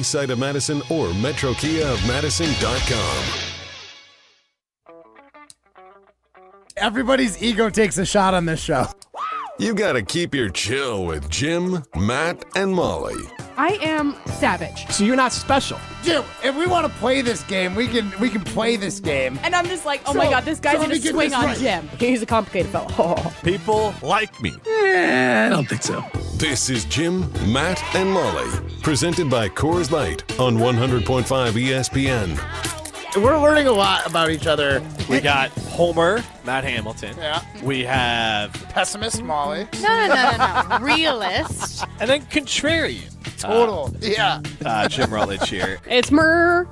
site of Madison or metrokiaofmadison.com. Everybody's ego takes a shot on this show. You gotta keep your chill with Jim, Matt, and Molly. I am savage. So you're not special. Jim, if we want to play this game, we can play this game. And I'm just like, oh my God, this guy's so going to swing on Jim. He's a complicated fellow. Oh. People like me. I don't think so. This is Jim, Matt, and Molly. Presented by Coors Light on 100.5 ESPN. We're learning a lot about each other. We got Homer, Matt Hamilton. Yeah. We have Pessimist Molly. No. Realist. and then Contrarian. Total. Yeah. Jim Rutledge here. It's Murr.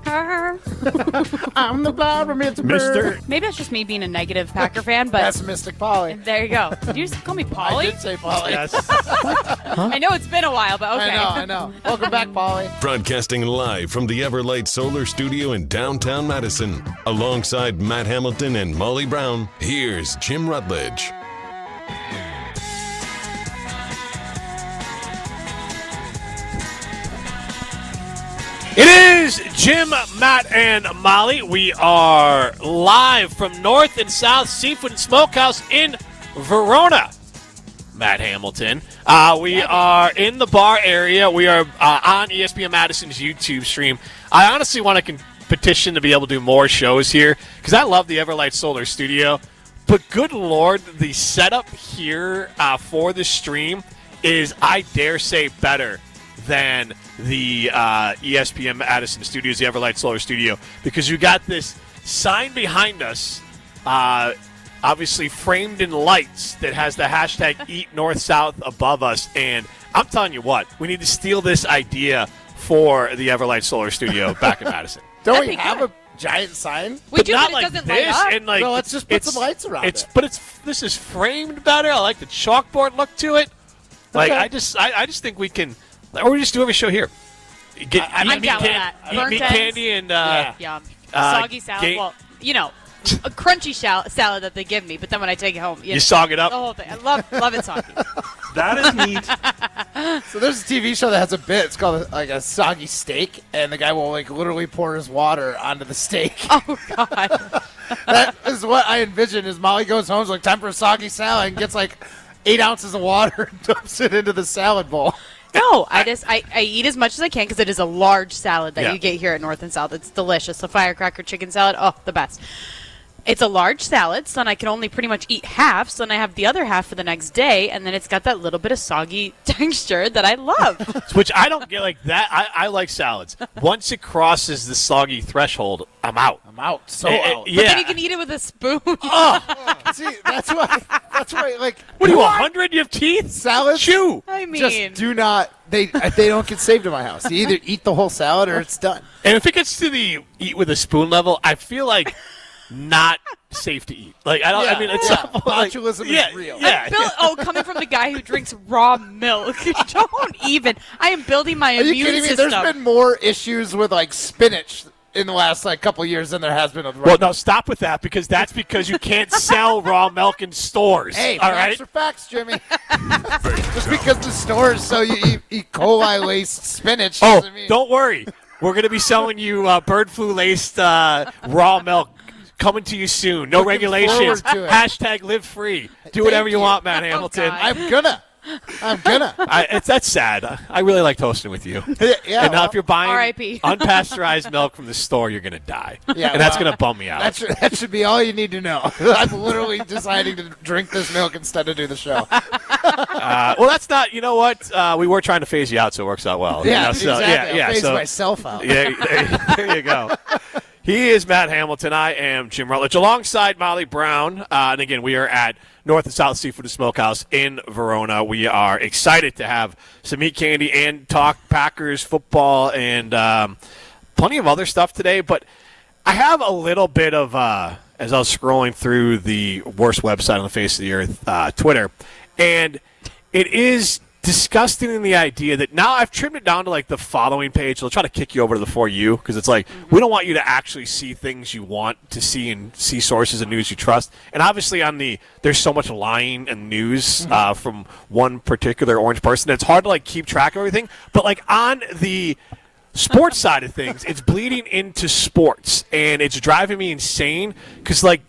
I'm the blind romantic Mr. Maybe that's just me being a negative Packer fan, but Pessimistic Polly. there you go. Did you just call me Polly? I did say Polly. Yes. I know it's been a while, but okay. I know. Welcome back, Polly. Broadcasting live from the Everlight Solar Studio in downtown Madison. Alongside Matt Hamilton and Molly Brown, here's Jim Rutledge. It is Jim, Matt, and Molly. We are live from North and South Seafood and Smokehouse in Verona. Matt Hamilton. We are in the bar area. We are on ESPN Madison's YouTube stream. I honestly want to petition to be able to do more shows here because I love the Everlight Solar Studio. But good Lord, the setup here for the stream is, I dare say, better than the ESPN Madison Studios, the Everlight Solar Studio, because you got this sign behind us, obviously framed in lights, that has the hashtag #EatNorthSouth above us. And I'm telling you what, we need to steal this idea for the Everlight Solar Studio back in Madison. Don't That'd we be have good. a giant sign? We do, not but it like doesn't this, light up. and like No, let's just put some lights around it. But this is framed better. I like the chalkboard look to it. Like Okay. I just think we can, or we just do every show here. I'm down with that. Eat Burnt meat ends. candy and Yum. Soggy salad. Well, a crunchy salad that they give me, but then when I take it home, you sog it up. the whole thing. I love it soggy. That is neat. So there's a TV show that has a bit. It's called like a soggy steak, and the guy will like literally pour his water onto the steak. Oh God. That is what I envision. Is Molly goes home, is like, time for a soggy salad, and gets like 8 ounces of water and dumps it into the salad bowl. No, I eat as much as I can because it is a large salad that Yeah. you get here at North and South. It's delicious. The firecracker chicken salad, oh, the best. It's a large salad, so then I can only pretty much eat half, so then I have the other half for the next day, and then it's got that little bit of soggy texture that I love. Which I don't get like that. I like salads. Once it crosses the soggy threshold, I'm out. I'm out. So Eh, eh, out. yeah. But then you can eat it with a spoon. See, that's why like, What are you, 100? You have teeth? salads Chew. I mean, just do not, they don't get saved in my house. You either eat the whole salad or it's done. And if it gets to the eat with a spoon level, I feel like not safe to eat. Like I don't. Yeah, I mean, it's yeah. like, Botulism is yeah, real. Yeah. coming from the guy who drinks raw milk. Don't even. I am building my Are you immune kidding me? system. There's been more issues with like spinach in the last like couple of years than there has been with Well, no, stop with that because you can't sell raw milk in stores. Hey, all facts right. are facts, Jimmy. Just because the stores sell you E. coli laced spinach Oh, doesn't mean. don't worry. We're going to be selling you bird flu laced raw milk. Coming to you soon. No Looking regulations. forward to it. Hashtag live free. Do whatever you you. want, Matt Hamilton. God. I'm gonna. That's sad. I really like toasting with you. Yeah, and now well, if you're buying R.I.P. unpasteurized milk from the store, you're going to die. Yeah, and that's well, going to bum me out. that should be all you need to know. I'm literally deciding to drink this milk instead of do the show. Well, that's not, you know what? We were trying to phase you out, so it works out well. Yeah, You know, so, exactly. Yeah, I'll phase so, myself out. yeah, there you go. He is Matt Hamilton. I am Jim Rutledge, alongside Molly Brown. And again, we are at North and South Seafood and Smokehouse in Verona. We are excited to have some meat candy and talk Packers football and plenty of other stuff today. But I have a little bit of, as I was scrolling through the worst website on the face of the earth, Twitter, and it is disgusting in the idea that now I've trimmed it down to like the following page. They'll try to kick you over to the For You because it's like we don't want you to actually see things you want to see and see sources of news you trust. And obviously there's so much lying and news from one particular orange person. It's hard to like keep track of everything. But like on the sports side of things, it's bleeding into sports, and it's driving me insane because, like,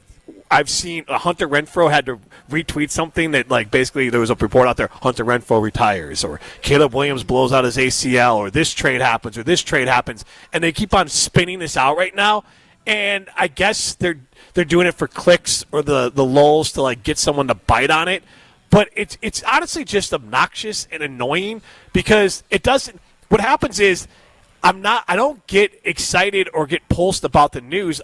I've seen Hunter Renfroe had to retweet something that, like, basically there was a report out there, Hunter Renfroe retires, or Caleb Williams blows out his ACL, or this trade happens, and they keep on spinning this out right now, and I guess they're doing it for clicks or the lulls to, like, get someone to bite on it, but it's honestly just obnoxious and annoying because it doesn't – what happens is – I don't get excited or get pulsed about the news.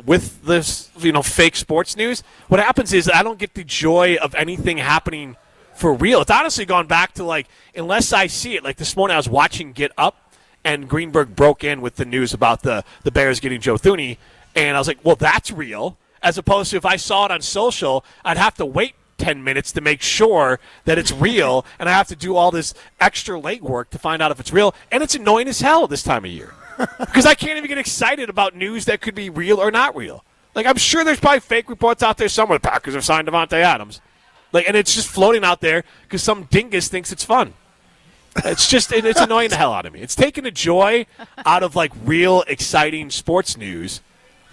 With this, fake sports news. What happens is I don't get the joy of anything happening for real. It's honestly gone back to, like, unless I see it. Like this morning I was watching Get Up, and Greenberg broke in with the news about the Bears getting Joe Thuney, and I was like, well, that's real. As opposed to if I saw it on social, I'd have to wait 10 minutes to make sure that it's real, and I have to do all this extra legwork to find out if it's real, and it's annoying as hell this time of year because I can't even get excited about news that could be real or not real. Like, I'm sure there's probably fake reports out there somewhere. The Packers have signed Devontae Adams, and it's just floating out there because some dingus thinks it's fun. It's annoying the hell out of me. It's taking the joy out of, like, real exciting sports news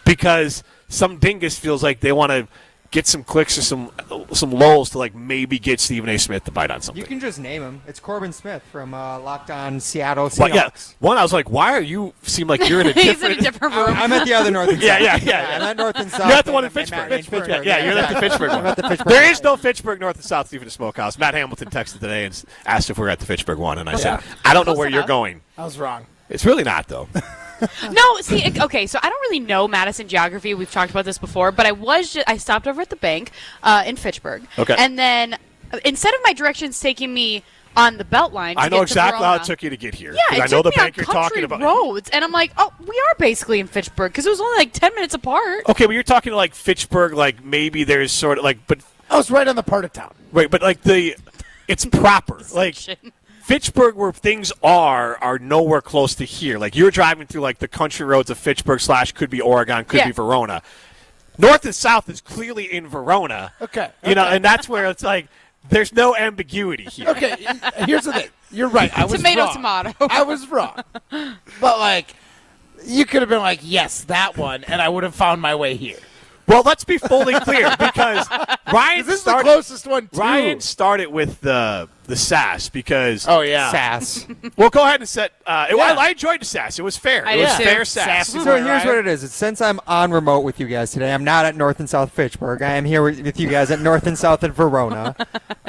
because some dingus feels like they want to get some clicks or some lulls to, like, maybe get Stephen A. Smith to bite on something. You can just name him. It's Corbin Smith from Locked On Seattle Seahawks. Well, yeah. One, I was like, why are you seem like you're in a He's different... in a different room. I'm at the other north and south. Yeah. I'm at north and south. You're at the one in I'm Fitchburg. Fitchburg. Yeah, you're at the Fitchburg one. I'm at the Fitchburg. There is no Fitchburg North and South, even the Smokehouse. Matt Hamilton texted today and asked if we were at the Fitchburg one, and I said, I don't know where you're going. I was wrong. It's really not, though. No, see, okay, so I don't really know Madison geography. We've talked about this before, but I stopped over at the bank in Fitchburg. Okay. And then instead of my directions taking me on the Beltline, I know exactly how Verona, it took you to get here. Yeah, it I know took the me bank on you're talking country about. roads, and I'm like, oh, we are basically in Fitchburg because it was only like 10 minutes apart. Okay, but you're talking like Fitchburg, like maybe there's sort of like, but I was right on the part of town. right, but like it's proper. Like Fitchburg, where things are nowhere close to here. Like you're driving through like the country roads of Fitchburg / could be Oregon, could be Verona. North and south is clearly in Verona. Okay. You know, and that's where it's like there's no ambiguity here. Okay, here's the thing. You're right. I was Tomato, wrong. tomato. I was wrong. But, like, you could have been like, yes, that one, and I would have found my way here. Well, let's be fully clear because Ryan This is the started. closest one, too. Ryan started with the sass because. Oh, yeah. Sass. Well, go ahead and set. I enjoyed the sass. It was fair. It was did too. fair sass. Sassy. So here's what it is. Since I'm on remote with you guys today, I'm not at North and South Fitchburg. I am here with you guys at North and South at Verona.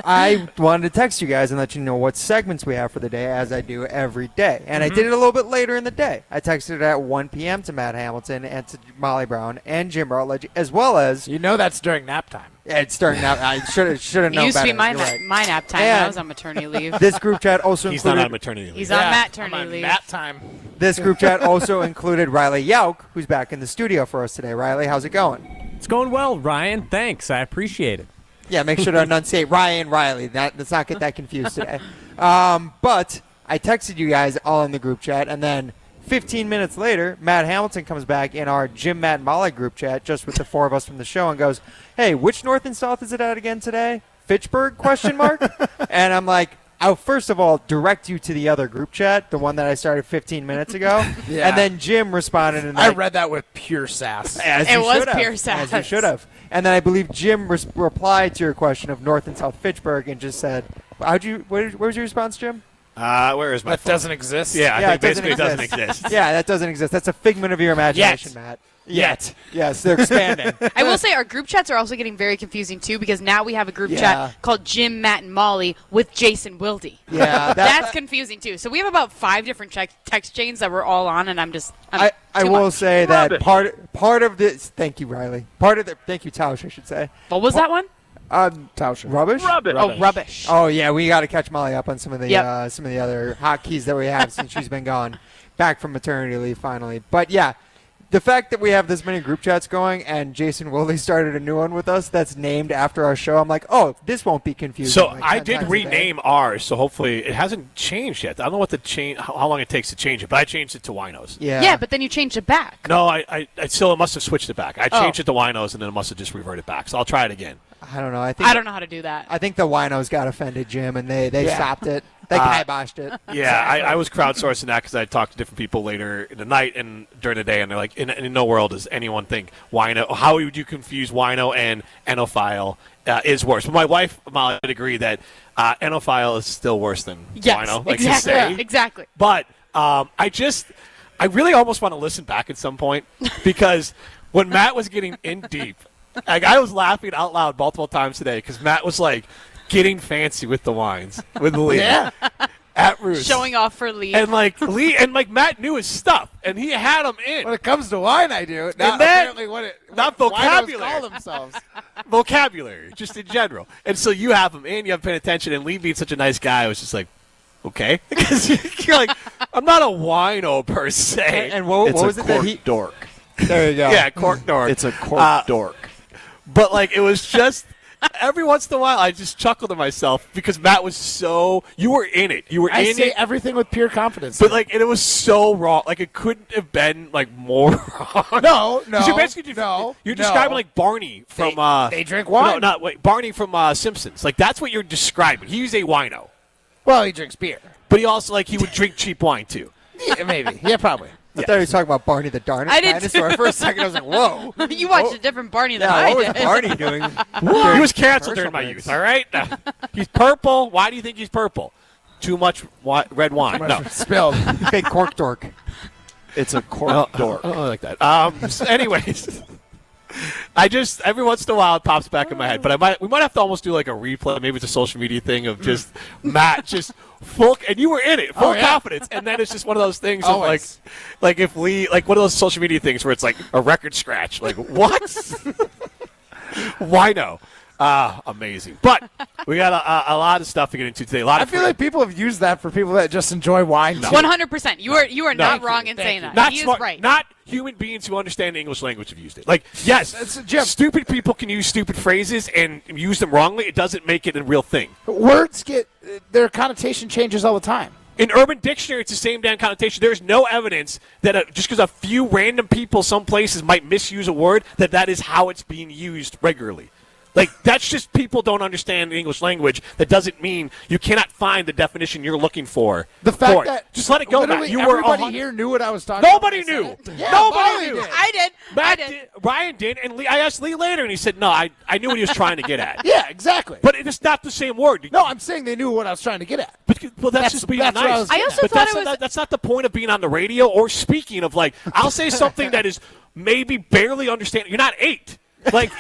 I wanted to text you guys and let you know what segments we have for the day, as I do every day. And I did it a little bit later in the day. I texted it at 1 p.m. to Matt Hamilton and to Molly Brown and Jim Rutledge, as well as You know that's during nap time. it's starting out. I should have It known used to better. be my You're right. nap time when And I was on maternity leave. This group chat also He's not included on maternity leave. He's on I'm maternity on leave. nap time. This group chat also included Riley Yauk, who's back in the studio for us today. Riley, how's it going? It's going well, Ryan. Thanks. I appreciate it. Yeah, make sure to enunciate Ryan Riley. Let's not get that confused today. But I texted you guys all in the group chat, and then 15 minutes later, Matt Hamilton comes back in our Jim, Matt, and Molly group chat, just with the four of us from the show, and goes, "Hey, which North and South is it at again today? Fitchburg? Question mark?" And I'm like, I'll first of all direct you to the other group chat, the one that I started 15 minutes ago. Yeah. And then Jim responded, and I read that with pure sass. as It you was should have, pure as sass. you should have. And then I believe Jim replied to your question of North and South Fitchburg and just said, where's your response, Jim? Where is my That phone? doesn't exist. Yeah, Yeah, I it think doesn't basically it doesn't exist. Yeah, that doesn't exist. That's a figment of your imagination, Matt. Yet. Yes, they're expanding. I will say our group chats are also getting very confusing too because now we have a group Yeah. chat called Jim, Matt, and Molly with Jason Wilde. Yeah, That's confusing too. So we have about 5 different text chains that we're all on, and I'm I too will much. say that part of this. Thank you, Riley. Thank you, Tauscher, I should say. What was that one? Tauscher. Rubbish. Oh, rubbish. Oh yeah, we got to catch Molly up on some of the Yep. some of the other hotkeys that we have since she's been gone, back from maternity leave finally. But yeah, the fact that we have this many group chats going and Jason Willie started a new one with us that's named after our show, I'm like, oh, this won't be confusing. So like I 10 did times a day. rename ours, so hopefully it hasn't changed yet. I don't know what the change, how long it takes to change it, but I changed it to Winos. Yeah. But then you changed it back. No, I still must have switched it back. I Oh. changed it to Winos, and then it must have just reverted back. So I'll try it again. I don't know. I I don't know how to do that. I think the winos got offended, Jim, and they stopped it. They kiboshed it. Yeah, I was crowdsourcing that because I talked to different people later in the night and during the day, and they're like, in no world does anyone think wino. How would you confuse wino and enophile is worse? But my wife, Molly, would agree that enophile is still worse than wino. Like exactly. to say. Exactly. But I really almost want to listen back at some point because when Matt was getting in deep, like I was laughing out loud multiple times today because Matt was like getting fancy with the wines with Lee at Roost, Showing off for Lee. and like Matt knew his stuff and he had them in When it comes to wine, I do. Not And then- apparently what not winos vocabulary. call themselves. vocabulary just in general. And so you have them in, you have paying attention, and Lee being such a nice guy, I was just like, okay, because you're like, I'm not a wino per se. And what was it that he? dork. There you go. Yeah, cork dork. It's a cork dork. But, like, it was just every once in a while I just chuckled to myself because Matt was so – you were in it. You were I in say it. everything with pure confidence. But, like, and it was so wrong. Like, it couldn't have been, like, more wrong. No, 'Cause you're basically you're describing, like, Barney from they drink wine. No, wait, Barney from Simpsons. Like, that's what you're describing. He's a wino. Well, he drinks beer. But he also, like, he would drink cheap wine, too. Yeah, maybe. Yeah, probably. I thought he was talking about Barney the Darnest I did Dinosaur. For a second, I was like, whoa. You watched a different Barney than Yeah, I what did. was Barney doing? He was canceled during my breaks. youth, all right? He's purple. Why do you think he's purple? Too much red wine. No. Spilled. Big cork dork. It's a cork dork. I like that. So anyways, I just every once in a while it pops back in my head, but we might have to almost do like a replay. Maybe it's a social media thing of just Matt just full, and you were in it, full confidence, and then it's just one of those things of Always. like if Lee, like one of those social media things where it's like a record scratch, like what? Wino. Amazing. But we got a lot of stuff to get into today. I feel like people have used that for people that just enjoy wine. too. 100%. You are not wrong in saying that. Not He smart, is right. not human beings who understand the English language have used it. Like, yes, Jim. stupid people can use stupid phrases and use them wrongly. It doesn't make it a real thing. Words get their connotation changes all the time. In Urban Dictionary, it's the same damn connotation. There's no evidence that just because a few random people some places might misuse a word, that is how it's being used regularly. Like, that's just people don't understand the English language. That doesn't mean you cannot find the definition you're looking for. The fact that just let it go, Matt. literally You were everybody 100 here knew what I was talking Nobody about. when I knew. said it. Yeah, Nobody Molly knew. did. I did. Matt did, Ryan did, and Lee, I asked Lee later, and he said, no, I knew what he was trying to get at. Yeah, exactly. But it's not the same word. No, I'm saying they knew what I was trying to get at. Well, that's just being that's what I nice. was I also But thought that's it was. that's not the point of being on the radio or speaking of, like, I'll say something that is maybe barely understand. You're not 8. Like,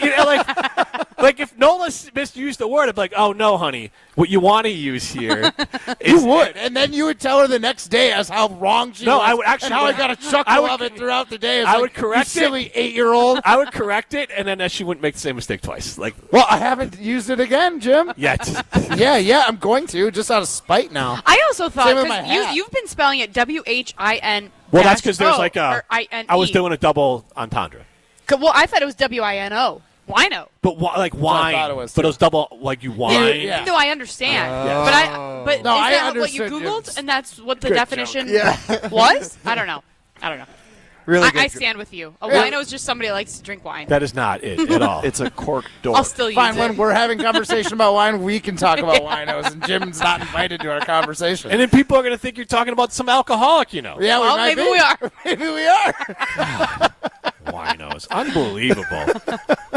like if Nola misused the word, I'd be like, oh, no, honey, what you want to use here is... You would, and then you would tell her the next day as how wrong she No, was. I would actually- and how I got a chuckle I would- of it throughout the day. It's I like, would correct you it. silly 8-year-old. I would correct it, and then she wouldn't make the same mistake twice. Like, Well, I haven't used it again, Jim. yet. Yeah, I'm going to, just out of spite now. I also thought Same with my because hat. you've been spelling it WHIN. Well, that's because there's like or a... INE. I was doing a double entendre. Well, I thought it was WINO. Wino. But like wine, thought it was, but too. it was double, like you wine. Yeah. No, I understand. Yes. But No, is I that what you understood, Googled? Jim's. And that's what the Good definition Yeah. was? I don't know. Really good. I stand with you. A wino is just somebody that likes to drink wine. That is not it at all. It's a cork dork. I'll still use Fine, it. when we're having conversation about wine, we can talk about winos, and Jim's not invited to our conversation. And then people are going to think you're talking about some alcoholic, you know. yeah, Well, we might maybe be. we are. Maybe we are. Winos. Unbelievable.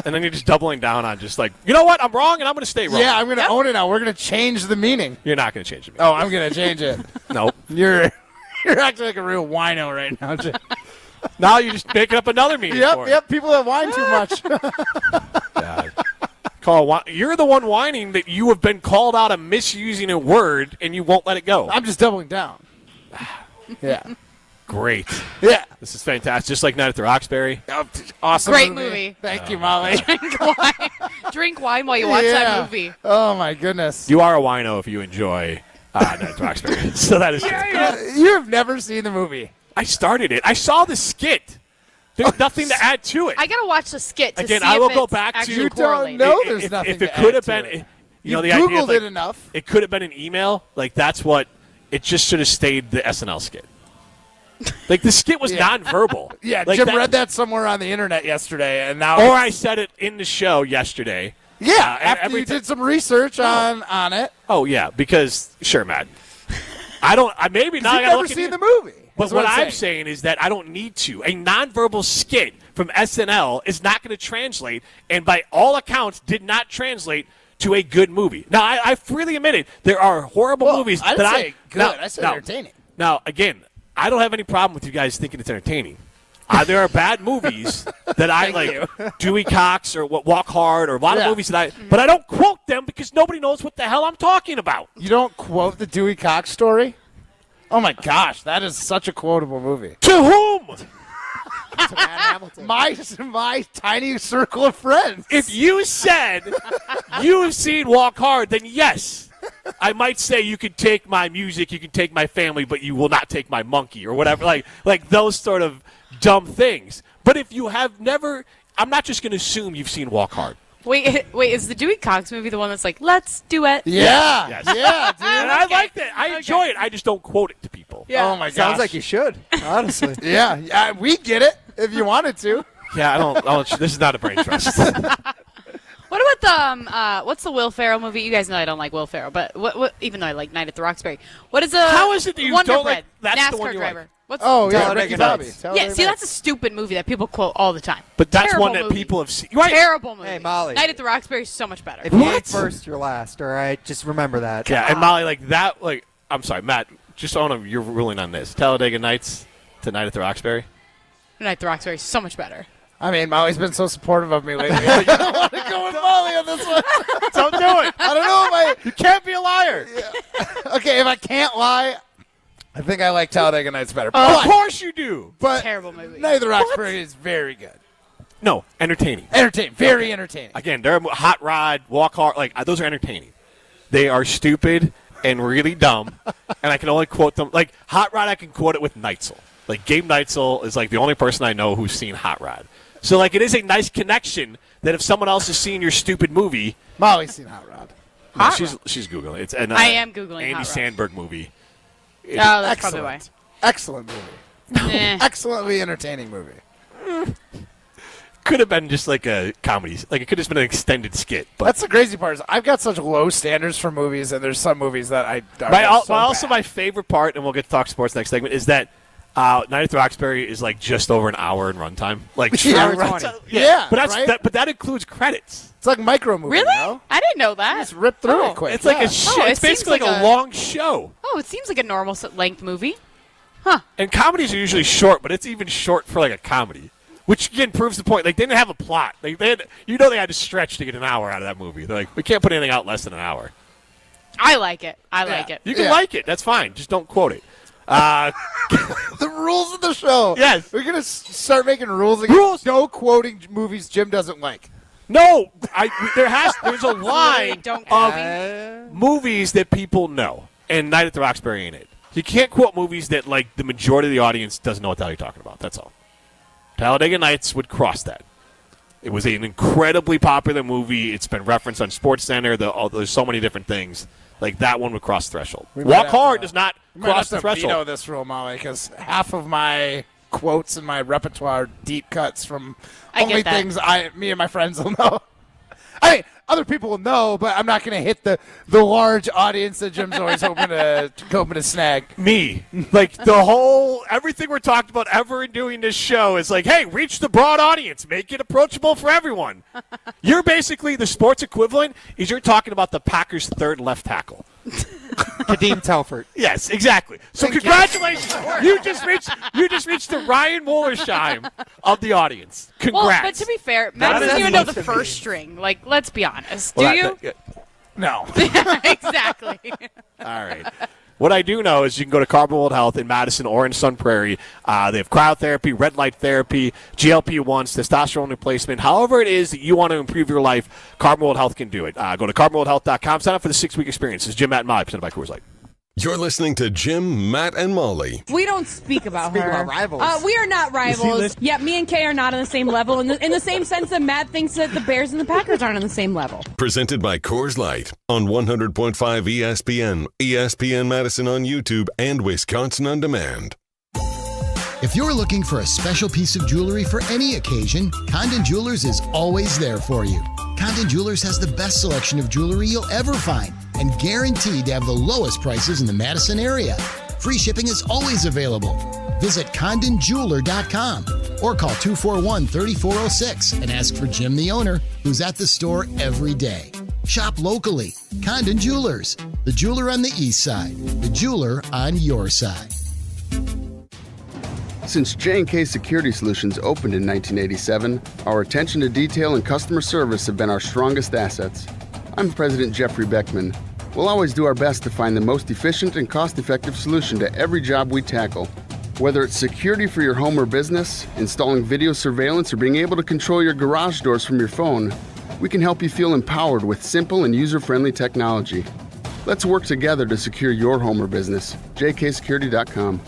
And then you're just doubling down on just like, you know what? I'm wrong, and I'm going to stay wrong. Yeah, I'm going to own it now. We're going to change the meaning. You're not going to change it. Oh, I'm going to change it. Nope. You're acting like a real wino right now, Jim. Now you're just making up another meaning for it. Yep. People that whine too much. God. You're the one whining that you have been called out of misusing a word, and you won't let it go. I'm just doubling down. Yeah. Great. Yeah. This is fantastic. Just like Night at the Roxbury. Awesome Great movie. Thank you, Molly. Drink wine. Drink wine while you watch that movie. Oh, my goodness. You are a wino if you enjoy Night at the Roxbury. So that is true. You have never seen the movie. I started it. I saw the skit. There's nothing to add to it. I gotta watch the skit to Again, see I will if go it's back to- actually You don't correlated. know there's nothing if it to could add have to been, it. you know, You the idea Googled of, like, it enough. It could have been an email. Like that's what. It just should have stayed the SNL skit. Like the skit was nonverbal. Yeah, like Jim read that somewhere on the internet yesterday, and now. Or I said it in the show yesterday. Yeah, and after every you did some research on it. Oh yeah, because sure, Matt. Maybe now I You've gotta never look at seen you. the movie. But That's what I'm I'm saying is that I don't need to. A nonverbal skit from SNL is not going to translate, and by all accounts, did not translate to a good movie. Now, I freely admit it. There are horrible movies I that didn't say good. I said entertaining. Now, again, I don't have any problem with you guys thinking it's entertaining. There are bad movies that I like, Dewey Cox or Walk Hard, or a lot of movies that but I don't quote them because nobody knows what the hell I'm talking about. You don't quote the Dewey Cox story? Oh my gosh, that is such a quotable movie. To whom? To Matt Hamilton. My tiny circle of friends. If you said you have seen Walk Hard, then yes, I might say you can take my music, you can take my family, but you will not take my monkey or whatever. Like those sort of dumb things. But if you have never, I'm not just going to assume you've seen Walk Hard. Wait, is the Dewey Cox movie the one that's like, let's do it? Yeah. Yes. Yeah, dude. And I like that. I enjoy it. I just don't quote it to people. Yeah. Oh my gosh. Sounds like you should, honestly. Yeah, we get it if you wanted to. Yeah, I don't this is not a brain trust. What about the what's the Will Ferrell movie? You guys know I don't like Will Ferrell, but what even though I like Night at the Roxbury, what is a How is it that you Wonder don't Bread, like- that's NASCAR the one you like. driver? What's Oh, yeah, Talladega Ricky Bobby. Nights. yeah, see, that's a stupid movie that people quote all the time. But that's Terrible one that movie. people have seen. Right. Terrible movie. Hey, Molly. Night at the Roxbury is so much better. If you ain't first, you're last, all right? Just remember that. Yeah, and Molly, I'm sorry, Matt, just on your ruling on this. Talladega Nights to Night at the Roxbury. Night at the Roxbury is so much better. I mean, Molly's been so supportive of me lately. I don't want to go with Molly on this one. Don't do it. I don't know if You can't be a liar. Okay, if I can't lie, I think I like Talladega Nights better. Of course you do. but Terrible movie. Night of the Roxbury is very good. No, entertaining. Entertaining. Very entertaining. Again, they're Hot Rod, Walk Hard, those are entertaining. They are stupid and really dumb, and I can only quote them. Like Hot Rod, I can quote it with Neitzel. Like Gabe Neitzel is like the only person I know who's seen Hot Rod. So like it is a nice connection that if someone else has seen your stupid movie, Molly's seen Hot Rod. she's googling. It's an I am Googling Andy Hot Rod. Sandberg movie. Oh, that's Excellent. probably why. Excellent movie. Eh. Excellently entertaining movie. Could have been just like a comedy. Like it could have just been an extended skit. But That's the crazy part is I've got such low standards for movies, and there's some movies that my favorite part, and we'll get to talk sports next segment, is that Night at the Roxbury is like just over an hour in runtime. Like Yeah, Hour right. 20. Yeah, but that's right? but that includes credits. It's like micro movie. Really? You know? I didn't know that. Just rip through Oh. it quick. It's like yeah. a it it's basically seems like like a a- long show. Oh, it seems like a normal length movie. And comedies are usually short, but it's even short for like a comedy, which again proves the point. Like they didn't have a plot. Like they had to stretch to get an hour out of that movie. They're like, we can't put anything out less than an hour. I like it. I like it. You can Yeah. like it. That's fine. Just don't quote it. The rules of the show. Yes. We're gonna start making rules. Again. Rules. No quoting movies Jim doesn't like. No, there's a Really, line don't of quote me. movies that people know, and Night at the Roxbury ain't it. You can't quote movies that like the majority of the audience doesn't know what the hell you're talking about. That's all. Talladega Nights would cross that. It was an incredibly popular movie. It's been referenced on SportsCenter. There's so many different things. Like that one would cross the threshold. might Walk have Hard to- does not We might cross the have to veto threshold. this rule, Molly, because half of my quotes in my repertoire are deep cuts from I only get that. things me and my friends will know. I mean, other people will know, but I'm not going to hit the large audience that Jim's always hoping to snag. Me. Like everything we're talking about ever in doing this show is like, hey, reach the broad audience. Make it approachable for everyone. You're basically, the sports equivalent is you're talking about the Packers' third left tackle. Kadeem Telford. Yes, exactly. So Thank you. congratulations. You just reached the Ryan Wollersheim of the audience. Congrats. Well, but to be fair, Matt That doesn't is even know what the it first means. string. Like, let's be honest. Well, Do you? No. Exactly. All right. What I do know is you can go to Carbon World Health in Madison or in Sun Prairie. They have cryotherapy, red light therapy, GLP-1s, testosterone replacement. However it is that you want to improve your life, Carbon World Health can do it. Go to carbonworldhealth.com. Sign up for the 6-week experience. This is Jim, Matt, and Molly, presented by Coors Light. You're listening to Jim, Matt, and Molly. We don't speak about Speak her. about rivals. We are not rivals. Yeah, me and Kay are not on the same level in the same sense that Matt thinks that the Bears and the Packers aren't on the same level. Presented by Coors Light on 100.5 ESPN, ESPN Madison on YouTube, and Wisconsin On Demand. If you're looking for a special piece of jewelry for any occasion, Condon Jewelers is always there for you. Condon Jewelers has the best selection of jewelry you'll ever find, and guaranteed to have the lowest prices in the Madison area. Free shipping is always available. Visit CondonJeweler.com or call 241-3406 and ask for Jim, the owner, who's at the store every day. Shop locally. Condon Jewelers, the jeweler on the east side, the jeweler on your side. Since J&K Security Solutions opened in 1987, our attention to detail and customer service have been our strongest assets. I'm President Jeffrey Beckman. We'll always do our best to find the most efficient and cost-effective solution to every job we tackle. Whether it's security for your home or business, installing video surveillance, or being able to control your garage doors from your phone, we can help you feel empowered with simple and user-friendly technology. Let's work together to secure your home or business. jksecurity.com.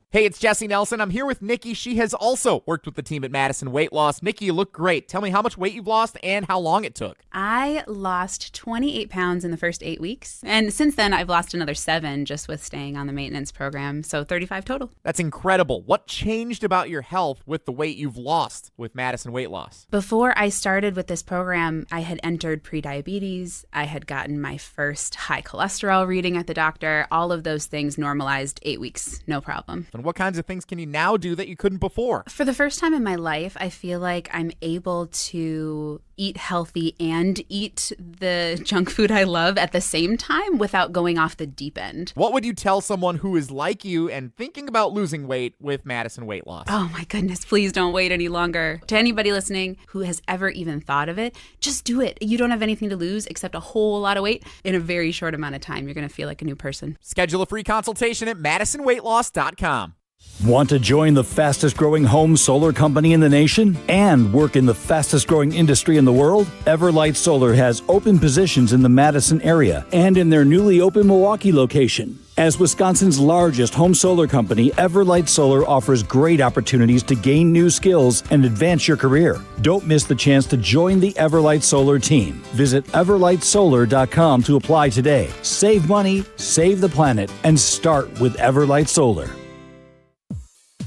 Hey, it's Jesse Nelson. I'm here with Nikki. She has also worked with the team at Madison Weight Loss. Nikki, you look great. Tell me how much weight you've lost and how long it took. I lost 28 pounds in the first 8 weeks. And since then, I've lost another 7 just with staying on the maintenance program. So 35 total. That's incredible. What changed about your health with the weight you've lost with Madison Weight Loss? Before I started with this program, I had entered prediabetes. I had gotten my first high cholesterol reading at the doctor. All of those things normalized 8 weeks. No problem. And what kinds of things can you now do that you couldn't before? For the first time in my life, I feel like I'm able to eat healthy and eat the junk food I love at the same time without going off the deep end. What would you tell someone who is like you and thinking about losing weight with Madison Weight Loss? Oh my goodness, please don't wait any longer. To anybody listening who has ever even thought of it, just do it. You don't have anything to lose except a whole lot of weight. In a very short amount of time, you're going to feel like a new person. Schedule a free consultation at MadisonWeightLoss.com. Want to join the fastest growing home solar company in the nation and work in the fastest growing industry in the world? Everlight Solar has open positions in the Madison area and in their newly opened Milwaukee location. As Wisconsin's largest home solar company, Everlight Solar offers great opportunities to gain new skills and advance your career. Don't miss the chance to join the Everlight Solar team. Visit everlightsolar.com to apply today. Save money, save the planet, and start with Everlight Solar.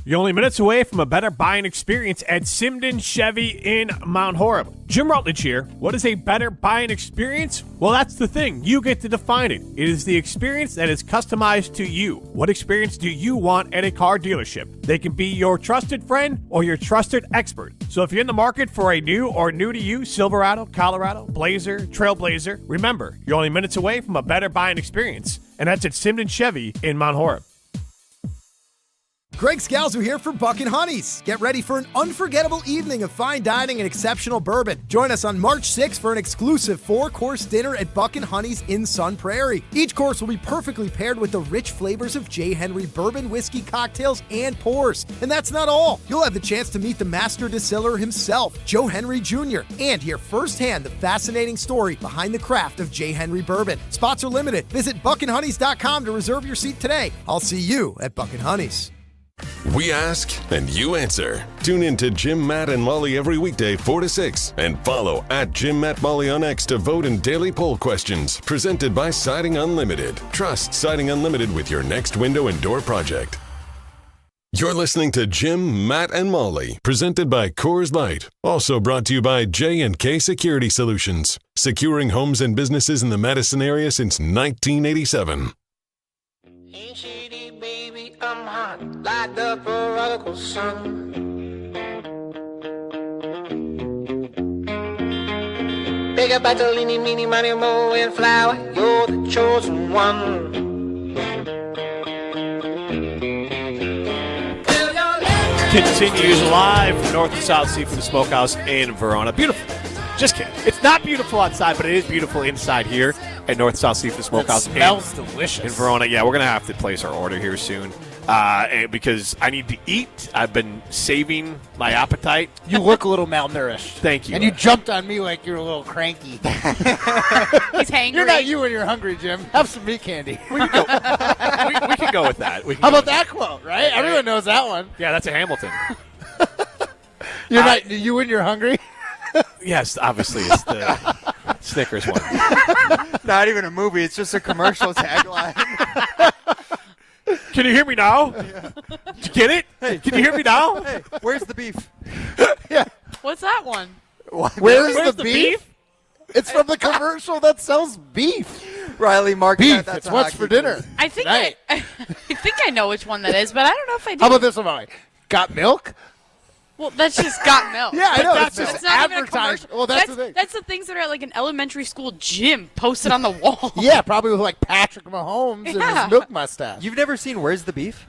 You're only minutes away from a better buying experience at Simden Chevy in Mount Horeb. Jim Rutledge here. What is a better buying experience? Well, that's the thing. You get to define it. It is the experience that is customized to you. What experience do you want at a car dealership? They can be your trusted friend or your trusted expert. So if you're in the market for a new or new to you Silverado, Colorado, Blazer, Trailblazer, remember, you're only minutes away from a better buying experience. And that's at Simden Chevy in Mount Horeb. Greg Scalzo here for Buck & Honey's. Get ready for an unforgettable evening of fine dining and exceptional bourbon. Join us on March 6th for an exclusive 4-course dinner at Buck & Honey's in Sun Prairie. Each course will be perfectly paired with the rich flavors of J. Henry bourbon, whiskey, cocktails, and pours. And that's not all. You'll have the chance to meet the master distiller himself, Joe Henry Jr., and hear firsthand the fascinating story behind the craft of J. Henry bourbon. Spots are limited. Visit buckandhoneys.com to reserve your seat today. I'll see you at Buck & Honey's. We ask and you answer. Tune in to Jim, Matt, and Molly every weekday 4 to 6 and follow at Jim, Matt, Molly on X to vote in daily poll questions. Presented by Siding Unlimited. Trust Siding Unlimited with your next window and door project. You're listening to Jim, Matt, and Molly, presented by Coors Light. Also brought to you by J&K Security Solutions, securing homes and businesses in the Madison area since 1987. I'm hot like the prodigal son. Big up Battolini, meeny, money, mo, and flower. You're the chosen one. Continues live from North and South Seafood Smokehouse in Verona. Beautiful. Just kidding. It's not beautiful outside, but it is beautiful inside here at North and South Seafood Smokehouse. It smells delicious. In Verona. Yeah, we're going to have to place our order here soon. Because I need to eat. I've been saving my appetite. You look a little malnourished. Thank you. And you jumped on me like you're a little cranky. He's hangry. You're not you when you're hungry, Jim. Have some meat candy. We can go with that. How about that quote, right? Yeah, Everyone knows that one. Yeah, that's a Hamilton. You're not you when you're hungry? Yes, obviously it's the Snickers one. Not even a movie. It's just a commercial tagline. Can you hear me now? Yeah. Did you get it? Hey, can you hear me now? Hey, where's the beef? Yeah. What's that one? Where's the beef? It's from the commercial that sells beef. Riley, Mark, Beef. that's It's what's for dinner. I think Tonight. I think I know which one that is, but I don't know if I do. How about this one, Molly? Got milk? Well, that's just got milk. Yeah, I know. That's It's not just even a advertised. commercial. Well, that's the thing. That's the things that are at like an elementary school gym posted on the wall. Yeah, probably with like Patrick Mahomes and Yeah. his milk mustache. You've never seen Where's the Beef?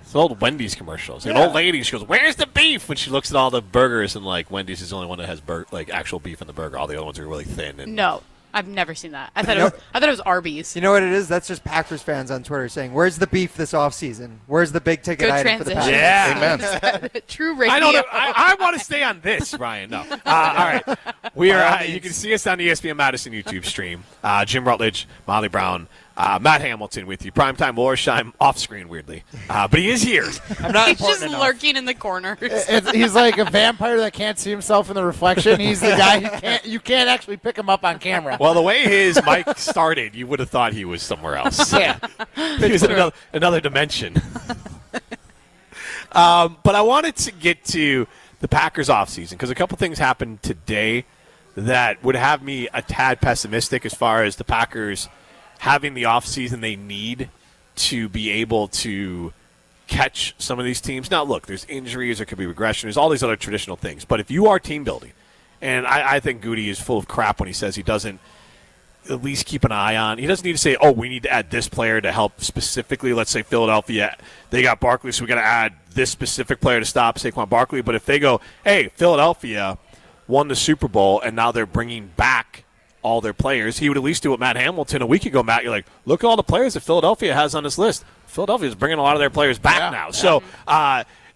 It's old Wendy's commercials. An Yeah. old lady, she goes, "Where's the beef?" When she looks at all the burgers, and like Wendy's is the only one that has like actual beef in the burger. All the other ones are really thin. And No, I've never seen that. I thought it was Arby's. You know what it is? That's just Packers fans on Twitter saying, "Where's the beef this offseason? Where's the big ticket Good item for the transition. Packers?" Yeah. True radio. I don't. I want to stay on this, Ryan. No. All right. We are. You can see us on the ESPN Madison YouTube stream. Jim Rutledge, Molly Brown, Matt Hamilton with you. Primetime Lorsheim off screen, weirdly, but he is here. I'm not He's just important enough. lurking in the corners. He's like a vampire that can't see himself in the reflection. He's the guy you can't actually pick him up on camera. Well, the way his mic started, you would have thought he was somewhere else. Yeah. He was in another dimension. But I wanted to get to the Packers offseason because a couple things happened today that would have me a tad pessimistic as far as the Packers having the offseason they need to be able to catch some of these teams. Now, look, there's injuries, there could be regression, there's all these other traditional things. But if you are team building, and I think Goody is full of crap when he says he doesn't at least keep an eye on. He doesn't need to say, oh, we need to add this player to help specifically. Let's say Philadelphia, they got Barkley, so we got to add this specific player to stop Saquon Barkley. But if they go, hey, Philadelphia won the Super Bowl, and now they're bringing back all their players, he would at least do what Matt Hamilton a week ago. Matt, you're like, look at all the players that Philadelphia has on this list. Philadelphia is bringing a lot of their players back now. So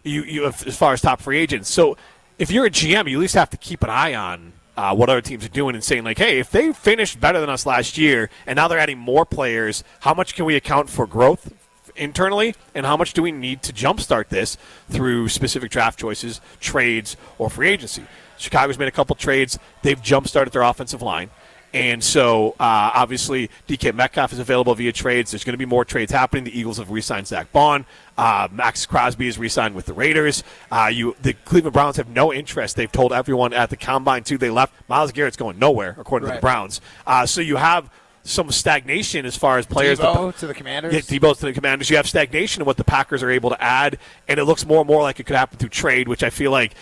you as far as top free agents. So if you're a GM, you at least have to keep an eye on what other teams are doing and saying, like, hey, if they finished better than us last year and now they're adding more players, how much can we account for growth internally, and how much do we need to jumpstart this through specific draft choices, trades, or free agency? Chicago's made a couple trades. They've jumpstarted their offensive line. And so, obviously, DK Metcalf is available via trades. There's going to be more trades happening. The Eagles have re-signed Zach Bond. Max Crosby is re-signed with the Raiders. The Cleveland Browns have no interest. They've told everyone at the Combine, too, they left. Myles Garrett's going nowhere, according to the Browns. So you have some stagnation as far as players. Debo to the Commanders. Yeah, Debo to the Commanders. You have stagnation in what the Packers are able to add, and it looks more and more like it could happen through trade, which I feel like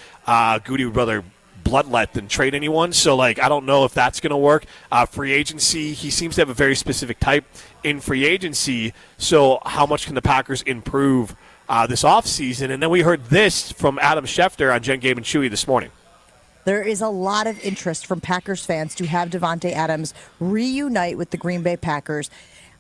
Goody would rather bloodlet than trade anyone. So, like, I don't know if that's going to work. Free agency, he seems to have a very specific type in free agency. So how much can the Packers improve this offseason? And then we heard this from Adam Schefter on Jen, Gabe, and Chewy this morning. There is a lot of interest from Packers fans to have Devontae Adams reunite with the Green Bay Packers.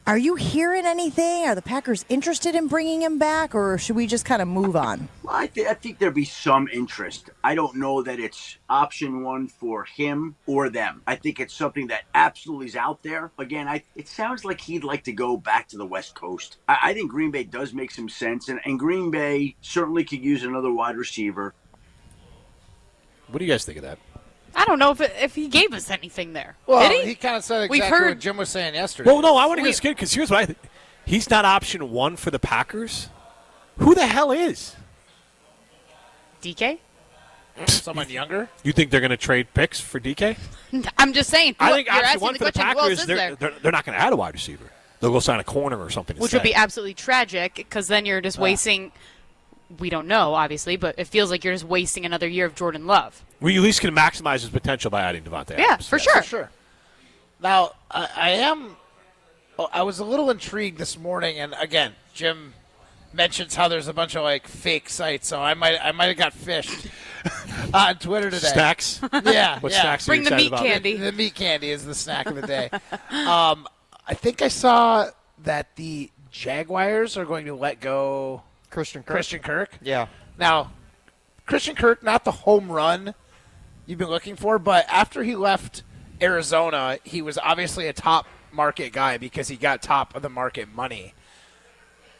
Are you hearing anything? Are the Packers interested in bringing him back, or should we just kind of move on? Well, I think there'd be some interest. I don't know that it's option one for him or them. I think it's something that absolutely is out there. Again, it sounds like he'd like to go back to the West Coast. I think Green Bay does make some sense, and Green Bay certainly could use another wide receiver. What do you guys think of that? I don't know if he gave us anything there. Well, Did he kind of said We've exactly heard- what Jim was saying yesterday. Well, no, I want to get scared because here's what I think. He's not option one for the Packers. Who the hell is? DK? Someone younger? You think they're going to trade picks for DK? I'm just saying. I think you're option asking one the for the question, who else Packers, is there? they're not going to add a wide receiver. They'll go sign a corner or something Which instead. would be absolutely tragic because then you're just wasting. We don't know, obviously, but it feels like you're just wasting another year of Jordan Love. We at least can maximize his potential by adding Devontae Yeah, Adams. for sure. For sure. Now, I was a little intrigued this morning, and again, Jim mentions how there's a bunch of like fake sites, so I might have got fished on Twitter today. Snacks? Yeah. What yeah. snacks are Bring you the excited meat about? candy. The meat candy is the snack of the day. I think I saw that the Jaguars are going to let go Christian Kirk. Yeah. Now, Christian Kirk, not the home run you've been looking for, but after he left Arizona, he was obviously a top market guy because he got top of the market money.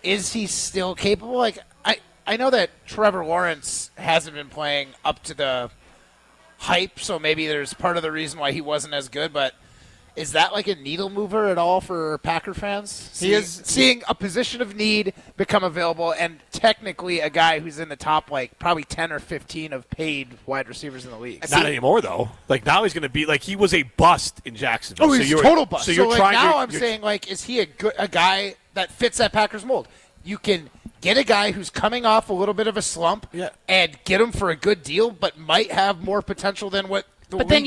Is he still capable? Like, I know that Trevor Lawrence hasn't been playing up to the hype, so maybe there's part of the reason why he wasn't as good, but Is that like a needle mover at all for Packer fans? Seeing a position of need become available, and technically a guy who's in the top probably 10 or 15 of paid wide receivers in the league. Not anymore though. Like now he's going to be like he was a bust in Jacksonville. Oh, he's a total bust. So you're trying. Now I'm saying is he a guy that fits that Packers mold? You can get a guy who's coming off a little bit of a slump and get him for a good deal, but might have more potential than what. But then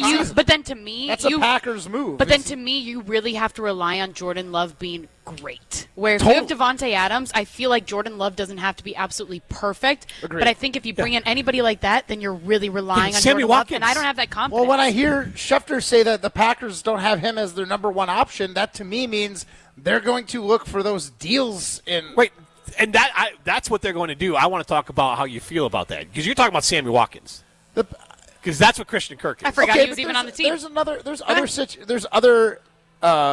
to me, that's a Packers move. But then to me, you really have to rely on Jordan Love being great. Where if you have Devontae Adams, I feel like Jordan Love doesn't have to be absolutely perfect. Agreed. But I think if you bring in anybody like that, then you're really relying on Sammy Jordan Watkins. Love, and I don't have that confidence. Well, when I hear Schefter say that the Packers don't have him as their number one option, that to me means they're going to look for those deals in. Wait, and that's what they're going to do. I want to talk about how you feel about that because you're talking about Sammy Watkins. Because that's what Christian Kirk is. I forgot he was even on the team. There's other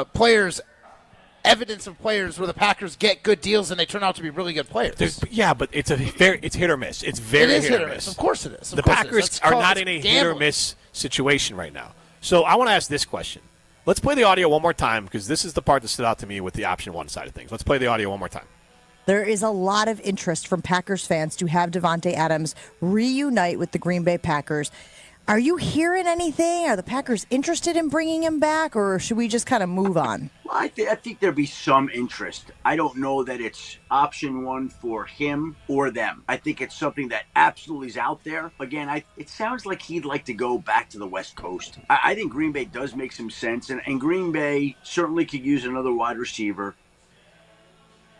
players, evidence of players where the Packers get good deals and they turn out to be really good players. But it's hit or miss. It's very hit or miss. Of course it is. The Packers are not in a hit or miss situation right now. So I want to ask this question. Let's play the audio one more time because this is the part that stood out to me with the option one side of things. Let's play the audio one more time. There is a lot of interest from Packers fans to have Davante Adams reunite with the Green Bay Packers. Are you hearing anything? Are the Packers interested in bringing him back, or should we just kind of move on? Well, I think there'd be some interest. I don't know that it's option one for him or them. I think it's something that absolutely is out there. Again, it sounds like he'd like to go back to the West Coast. I think Green Bay does make some sense, and Green Bay certainly could use another wide receiver.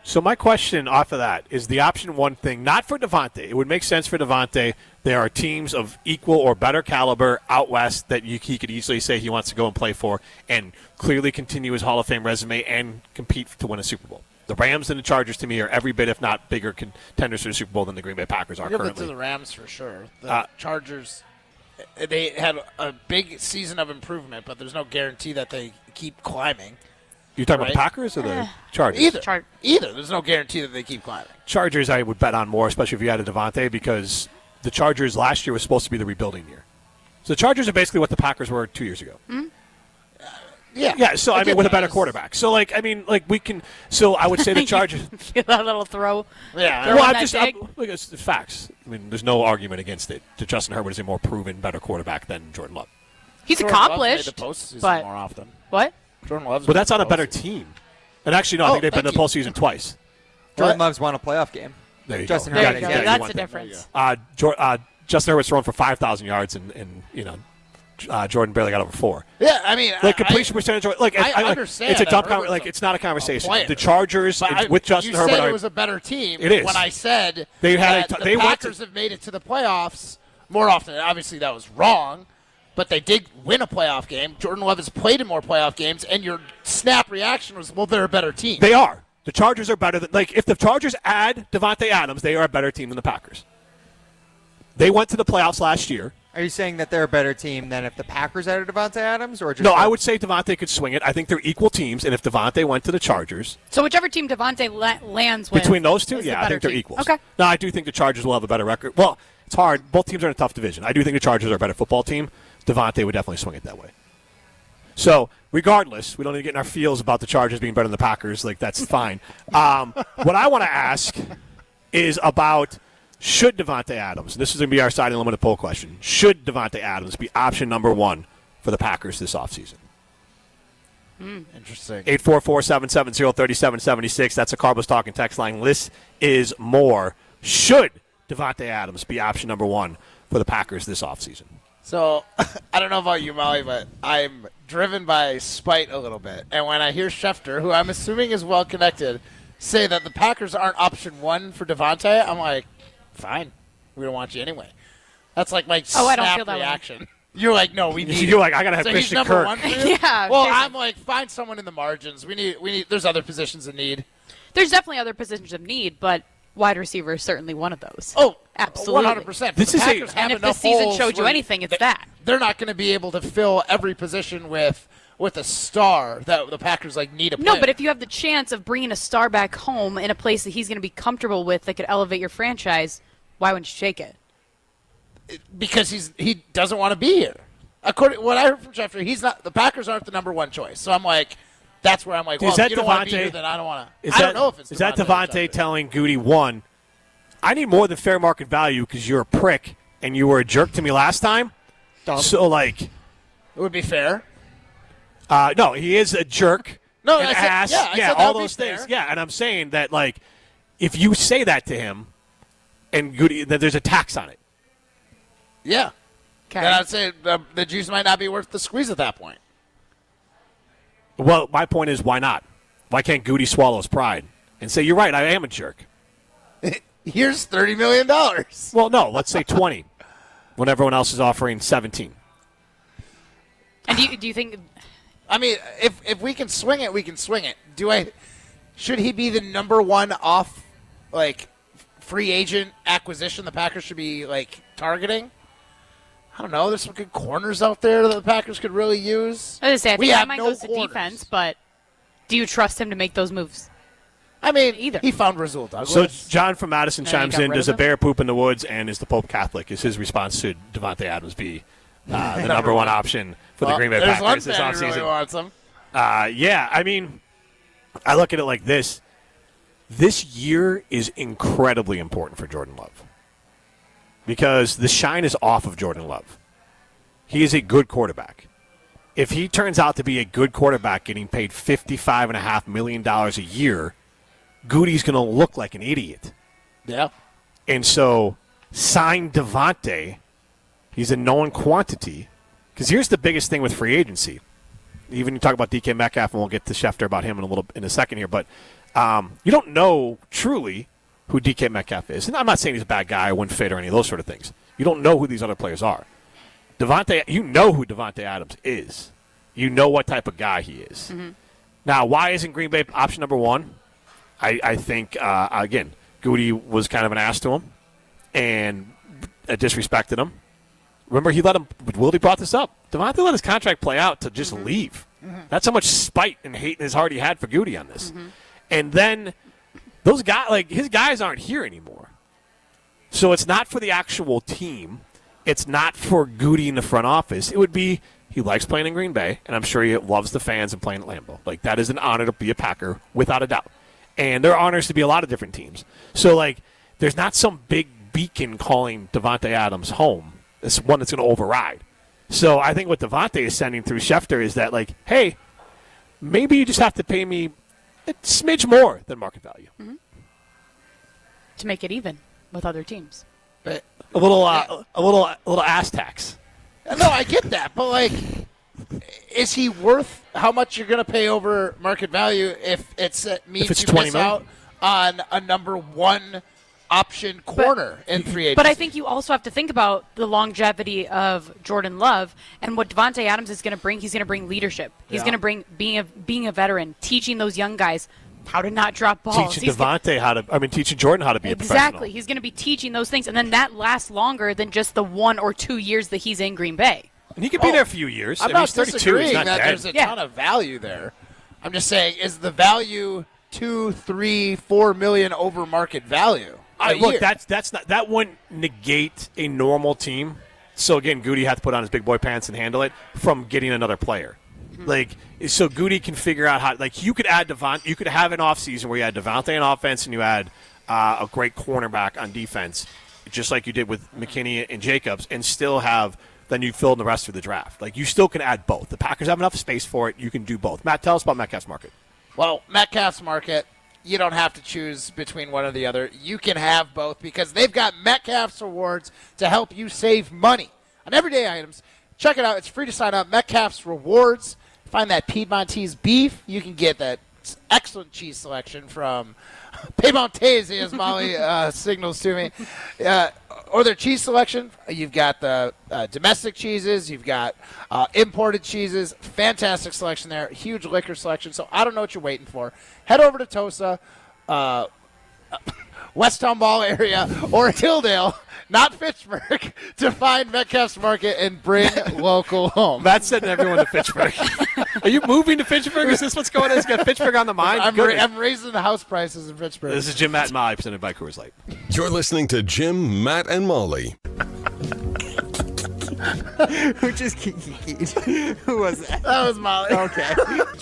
So my question off of that is the option one thing, not for Devontae. It would make sense for Devontae. There are teams of equal or better caliber out west that he could easily say he wants to go and play for and clearly continue his Hall of Fame resume and compete to win a Super Bowl. The Rams and the Chargers, to me, are every bit, if not bigger, contenders for the Super Bowl than the Green Bay Packers are currently. To the Rams for sure. The Chargers, they had a big season of improvement, but there's no guarantee that they keep climbing. You're talking about the Packers or the Chargers? Either. There's no guarantee that they keep climbing. Chargers, I would bet on more, especially if you added Devontae, because the Chargers last year was supposed to be the rebuilding year. So the Chargers are basically what the Packers were 2 years ago. Mm-hmm. Yeah. So, with a better quarterback. So, we can – so I would say the Chargers – Feel that little throw. Yeah. Well, it's facts. I mean, there's no argument against it. Justin Herbert is a more proven, better quarterback than Jordan Love. He's accomplished. Made the postseason but more often. What? Jordan Love's but that's on a better team. And actually, no, I think they've been to the postseason twice. Jordan Love's won a playoff game. There you Justin go. Herbert. There you go. That's the difference. Justin Herbert's thrown for 5,000 yards, and Jordan barely got over 4. Yeah, I mean, completion percentage. I understand. It's a dumb conversation. It's not a conversation. The Chargers with Justin Herbert. You said it was a better team. It is. When I said the Packers have made it to the playoffs more often. Obviously, that was wrong. But they did win a playoff game. Jordan Love has played in more playoff games, and your snap reaction was, well, they're a better team. They are. The Chargers are better than – if the Chargers add Davante Adams, they are a better team than the Packers. They went to the playoffs last year. Are you saying that they're a better team than if the Packers added Davante Adams? Or just No, I would say Davante could swing it. I think they're equal teams, and if Davante went to the Chargers – So whichever team Davante lands with – between those two, I think they're equals. Okay. No, I do think the Chargers will have a better record. Well, it's hard. Both teams are in a tough division. I do think the Chargers are a better football team. Davante would definitely swing it that way. So, regardless, we don't need to get in our feels about the Chargers being better than the Packers. That's fine. What I want to ask is about should Davante Adams, and this is going to be our siding limited poll question, should Davante Adams be option number 1 for the Packers this offseason? Interesting. 844-770-3776. That's a Carbos Talking text line. List is more. Should Davante Adams be option number 1 for the Packers this offseason? So, I don't know about you, Molly, but I'm driven by spite a little bit. And when I hear Schefter, who I'm assuming is well-connected, say that the Packers aren't option 1 for Davante, I'm like, fine. We don't want you anyway. That's like my I don't snap feel that reaction. Way. You're like, no, we need You're like, I got to have Christian Kirk. One for you? Yeah. Well, I'm like, find someone in the margins. We need. There's other positions in need. There's definitely other positions of need, but wide receiver is certainly one of those. Oh, absolutely. 100%. This is and if this season showed you anything, it's that. They're not going to be able to fill every position with a star that the Packers need a player. No, but if you have the chance of bringing a star back home in a place that he's going to be comfortable with that could elevate your franchise, why wouldn't you take it? Because he doesn't want to be here. According what I heard from Schefter, he's not. The Packers aren't the number one choice. So I'm like, that's where I'm like, well, Is that if you don't want to be Devontae? here, then I don't want to. Is I that, don't know if it's is that Devontae or Devontae telling Goody, one, I need more than fair market value because you're a prick and you were a jerk to me last time. So, like. It would be fair. No, he is a jerk. No, an I said, ass. yeah, I said that all would be those things. fair. Yeah, and I'm saying that, like, if you say that to him and Goody, that there's a tax on it. Yeah. Okay. Then I'd say the juice might not be worth the squeeze at that point. Well, my point is, why not? Why can't Goody swallow his pride and say, you're right, I am a jerk? Here's $30 million. Well, no, let's say 20 when everyone else is offering 17. And do you think? I mean, if we can swing it, we can swing it. Should he be the number one off, like, free agent acquisition the Packers should be, like, targeting? I don't know. There's some good corners out there that the Packers could really use. I was gonna say, I We think have that might no goes to corners. defense, but do you trust him to make those moves? I mean, either. He found Rasul Douglas. So John from Madison And he chimes got in, rid does of a him? bear poop in the woods and is the Pope Catholic? Is his response to Devontae Adams be the number one option for the Green Bay there's Packers one this fan who offseason? really wants him. Yeah, I mean, I look at it like this. This year is incredibly important for Jordan Love because the shine is off of Jordan Love. He is a good quarterback. If he turns out to be a good quarterback getting paid $55.5 million a year, Goody's going to look like an idiot. Yeah. And so sign Devontae. He's a known quantity. Because here's the biggest thing with free agency. Even you talk about DK Metcalf, and we'll get to Schefter about him in a second here. But you don't know truly who DK Metcalf is. And I'm not saying he's a bad guy, wouldn't fit, or any of those sort of things. You don't know who these other players are. Devontae, you know who Devontae Adams is. You know what type of guy he is. Mm-hmm. Now, why isn't Green Bay option number one? I think, again, Goody was kind of an ass to him and disrespected him. Remember, he let him – Wildy brought this up. Devontae let his contract play out to just leave. Mm-hmm. That's how much spite and hate in his heart he had for Goody on this. And then those guys – like, his guys aren't here anymore. So it's not for the actual team. It's not for Goody in the front office. It would be he likes playing in Green Bay, and I'm sure he loves the fans and playing at Lambeau. Like, that is an honor to be a Packer, without a doubt. And there are honors to be a lot of different teams. So, like, there's not some big beacon calling Devontae Adams home. It's one that's going to override. So I think what Devontae is sending through Schefter is that, like, hey, maybe you just have to pay me a smidge more than market value. Mm-hmm. To make it even with other teams. But, a little ass tax. No, I get that, but like, is he worth how much you're going to pay over market value if it means it's you 20 miss million? out on a number one option corner in free agency? But I think you also have to think about the longevity of Jordan Love and what Devontae Adams is going to bring. He's going to bring leadership. He's going to bring being a veteran, teaching those young guys how to not drop balls. Teaching teaching Jordan how to be a professional. Exactly. He's going to be teaching those things, and then that lasts longer than just the 1 or 2 years that he's in Green Bay. And he could be there a few years. I'm I mean, not he's 32. disagreeing He's not that dead. there's a ton of value there. I'm just saying, is the value 2, 3, 4 million over market value? Look, that's not that wouldn't negate a normal team. So again, Goody had to put on his big boy pants and handle it from getting another player. Like, so Goody can figure out how. Like, you could add Devontae. You could have an offseason where you had Devontae on offense and you had a great cornerback on defense, just like you did with McKinney and Jacobs, and still have. Then you fill in the rest of the draft. Like, you still can add both. The Packers have enough space for it. You can do both. Matt, tell us about Metcalf's market. Well, Metcalf's market, you don't have to choose between one or the other. You can have both because they've got Metcalf's rewards to help you save money on everyday items. Check it out. It's free to sign up. Metcalf's rewards. Find that Piedmontese beef. You can get that excellent cheese selection from Piedmontese, as Molly signals to me. Or their cheese selection. You've got the domestic cheeses. You've got imported cheeses. Fantastic selection there. Huge liquor selection. So I don't know what you're waiting for. Head over to Tosa, West Town Ball area, or Hilldale, not Fitchburg, to find Metcalf's Market and bring local home. Matt's sending everyone to Fitchburg. Are you moving to Fitchburg? Is this what's going on? He's got Fitchburg on the mind? I'm raising the house prices in Fitchburg. This is Jim, Matt, and Molly, presented by Coors Light. You're listening to Jim, Matt, and Molly Who just Who was that? That was Molly. Okay.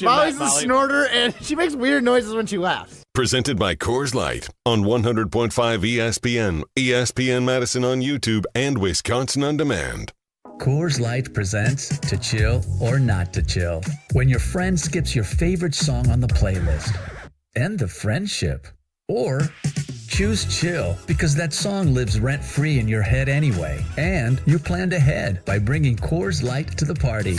Molly's a snorter, and she makes weird noises when she laughs. Presented by Coors Light on 100.5 ESPN, ESPN Madison on YouTube, and Wisconsin On Demand. Coors Light presents To Chill or Not to Chill. When your friend skips your favorite song on the playlist. End the friendship. Or choose chill because that song lives rent-free in your head anyway. And you planned ahead by bringing Coors Light to the party.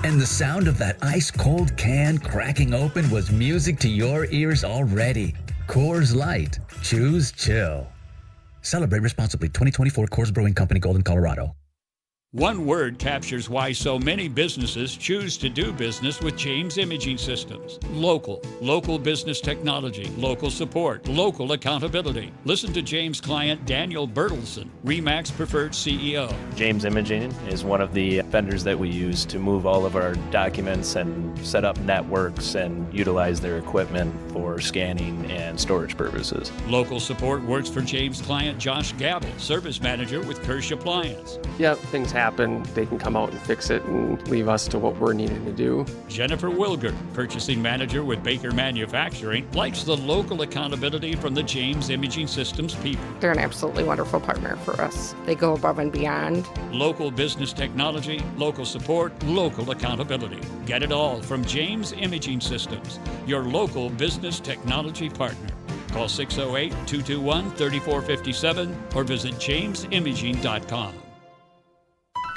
And the sound of that ice-cold can cracking open was music to your ears already. Coors Light. Choose chill. Celebrate responsibly. 2024 Coors Brewing Company, Golden, Colorado. One word captures why so many businesses choose to do business with James Imaging Systems. Local. Local business technology. Local support. Local accountability. Listen to James' client Daniel Bertelson, RE/MAX Preferred CEO. James Imaging is one of the vendors that we use to move all of our documents and set up networks and utilize their equipment for scanning and storage purposes. Local support works for James' client Josh Gabel, Service Manager with Kirsch Appliance. Yeah, things happen. They can come out and fix it and leave us to what we're needing to do. Jennifer Wilger, Purchasing Manager with Baker Manufacturing, likes the local accountability from the James Imaging Systems people. They're an absolutely wonderful partner for us. They go above and beyond. Local business technology, local support, local accountability. Get it all from James Imaging Systems, your local business technology partner. Call 608-221-3457 or visit jamesimaging.com.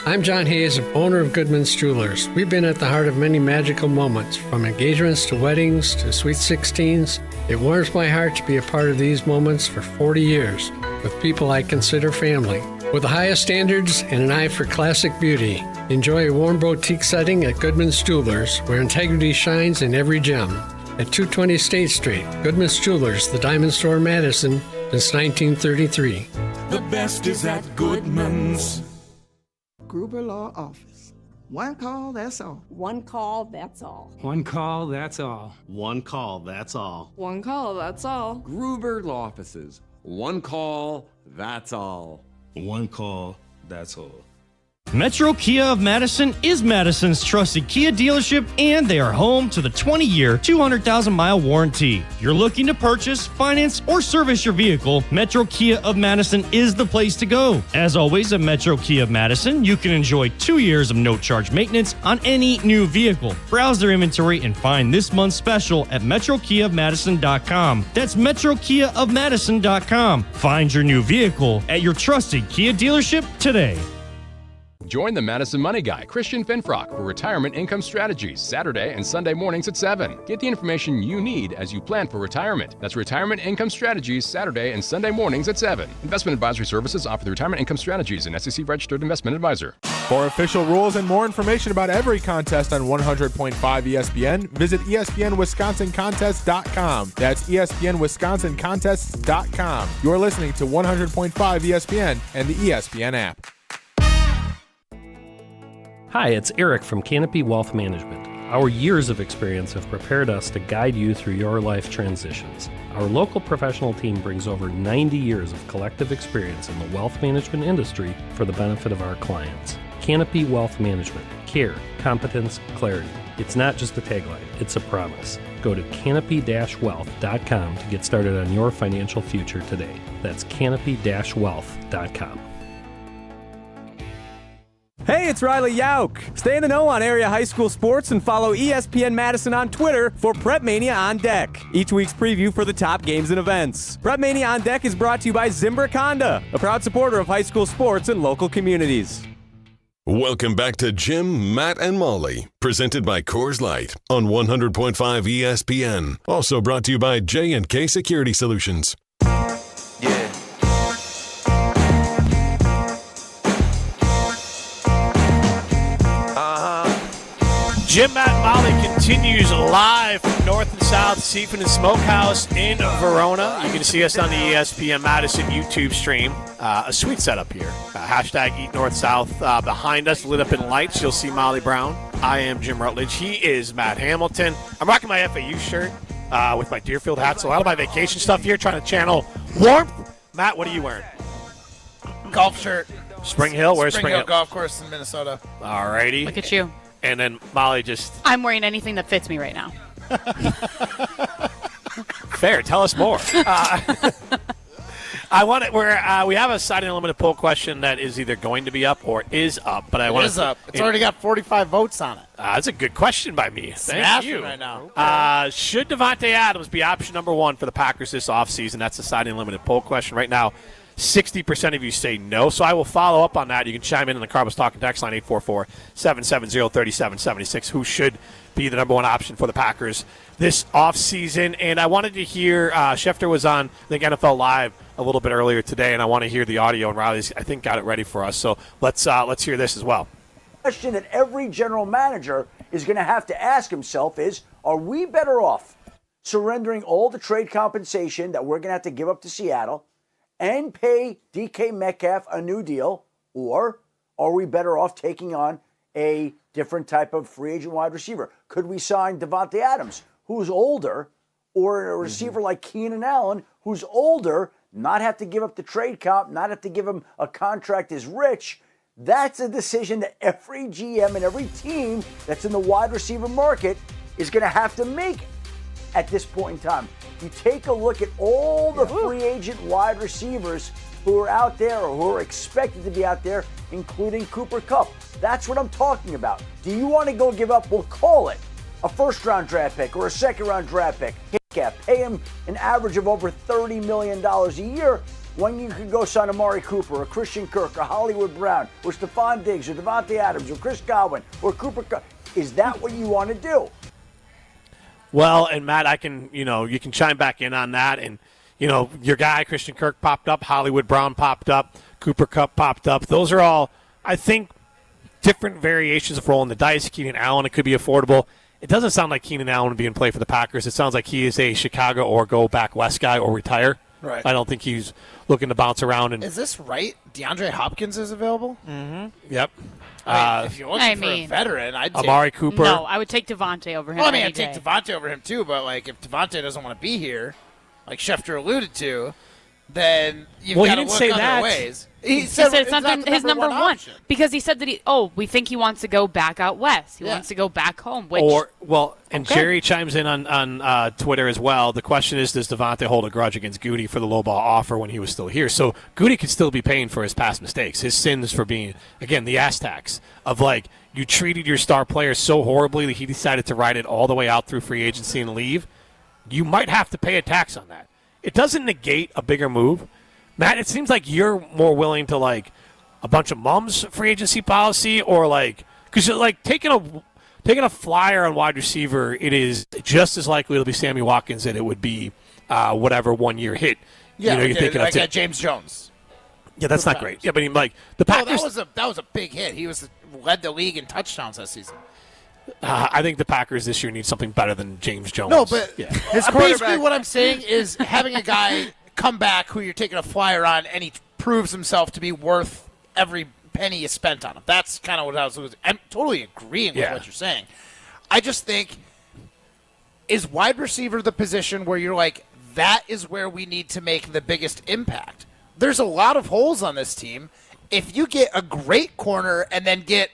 I'm John Hayes, owner of Goodman's Jewelers. We've been at the heart of many magical moments, from engagements to weddings to sweet 16s. It warms my heart to be a part of these moments for 40 years with people I consider family. With the highest standards and an eye for classic beauty, enjoy a warm boutique setting at Goodman's Jewelers, where integrity shines in every gem. At 220 State Street, Goodman's Jewelers, the Diamond Store, Madison, since 1933. The best is at Goodman's. Gruber Law Office. One call, that's all. One call, that's all. One call, that's all. One call, that's all. One call, that's all. Gruber Law Offices. One call, that's all. One call, that's all. Metro Kia of Madison is Madison's trusted Kia dealership, and they are home to the 20-year, 200,000-mile warranty. If you're looking to purchase, finance, or service your vehicle, Metro Kia of Madison is the place to go. As always, at Metro Kia of Madison, you can enjoy 2 years of no-charge maintenance on any new vehicle. Browse their inventory and find this month's special at metrokiaofmadison.com. That's metrokiaofmadison.com. Find your new vehicle at your trusted Kia dealership today. Join the Madison Money Guy, Christian Finfrock, for Retirement Income Strategies, Saturday and Sunday mornings at 7. Get the information you need as you plan for retirement. That's Retirement Income Strategies, Saturday and Sunday mornings at 7. Investment advisory services offer the Retirement Income Strategies, an SEC-registered investment advisor. For official rules and more information about every contest on 100.5 ESPN, visit ESPNWisconsinContests.com. That's ESPNWisconsinContests.com. You're listening to 100.5 ESPN and the ESPN app. Hi, it's Eric from Canopy Wealth Management. Our years of experience have prepared us to guide you through your life transitions. Our local professional team brings over 90 years of collective experience in the wealth management industry for the benefit of our clients. Canopy Wealth Management. Care, competence, clarity. It's not just a tagline, it's a promise. Go to canopy-wealth.com to get started on your financial future today. That's canopy-wealth.com. Hey, it's Riley Yauk. Stay in the know on area high school sports and follow ESPN Madison on Twitter for Prep Mania on Deck, each week's preview for the top games and events. Prep Mania on Deck is brought to you by Zimbrick Honda, a proud supporter of high school sports and local communities. Welcome back to Jim, Matt, and Molly, presented by Coors Light on 100.5 ESPN. Also brought to you by J&K Security Solutions. Jim, Matt, and Molly continues live from North and South Seafood and Smokehouse in Verona. You can see us on the ESPN Madison YouTube stream. A sweet setup here. Hashtag Eat North South. Behind us, lit up in lights, you'll see Molly Brown. I am Jim Rutledge. He is Matt Hamilton. I'm rocking my FAU shirt with my Deerfield hat. So a lot of my vacation stuff here, trying to channel warmth. Matt, what are you wearing? Golf shirt. Spring Hill? Where's Spring Hill Golf Course in Minnesota. All righty. Look at you. And then Molly just... I'm wearing anything that fits me right now. Fair. Tell us more. I want it. We have a Siding Unlimited poll question that is either going to be up or is up. But It is up. It's already got 45 votes on it. That's a good question by me. Thank Smashing you. right now. Should Davante Adams be option number one for the Packers this offseason? That's the Siding Unlimited poll question right now. 60% of you say no, so I will follow up on that. You can chime in on the Carbos Talking text line 844-770-3776. Who should be the number one option for the Packers this offseason? And I wanted to hear Schefter was on, I think, NFL Live a little bit earlier today, and I want to hear the audio. And Riley's, I think, got it ready for us. So let's hear this as well. Question that every general manager is going to have to ask himself is: are we better off surrendering all the trade compensation that we're going to have to give up to Seattle and pay DK Metcalf a new deal, or are we better off taking on a different type of free agent wide receiver? Could we sign Davante Adams, who's older, or a receiver like Keenan Allen, who's older, not have to give up the trade comp, not have to give him a contract as rich? That's a decision that every GM and every team that's in the wide receiver market is going to have to make at this point in time. You take a look at all the free agent wide receivers who are out there or who are expected to be out there, including Cooper Kupp. That's what I'm talking about. Do you want to go give up, we'll call it, a first-round draft pick or a second-round draft pick, pay him an average of over $30 million a year, when you could go sign Amari Cooper or Christian Kirk or Hollywood Brown or Stephon Diggs or Davante Adams or Chris Godwin or Cooper Kupp? Is that what you want to do? Well, and Matt, you can chime back in on that. And, your guy, Christian Kirk, popped up. Hollywood Brown popped up. Cooper Kupp popped up. Those are all, I think, different variations of rolling the dice. Keenan Allen, it could be affordable. It doesn't sound like Keenan Allen would be in play for the Packers. It sounds like he is a Chicago or go back west guy or retire. Right. I don't think he's looking to bounce around. And Is this right? DeAndre Hopkins is available? Mm-hmm. Yep. If you're looking for a veteran, I'd take Amari Cooper. No, I would take Devontae over him. I'd take Devontae over him too, but if Devontae doesn't want to be here, like Schefter alluded to, then you've got to look other ways. He said it's not his number one because he said that we think he wants to go back out west. He wants to go back home. Jerry chimes in on Twitter as well. The question is, does Devontae hold a grudge against Goody for the low ball offer when he was still here? So Goody could still be paying for his past mistakes, his sins for being, again, the ass tax of you treated your star player so horribly that he decided to ride it all the way out through free agency and leave. You might have to pay a tax on that. It doesn't negate a bigger move. Matt, it seems like you're more willing to a bunch of mums free agency policy or because taking a flyer on wide receiver, it is just as likely it'll be Sammy Watkins that it would be whatever 1 year hit. Yeah, you're thinking of James Jones. Yeah, that's not great. Yeah, but the Packers. That was a big hit. He led the league in touchdowns that season. I think the Packers this year need something better than James Jones. No, but basically what I'm saying is having a guy come back who you're taking a flyer on and he proves himself to be worth every penny you spent on him. That's kind of what I was losing. I'm totally agreeing with what you're saying. I just think, is wide receiver the position where you're that is where we need to make the biggest impact? There's a lot of holes on this team. If you get a great corner and then get,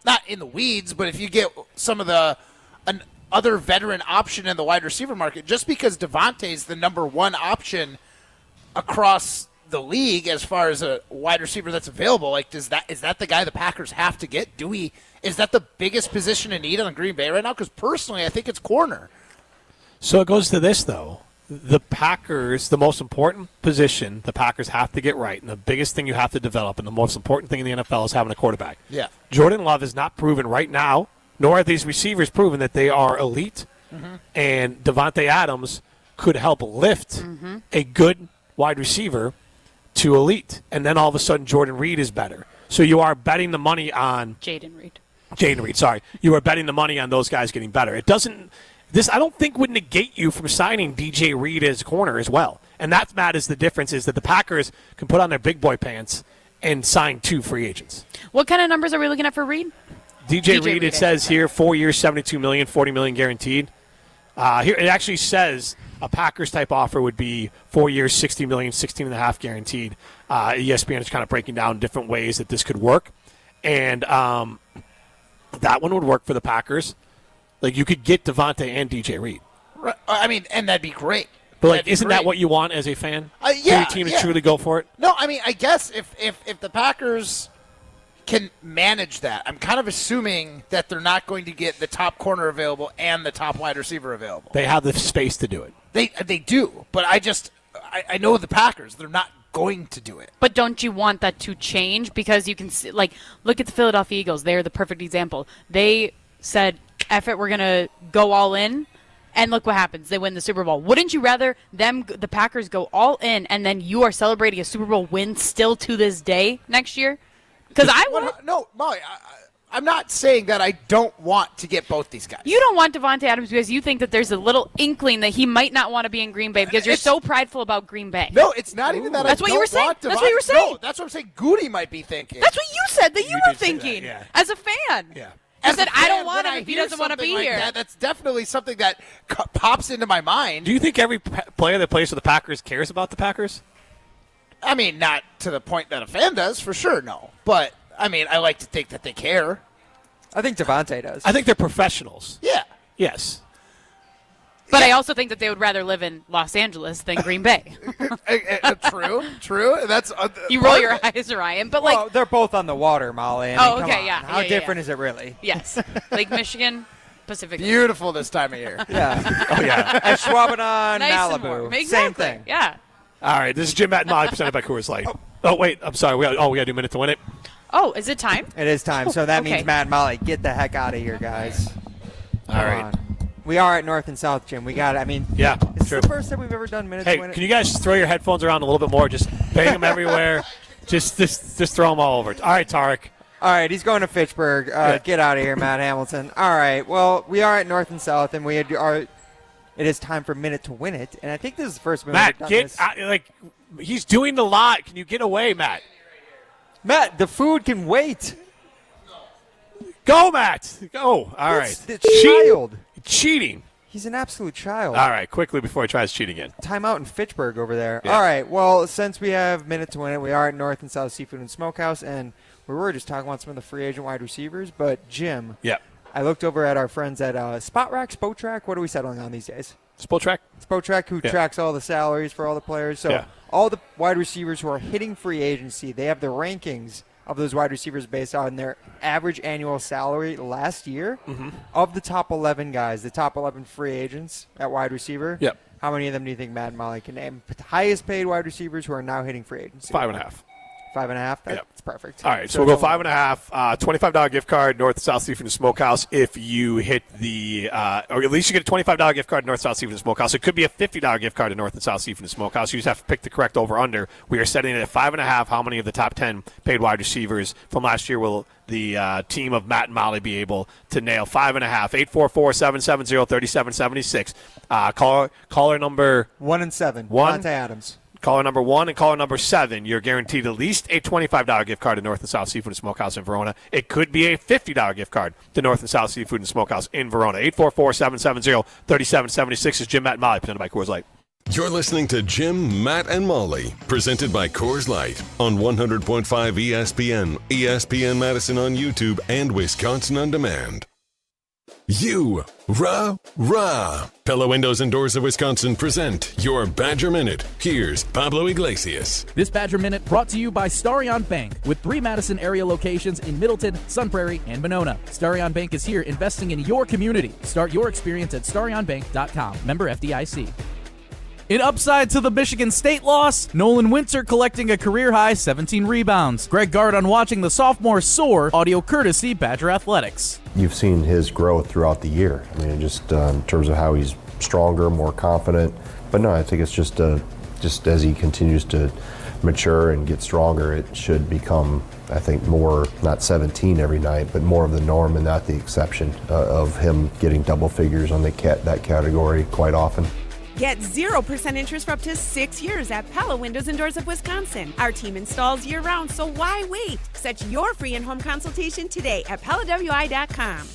not in the weeds, but if you get some of an other veteran option in the wide receiver market, just because Devontae's the number one option across the league as far as a wide receiver that's available, is that the guy the Packers have to get? Is that the biggest position in need on Green Bay right now? Because personally, I think it's corner. So it goes to this, though. The Packers, the most important position the Packers have to get right, and the biggest thing you have to develop, and the most important thing in the NFL is having a quarterback. Yeah. Jordan Love is not proven right now, nor are these receivers proven that they are elite. Mm-hmm. And Davante Adams could help lift a good wide receiver to elite. And then all of a sudden Jordan Reed is better. So you are betting the money on Jaden Reed, sorry. You are betting the money on those guys getting better. It doesn't – this I don't think would negate you from signing DJ Reed as corner as well. And that, Matt, is the difference is that the Packers can put on their big boy pants and sign 2 free agents. What kind of numbers are we looking at for Reed? DJ Reed, it says here, 4 years, $72 million, $40 million guaranteed. Here it actually says a Packers-type offer would be 4 years, $60 million, $16.5 guaranteed. ESPN is kind of breaking down different ways that this could work. And that one would work for the Packers. Like, you could get Devontae and DJ Reed. Right. I mean, and that'd be great. But, like, isn't that what you want as a fan? Yeah. For your team to truly go for it? No, I mean, I guess if the Packers can manage that, I'm kind of assuming that they're not going to get the top corner available and the top wide receiver available. They have the space to do it. They do, but I know the Packers. They're not going to do it. But don't you want that to change? Because you can see, like, look at the Philadelphia Eagles. They're the perfect example. They said, F it, we're going to go all in. And look what happens. They win the Super Bowl. Wouldn't you rather the Packers go all in and then you are celebrating a Super Bowl win still to this day next year? Because I would. No, Molly, I'm not saying that I don't want to get both these guys. You don't want Devontae Adams because you think that there's a little inkling that he might not want to be in Green Bay because you're so prideful about Green Bay. No, it's not even that. That's what you were saying. That's what you were saying. No, that's what I'm saying. Goody might be thinking. That's what you said that you were thinking as a fan. Yeah. I said, I don't want him if he doesn't want to be like here. That's definitely something that pops into my mind. Do you think every player that plays for the Packers cares about the Packers? I mean, not to the point that a fan does, for sure, no. But, I mean, I like to think that they care. I think Devontae does. I think they're professionals. Yeah. Yes. But I also think that they would rather live in Los Angeles than Green Bay. True. That's you roll your eyes, Ryan. But well, they're both on the water, Molly. I mean, okay, come on. yeah. How different is it really? Yes. Lake Michigan, Pacific. Beautiful this time of year. Yeah. Oh, yeah. And Schwabenon, nice Malibu. Exactly. Same thing. Yeah. All right. This is Jim, Matt, and Molly presented by Coors Light. Oh, wait. I'm sorry. We got to do a minute to win it. Oh, is it time? It is time. So that Okay. means Matt and Molly, get the heck out of here, guys. All right. We are at North and South, Jim. We got it. I mean, yeah, this true. is the first time we've ever done minutes. Hey, win it. can you guys throw your headphones around a little bit more? Just bang them everywhere. Just throw them all over. All right, Tarek. All right, he's going to Fitchburg. Get out of here, Matt Hamilton. All right, well, we are at North and South, and it is time for Minute to Win It, and I think this is the first minute Matt, we've done this. He's doing the lot. Can you get away, Matt? Matt, the food can wait. Go, Matt. Go. All right. The child. Cheating. He's an absolute child. All right, quickly before he tries to cheat again. Timeout in Fitchburg over there. Yeah. All right, well, since we have Minute to Win It, we are at North and South Seafood and Smokehouse, and we were just talking about some of the free agent wide receivers, but Jim, I looked over at our friends at Spotrac. What are we settling on these days? Spotrac, who tracks all the salaries for all the players. So all the wide receivers who are hitting free agency, they have the rankings of those wide receivers based on their average annual salary last year. Of the top 11 guys, the top 11 free agents at wide receiver, how many of them do you think Matt and Molly can name? Highest paid wide receivers who are now hitting free agency? 5.5. 5.5? That's perfect. All right, so we'll go 5.5. $25 gift card, North and South Seafood and Smokehouse. If you hit the, or at least you get a $25 gift card to North and South Seafood and Smokehouse. It could be a $50 gift card to North and South Seafood and Smokehouse. You just have to pick the correct over/under. We are setting it at 5.5. How many of the top 10 paid wide receivers from last year will the team of Matt and Molly be able to nail? 5.5. 844-770-3776. Caller number 1 and 7. One. Monte Adams. Caller number 1 and caller number 7, you're guaranteed at least a $25 gift card to North and South Seafood and Smokehouse in Verona. It could be a $50 gift card to North and South Seafood and Smokehouse in Verona. 844-770-3776 is Jim, Matt, and Molly, presented by Coors Light. You're listening to Jim, Matt, and Molly, presented by Coors Light on 100.5 ESPN, ESPN Madison on YouTube, and Wisconsin On Demand. Rah. Pella Windows and Doors of Wisconsin present your Badger Minute. Here's Pablo Iglesias. This Badger Minute brought to you by Starion Bank, with 3 Madison area locations in Middleton, Sun Prairie, and Monona. Starion Bank is here investing in your community. Start your experience at starionbank.com. Member FDIC. In upside to the Michigan State loss, Nolan Winter collecting a career-high 17 rebounds. Greg Gard on watching the sophomore soar, audio courtesy Badger Athletics. You've seen his growth throughout the year. I mean, just in terms of how he's stronger, more confident. But no, I think it's just as he continues to mature and get stronger, it should become, I think, more, not 17 every night, but more of the norm and not the exception of him getting double figures on that category quite often. Get 0% interest for up to 6 years at Pella Windows and Doors of Wisconsin. Our team installs year-round, so why wait? Set your free in-home consultation today at PellaWI.com.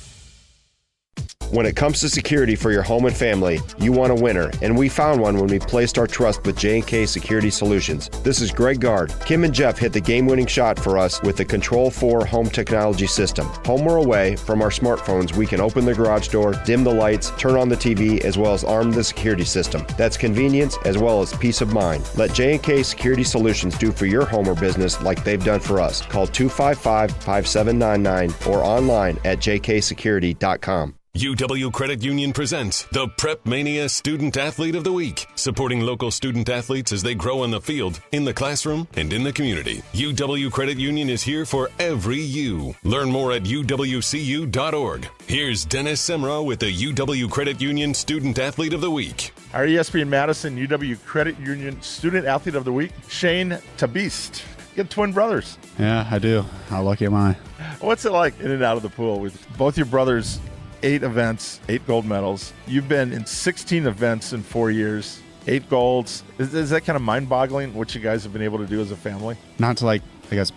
When it comes to security for your home and family, you want a winner, and we found one when we placed our trust with J&K Security Solutions. This is Greg Gard. Kim and Jeff hit the game-winning shot for us with the Control 4 home technology system. Home or away, from our smartphones, we can open the garage door, dim the lights, turn on the TV, as well as arm the security system. That's convenience as well as peace of mind. Let J&K Security Solutions do for your home or business like they've done for us. Call 255-5799 or online at jksecurity.com. UW Credit Union presents the Prep Mania Student Athlete of the Week, supporting local student athletes as they grow on the field, in the classroom, and in the community. UW Credit Union is here for every you. Learn more at uwcu.org. Here's Dennis Semra with the UW Credit Union Student Athlete of the Week. Our ESPN Madison UW Credit Union Student Athlete of the Week, Shane Tabist. You have twin brothers. Yeah, I do. How lucky am I? What's it like in and out of the pool with both your brothers? 8 events, 8 gold medals. You've been in 16 events in 4 years, 8 golds. Is that kind of mind-boggling what you guys have been able to do as a family? Not to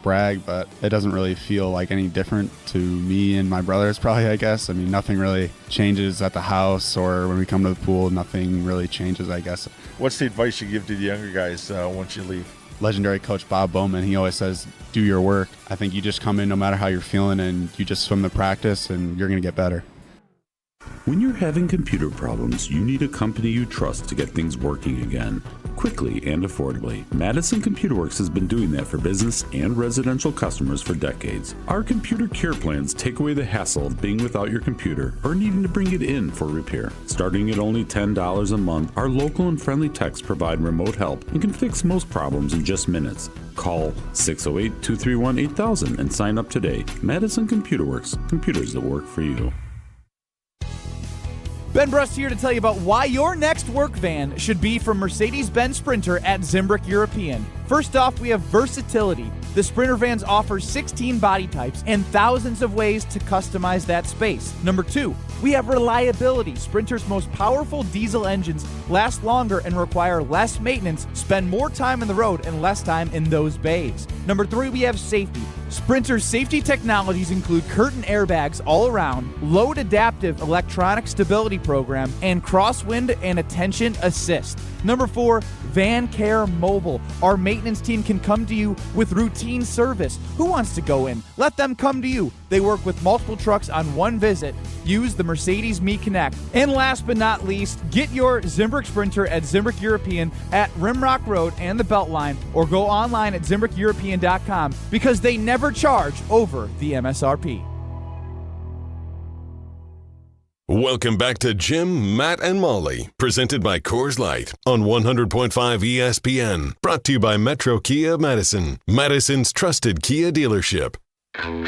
brag, but it doesn't really feel like any different to me and my brothers probably, I guess. I mean, nothing really changes at the house or when we come to the pool, nothing really changes, I guess. What's the advice you give to the younger guys once you leave? Legendary coach Bob Bowman, he always says, do your work. I think you just come in no matter how you're feeling and you just swim the practice and you're going to get better. When you're having computer problems, you need a company you trust to get things working again, quickly and affordably. Madison Computer Works has been doing that for business and residential customers for decades. Our computer care plans take away the hassle of being without your computer or needing to bring it in for repair. Starting at only $10 a month, our local and friendly techs provide remote help and can fix most problems in just minutes. Call 608-231-8000 and sign up today. Madison Computer Works, computers that work for you. Ben Brust here to tell you about why your next work van should be from Mercedes-Benz Sprinter at Zimbrick European. First off, we have versatility. The Sprinter vans offer 16 body types and thousands of ways to customize that space. Number 2, we have reliability. Sprinter's most powerful diesel engines last longer and require less maintenance, spend more time on the road and less time in those bays. Number 3, we have safety. Sprinter's safety technologies include curtain airbags all around, load adaptive electronic stability program, and crosswind and attention assist. Number 4, Van Care Mobile. Our maintenance team can come to you with routine service. Who wants to go in? Let them come to you. They work with multiple trucks on one visit. Use the Mercedes Me Connect. And last but not least, get your Zimbrick Sprinter at Zimbrick European at Rimrock Road and the Beltline, or go online at ZimbrickEuropean.com because they never charge over the MSRP. Welcome back to Jim, Matt, and Molly, presented by Coors Light on 100.5 ESPN. Brought to you by Metro Kia of Madison, Madison's trusted Kia dealership. Jim,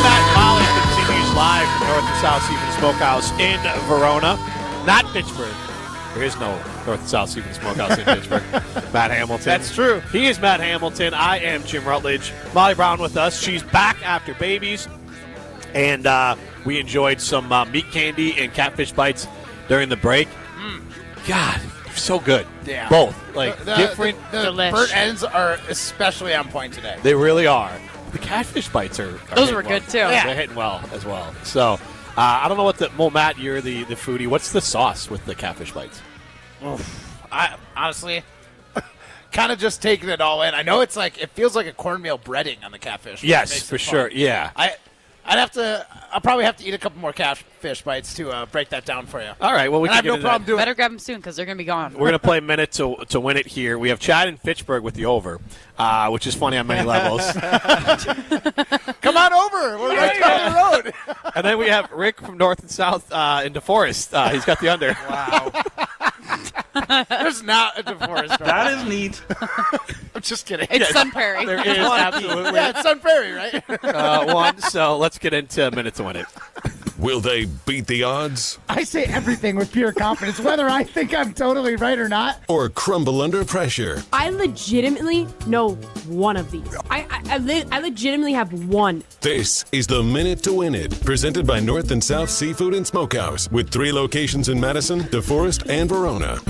Matt, and Molly continues live from North and South Seafood Smokehouse in Verona, not Pittsburgh. There is no North and South Seafood Smokehouse in Pittsburgh. Matt Hamilton. That's true. He is Matt Hamilton. I am Jim Rutledge. Molly Brown with us. She's back after babies. And we enjoyed some meat candy and catfish bites during the break. God, so good. Yeah. Both. Like, the burnt ends are especially on point today. They really are. The catfish bites are Those were well. good, too. Yeah. They're hitting well as well. So, I don't know what Matt, you're the foodie. What's the sauce with the catfish bites? I honestly kind of just taking it all in. I know it feels like a cornmeal breading on the catfish. Yes, for sure. Yeah. I'll probably have to eat a couple more catfish bites to break that down for you. All right. Well, we can have no problem doing it. Better grab them soon because they're going to be gone. We're going to play a minute to win it here. We have Chad in Fitchburg with the over, which is funny on many levels. Come on over. We're right down the road. And then we have Rick from North and South in DeForest. He's got the under. Wow. There's not a DeForest. That is neat. I'm just kidding. It's Sun Prairie. There is, absolutely. Yeah, it's Sun Prairie, right? One. So let's get into a minute to win it. Will they beat the odds I say everything with pure confidence, whether I think I'm totally right or not. or crumble under pressure? I legitimately know one of these. I legitimately have one. This is the Minute to Win It, presented by North and South Seafood and Smokehouse, with 3 locations in Madison, DeForest, and Verona.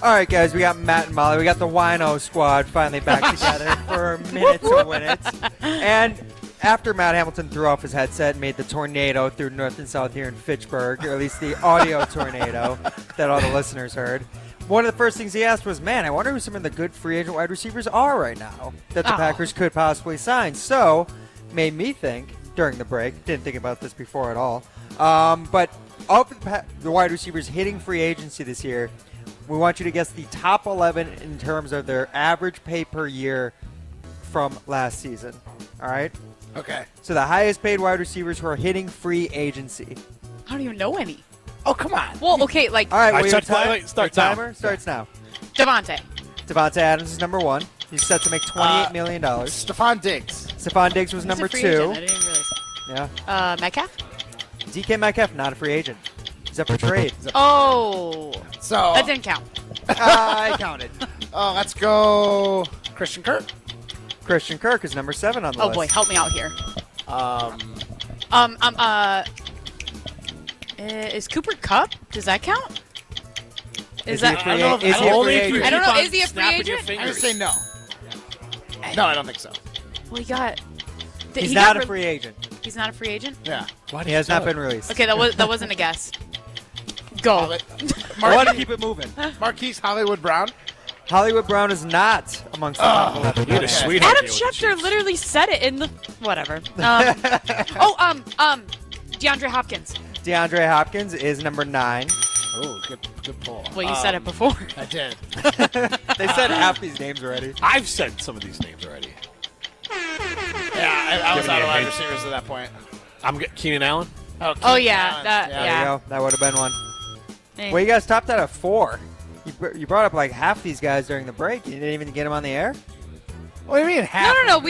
All right, guys, we got Matt and Molly. We got the Wino squad finally back together for a minute to win it. And after Matt Hamilton threw off his headset and made the tornado through North and South here in Fitchburg, or at least the audio tornado that all the listeners heard, one of the first things he asked was, man, I wonder who some of the good free agent wide receivers are right now that the Packers could possibly sign. So, made me think during the break, didn't think about this before at all, but of the wide receivers hitting free agency this year, we want you to guess the top 11 in terms of their average pay per year from last season. All right? Okay. So the highest paid wide receivers who are hitting free agency. I don't even know any. Oh, come on. Well, okay, like All right, All right, start now. timer starts now. Devontae. Devontae Adams is number 1. He's set to make $28 million. Stephon Diggs. Stephon Diggs was number He's a 2. free agent. I didn't realize. Yeah. Metcalf? DK Metcalf, not a free agent. He's up for trade. Oh. So That didn't count. I counted. Let's go Christian Kirk. Christian Kirk is number 7 on the Oh, list. boy, help me out here. Is Cooper Kupp? Does that count? Is that he a free agent? Is he a Only free if you agent? I don't keep know. on Is he a free snapping your agent? I'm going fingers. to say no. No, I don't think so. Well, he got. He's he not got a free agent. He's not a free agent? Yeah. He has not been released. Okay, that wasn't a guess. Go. I want to keep it moving. Marquise Hollywood Brown. Hollywood Brown is not amongst the top 11. You had a sweetheart Adam deal with the Schefter Chiefs. literally said it in the whatever. DeAndre Hopkins. DeAndre Hopkins is number 9. Oh, good pull. Well, you said it before. I did. They said half these names already. I've said some of these names already. Yeah, I was Give me out a of wide hint. receivers at that point. I'm getting Keenan Allen. Oh yeah, that There you yeah. go. That would have been one. Hey. Well, you guys topped out at 4. You brought up like half these guys during the break. You didn't even get them on the air? What do you mean half? No,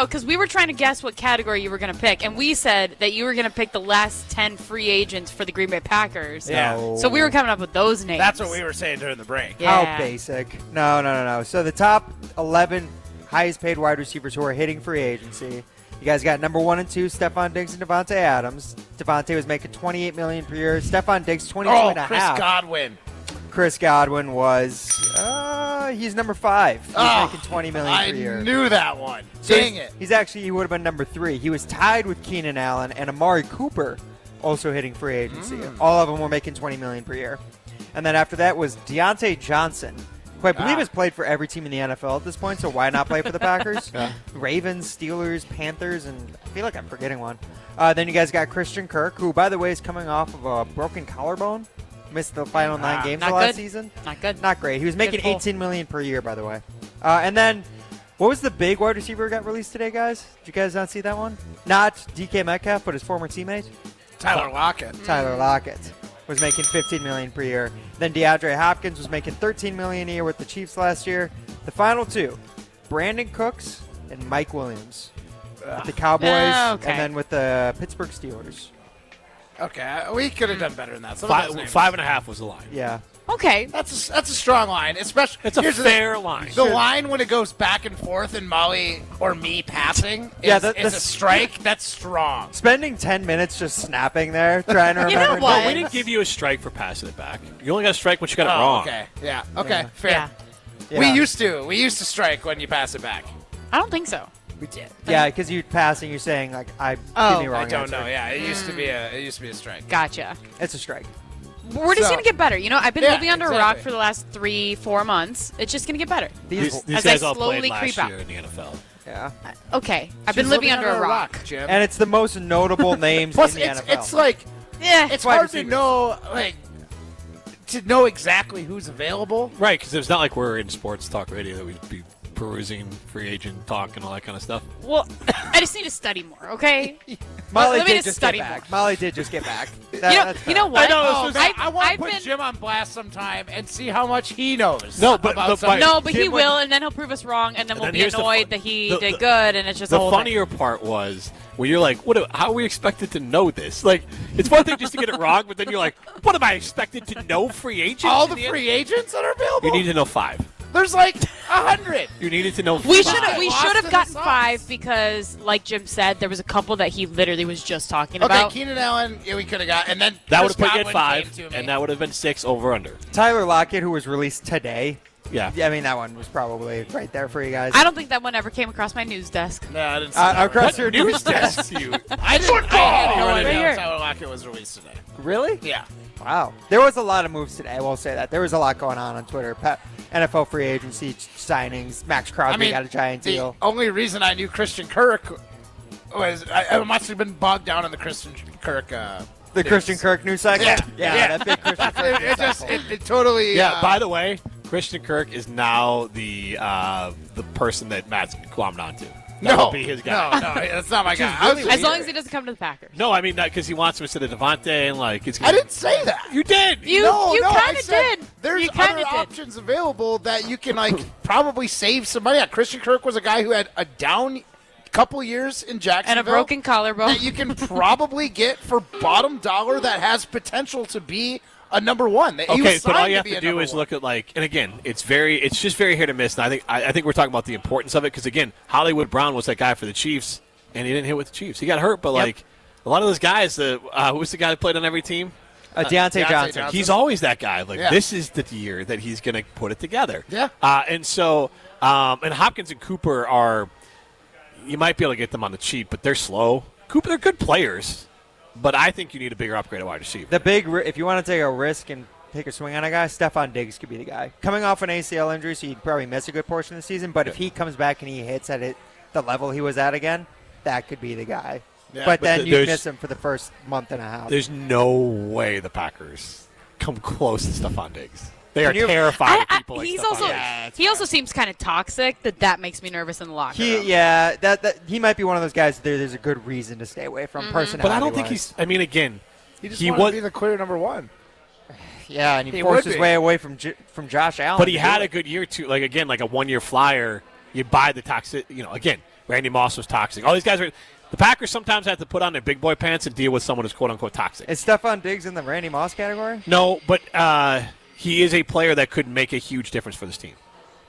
because we were trying to guess what category you were going to pick, and we said that you were going to pick the last 10 free agents for the Green Bay Packers. Yeah. So we were coming up with those names. That's what we were saying during the break. Yeah. How basic. No. So the top 11 highest paid wide receivers who are hitting free agency. You guys got number 1 and 2, Stephon Diggs and Devontae Adams. Devontae was making $28 million per year. Stephon Diggs, 22 and a Chris half. Godwin. Chris Godwin was, he's number 5. He's making $20 million per year. I knew that one. So Dang it. He would have been number 3. He was tied with Keenan Allen and Amari Cooper, also hitting free agency. All of them were making $20 million per year. And then after that was Deontay Johnson, who I believe has played for every team in the NFL at this point, so why not play for the Packers? Ravens, Steelers, Panthers, and I feel like I'm forgetting one. Then you guys got Christian Kirk, who, by the way, is coming off of a broken collarbone. Missed the final 9 games not of last good. season. Not good. Not great. He was making pull. $18 million per year, by the way. And then, what was the big wide receiver who got released today, guys? Did you guys not see that one? Not DK Metcalf, but his former teammate? Tyler Lockett. Tyler Lockett was making $15 million per year. Then DeAndre Hopkins was making $13 million a year with the Chiefs last year. The final 2, Brandon Cooks and Mike Williams. With the Cowboys and then with the Pittsburgh Steelers. Okay, we could have done better than that. 5.5 was the line. Yeah. Okay. That's a strong line, especially. It's a here's the fair thing. line. The line when it goes back and forth and Molly or me passing Yeah, is a strike. That's strong. Spending 10 minutes just snapping there, trying to You know remember. what? No, we didn't give you a strike for passing it back. You only got a strike when you got it Oh, wrong. okay. Yeah. Okay. Fair. Yeah. Yeah. We used to strike when you pass it back. I don't think so. We did. Yeah, because you're passing, you're saying like, give me a wrong I don't answer. know. Yeah, it used to be a strike. Gotcha. It's a strike. We're just So- going to get better. You know, I've been Yeah, living under a rock exactly. for the last 3-4 months. It's just going to get better. These As guys I all slowly played last creep year out. in the NFL. Yeah. Okay. I've She's been living under a rock. Jim. And it's the most notable names Plus, in the it's NFL. it's like Yeah. it's wide hard to receivers. know to know exactly who's available. Right, because it's not like we're in sports talk radio that we'd be perusing free agent talk and all that kind of stuff? Well, I just need to study more, okay? Molly Let me did just get study back. more. Molly did just get back. You know what? I want to put Jim on blast sometime and see how much he knows. No, but he will, and then he'll prove us wrong, and then we'll be here's the annoyed that he did good, and it's just a the whole funnier part was when you're like, how are we expected to know this? Like, it's one thing just to get it wrong, but then you're like, what am I expected to know? Free agents? All the free agents that are available. You need to know 5. There's like 100. You needed to know 5. We should have gotten 5 because, like Jim said, there was a couple that he literally was just talking about. Okay, Keenan Allen, we could have got, and then That would Chris have put you at Godwin 5, came to me. and that would have been 6 over under. Tyler Lockett, who was released today. Yeah. I mean, that one was probably right there for you guys. I don't think that one ever came across my news desk. No, I didn't see that. Across your news desk. I had no Right idea here. Tyler Lockett was released today. Really? Yeah. Wow. There was a lot of moves today. I will say that. There was a lot going on Twitter. NFL free agency signings. Max Crosby got a giant deal. The only reason I knew Christian Kirk was I must have been bogged down in the Christian Kirk. The Christian Kirk news cycle? Yeah. That big Christian Kirk news cycle. It totally. Yeah, by the way, Christian Kirk is now the person that Matt's glommed onto. That will be his guy. No, that's not my guy. As long as he doesn't come to the Packers. No, I mean, because he wants to instead of Devontae and like it's. I didn't say that. You did. You kind of did. There's You kinda other did. options available that you can probably save some money on. Christian Kirk was a guy who had a down couple years in Jacksonville And a broken collarbone. that you can probably get for bottom dollar that has potential to be a number one. He Okay, was but all signed you to have be to a do number is one. look at and again, it's just very hit or miss. And I think we're talking about the importance of it because again, Hollywood Brown was that guy for the Chiefs, and he didn't hit with the Chiefs. He got hurt, but a lot of those guys, who was the guy that played on every team? Deontay Johnson. He's always that guy. This is the year that he's going to put it together. Yeah. And so, and Hopkins and Cooper are, you might be able to get them on the cheap, but they're slow. Cooper, they're good players, but I think you need a bigger upgrade at wide receiver. If you want to take a risk and take a swing on a guy, Stephon Diggs could be the guy. Coming off an ACL injury, so he'd probably miss a good portion of the season, but if he comes back and he hits at the level he was at again, that could be the guy. Yeah, but then you miss him for the first month and a half. There's no way the Packers come close to Stephon Diggs. They are terrified of people like Stephon. He also seems kind of toxic. That makes me nervous in the locker room. He might be one of those guys. There's a good reason to stay away from personality. But I don't think he's. I mean, again, he just wanted to be the clear number one. Yeah, and he forced his way away from Josh Allen. But he had a good year too. Like a 1-year flyer. You buy the toxic. Again, Randy Moss was toxic. All these guys are. The Packers sometimes have to put on their big boy pants and deal with someone who's quote unquote toxic. Is Stephon Diggs in the Randy Moss category? No, but he is a player that could make a huge difference for this team.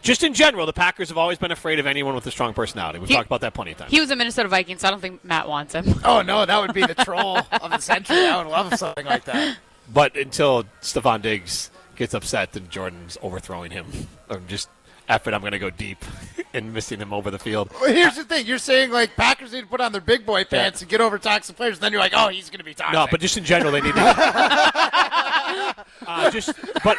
Just in general, the Packers have always been afraid of anyone with a strong personality. We've talked about that plenty of times. He was a Minnesota Viking, so I don't think Matt wants him. Oh, no, that would be the troll of the century. I would love something like that. But until Stephon Diggs gets upset and Jordan's overthrowing him, or just effort, I'm going to go deep and missing him over the field. Well, here's the thing. You're saying, Packers need to put on their big boy pants and get over toxic players. And then you're like, oh, he's going to be toxic. No, but just in general, they need to. But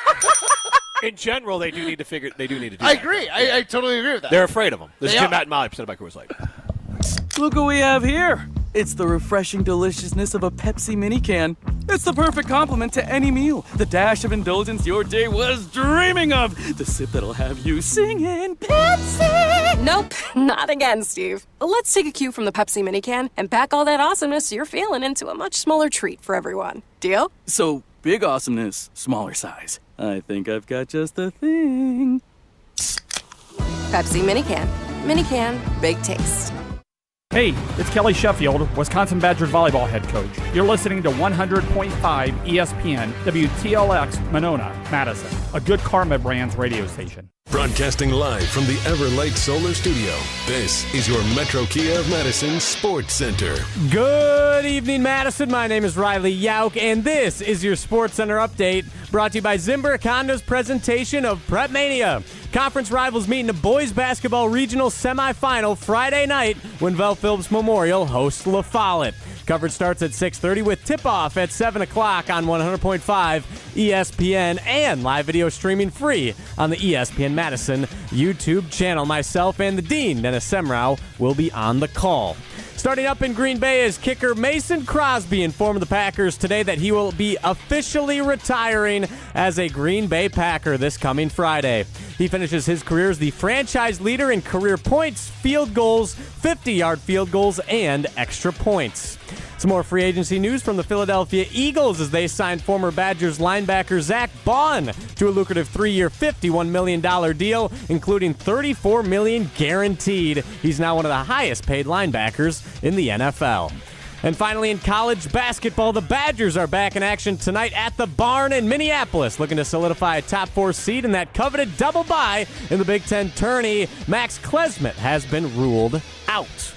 in general, they do need to do that. I agree. I totally agree with that. They're afraid of him. This is Jim, Matt, and Molly, presented by Coors Light. Look what we have here. It's the refreshing deliciousness of a Pepsi mini can. It's the perfect complement to any meal. The dash of indulgence your day was dreaming of. The sip that'll have you singing Pepsi. Nope, not again, Steve. Let's take a cue from the Pepsi mini can and pack all that awesomeness you're feeling into a much smaller treat for everyone. Deal? So, big awesomeness, smaller size. I think I've got just the thing. Pepsi mini can. Mini can, big taste. Hey, it's Kelly Sheffield, Wisconsin Badgers volleyball head coach. You're listening to 100.5 ESPN, WTLX, Monona, Madison, a good Karma Brands radio station. Broadcasting live from the Everlight Solar Studio, this is your Metro Kia of Madison Sports Center. Good evening, Madison. My name is Riley Yauk, and this is your Sports Center update, brought to you by Zimber Condo's presentation of Prep Mania. Conference rivals meet in the boys basketball regional semifinal Friday night when Vel Phillips Memorial hosts La Follette. Coverage starts at 6:30 with tip-off at 7 o'clock on 100.5 ESPN and live video streaming free on the ESPN Madison YouTube channel. Myself and the Dean, Dennis Semrau, will be on the call. Starting up in Green Bay is kicker Mason Crosby informed the Packers today that he will be officially retiring as a Green Bay Packer this coming Friday. He finishes his career as the franchise leader in career points, field goals, 50-yard field goals, and extra points. Some more free agency news from the Philadelphia Eagles as they signed former Badgers linebacker Zach Bond to a lucrative 3-year, $51 million deal, including $34 million guaranteed. He's now one of the highest-paid linebackers in the NFL. And finally, in college basketball, the Badgers are back in action tonight at the Barn in Minneapolis, looking to solidify a top 4 seed in that coveted double bye in the Big Ten tourney. Max Klesmit has been ruled out.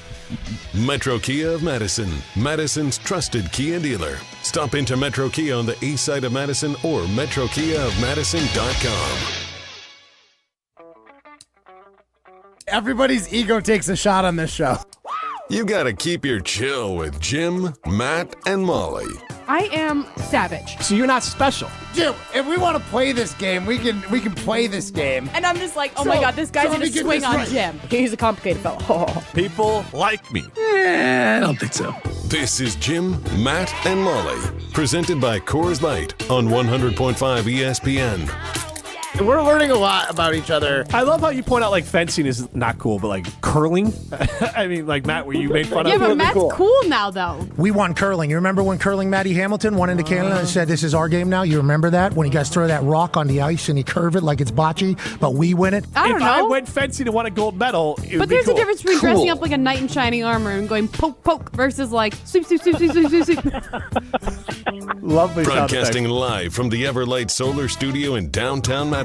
Metro Kia of Madison, Madison's trusted Kia dealer. Stop into Metro Kia on the east side of Madison or metrokiaofmadison.com. Everybody's ego takes a shot on this show. You gotta keep your chill with Jim, Matt, and Molly. I am savage. So you're not special. Jim, if we want to play this game, we can play this game. And I'm just like, oh my God, this guy's so going to swing on Jim. He's a complicated fellow. People like me. I don't think so. This is Jim, Matt, and Molly, presented by Coors Light on 100.5 ESPN. We're learning a lot about each other. I love how you point out like fencing is not cool, but like curling. I mean, like Matt, where you made fun Yeah, of. but Matt's cool now, though. We won curling. You remember when curling Matty Hamilton went into Canada and said, "This is our game now"? You remember that? When you guys throw that rock on the ice and you curve it like it's bocce, but we win it? I don't If know. I went fencing and won a gold medal, it would But be there's cool. a difference between dressing up like a knight in shining armor and going poke, poke versus like sweep, sweep, sweep, sweep, sweep, sweep, sweep. Lovely sound Broadcasting live from the Everlight Solar Studio in downtown Madison.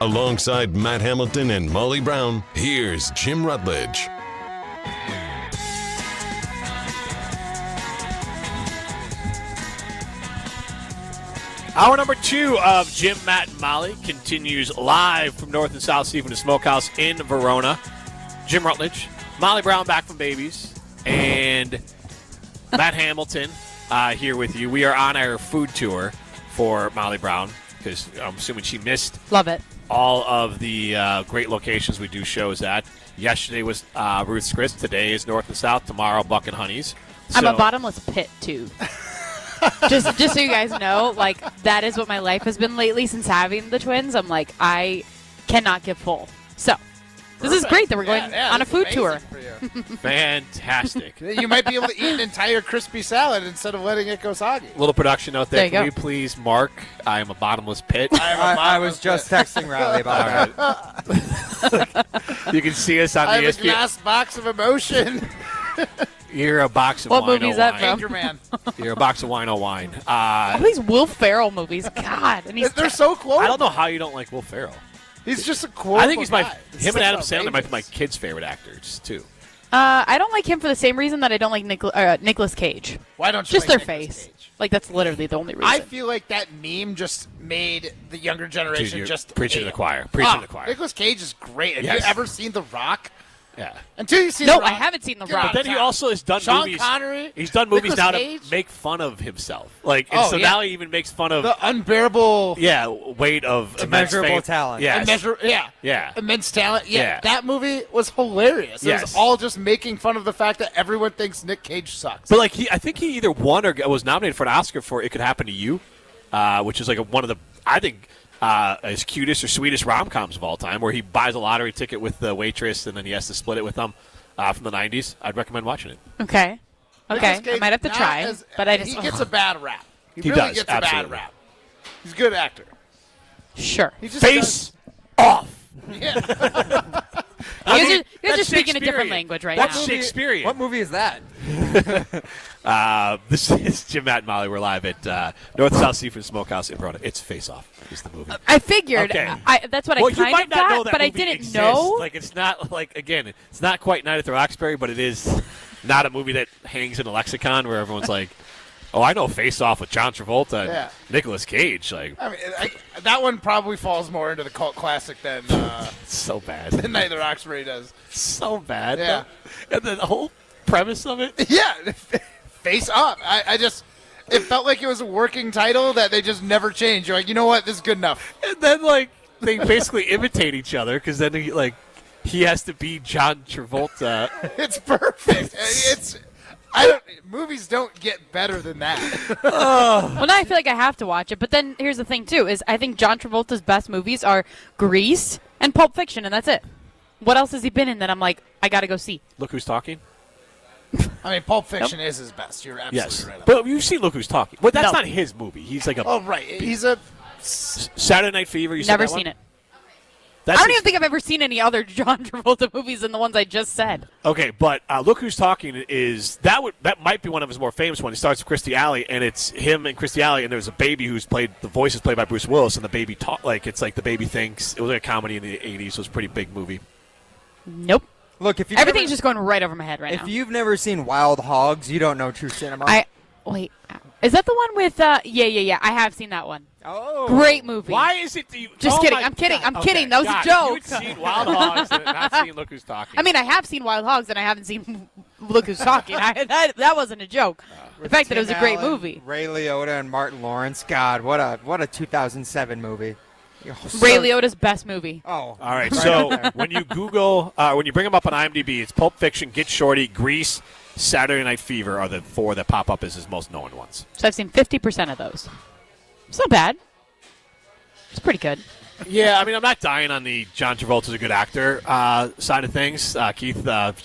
Alongside Matt Hamilton and Molly Brown, here's Jim Rutledge. Hour number 2 of Jim, Matt, and Molly continues live from North and South Seafood Smokehouse in Verona. Jim Rutledge, Molly Brown back from babies, and Matt Hamilton here with you. We are on our food tour for Molly Brown because I'm assuming she missed Love it. all of the great locations we do shows at. Yesterday was Ruth's Chris. Today is North and South. Tomorrow, Buck and Honey's. I'm a So- bottomless pit, too. just so you guys know, like, that is what my life has been lately since having the twins. I'm like, I cannot get full. So, this is great that we're going on a food tour. Fantastic. You might be able to eat an entire crispy salad instead of letting it go soggy. Little production note there. There you Can go. we please mark, I am a bottomless pit? I was just texting Riley about that. You can see us on I the have a ESPN. glass box of emotion. You're a box of What wine. movie is that Danger Man. You're a box of wine, oh wine. All these Will Ferrell movies, God. And They're so close. I don't know how you don't like Will Ferrell. He's just a cool. I think he's guy. him and Adam He's Sandler might be my outrageous. kids' favorite actors, too. I don't like him for the same reason that I don't like Nicolas Cage. Why don't you Just like their Nicolas face. Like, that's literally the only reason. I feel like that meme just made the younger generation Dude, you're just preaching to hate the him. choir. Preaching to the choir. Nicolas Cage is great. Have Yes. you ever seen The Rock? Yeah. Until you see No, The Rock. I haven't seen The Good Rock. But then he also has done Sean movies. Connery. He's done movies Nicolas now Cage. to make fun of himself. Like, and Oh, so yeah. now he even makes fun of The unbearable. weight of immense Immeasurable fame. talent. Yes. Yeah. Immense talent. Yeah, Yeah. that movie was hilarious. It Yes. was all just making fun of the fact that everyone thinks Nick Cage sucks. But like I think he either won or was nominated for an Oscar for "It Could Happen to You," which is like one of the his cutest or sweetest rom-coms of all time, where he buys a lottery ticket with the waitress and then he has to split it with them from the '90s. I'd recommend watching it. Okay. Nicolas I Cage, might have to not try. as- But I just. he gets a bad rap. He He really does, gets a absolutely. bad rap. He's a good actor. Sure. He just Face off. Yeah. You guys are That's speaking a different Shakespearean. language right That's now. Shakespearean. What movie is that? This is Jim, Matt, and Molly. We're live at North South Seafood Smokehouse in Verona. It's Face Off is the movie. I figured. Okay. That's what Well, I you kind might of not know got, that but I movie didn't exists. know. Like, it's not like, again, it's not quite Night at the Roxbury, but it is not a movie that hangs in a lexicon where everyone's like, "Oh, I know Face Off with John Travolta and Yeah. Nicolas Cage." Like, I mean, that one probably falls more into the cult classic than it's so bad. than Night of the Roxbury does. So bad. Yeah. And then the whole premise of it. Yeah, Face Up. I just, it felt like it was a working title that they just never changed. You're like, you know what, this is good enough. And then, like, they basically imitate each other because then, he has to be John Travolta. It's perfect. Movies don't get better than that. Well, now I feel like I have to watch it. But then here's the thing, too, is I think John Travolta's best movies are Grease and Pulp Fiction, and that's it. What else has he been in that I'm like, I got to go see? Look Who's Talking? I mean, Pulp Fiction is his best. You're absolutely right. But you've seen Look Who's Talking. But that's not his movie. He's like a... Oh, right. He's a... Saturday Night Fever, you Never said that seen one? it. I don't even think I've ever seen any other John Travolta movies than the ones I just said. Okay, but Look Who's Talking is that might be one of his more famous ones. He starts with Christy Alley, and it's him and Christy Alley, and there's a baby the voice is played by Bruce Willis, and the baby it's like the baby thinks. It was like a comedy in the 80s, so it was a pretty big movie. Nope. Look, if everything's just going right over my head right now. If you've never seen Wild Hogs, you don't know true cinema. Wait, is that the one with? Yeah. I have seen that one. Oh, great movie. Why is it that you? Just kidding. I'm kidding. I'm kidding. That was a joke. You'd seen Wild Hogs and not seen Look Who's Talking. I mean, I have seen Wild Hogs and I haven't seen Look Who's Talking. That wasn't a joke. The fact that it was a great movie. Ray Liotta and Martin Lawrence. God, what a 2007 movie. Ray Liotta's best movie. Oh, all right. So when you Google, when you bring them up on IMDb, it's Pulp Fiction, Get Shorty, Grease, Saturday Night Fever are the 4 that pop up as his most known ones. So I've seen 50% of those. It's not bad. It's pretty good. Yeah, I mean, I'm not dying on the John Travolta's a good actor side of things. Keith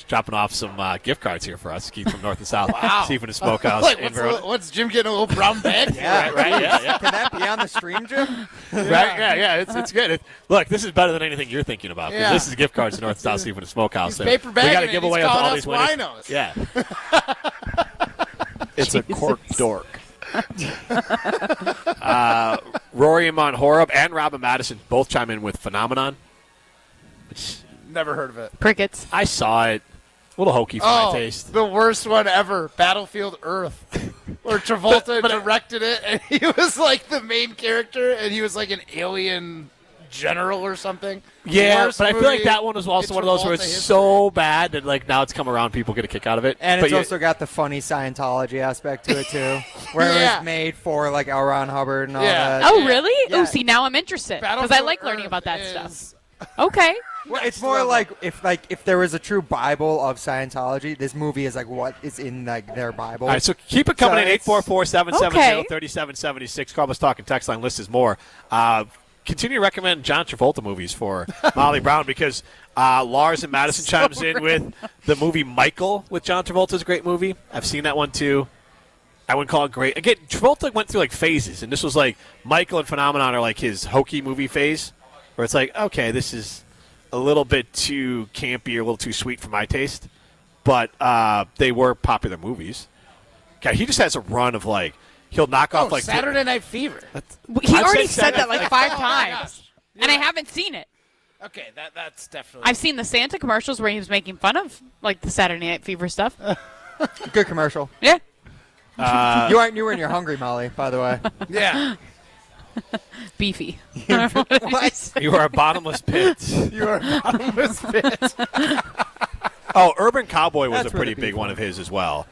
dropping off some gift cards here for us. Keith from North and South. Wow. Seafood and Smokehouse. Like, in Verona. what's Jim getting a little brown bag? Yeah, right. Yeah. Can that be on the stream, Jim? Right? Yeah. It's good. Look, this is better than anything you're thinking about. 'Cause Yeah. this is gift cards to North and South Seafood and Smokehouse. He's paper bagging we got to it. give He's away calling all us these winners. winos. Yeah. It's a cork dork. Rory Monhoreb and Robin Madison both chime in with Phenomenon. Which Never heard of it. Crickets. I saw it. A little hokey for my taste. The worst one ever, Battlefield Earth, where Travolta directed it, and he was like the main character, and he was like an alien general or something. Yeah, Worst but I feel like movie that one was also in one of those where Travolta it's history. so bad that like now it's come around, people get a kick out of it. And But it's you- also got the funny Scientology aspect to it, too, where it Yeah. was made for, like, L. Ron Hubbard and all Yeah. that. Oh, really? Yeah. Oh, see, now I'm interested because I Battlefield like learning Earth about that is- stuff. Okay. Well, it's more like if there was a true Bible of Scientology, this movie is like what is in like their Bible. All right, so keep it coming So in it's- 844-770-3776. Call us talking text line. List is more. Continue to recommend John Travolta movies for Molly Brown because Lars and Madison chimes in with the movie Michael with John Travolta is a great movie. I've seen that one too. I wouldn't call it great. Again, Travolta went through like phases, and this was like Michael and Phenomenon are like his hokey movie phase, where it's like, okay, this is a little bit too campy or a little too sweet for my taste, but they were popular movies. God, he just has a run of like he'll knock off like Saturday Night Fever. He I've already said said that like 5 Oh, my times, gosh. and I haven't seen it. Okay, that's definitely. I've seen the Santa commercials where he was making fun of like the Saturday Night Fever stuff. Good commercial. Yeah. You aren't when you're hungry, Molly. By the way. Yeah. Beefy. What? You are a bottomless pit. You are a bottomless pit. Oh, Urban Cowboy was That's a pretty where the big beef one of his as well,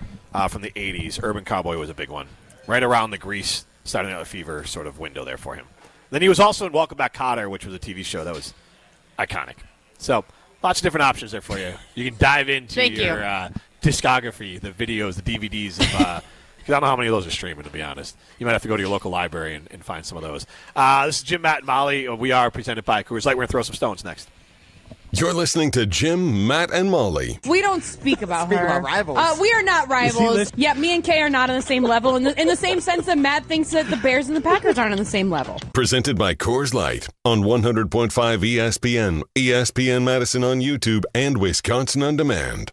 from the 80s. Urban Cowboy was a big one. Right around the Grease, Saturday Night Fever sort of window there for him. Then he was also in Welcome Back, Kotter, which was a TV show that was iconic. So lots of different options there for you. You can dive into Thank your discography, the videos, the DVDs of I don't know how many of those are streaming, to be honest. You might have to go to your local library and find some of those. This is Jim, Matt, and Molly. We are presented by Coors Light. We're going to throw some stones next. You're listening to Jim, Matt, and Molly. We don't speak about Speak her. about rivals. We are not rivals. Yeah, me and Kay are not on the same level in the same sense that Matt thinks that the Bears and the Packers aren't on the same level. Presented by Coors Light on 100.5 ESPN, ESPN Madison on YouTube, and Wisconsin On Demand.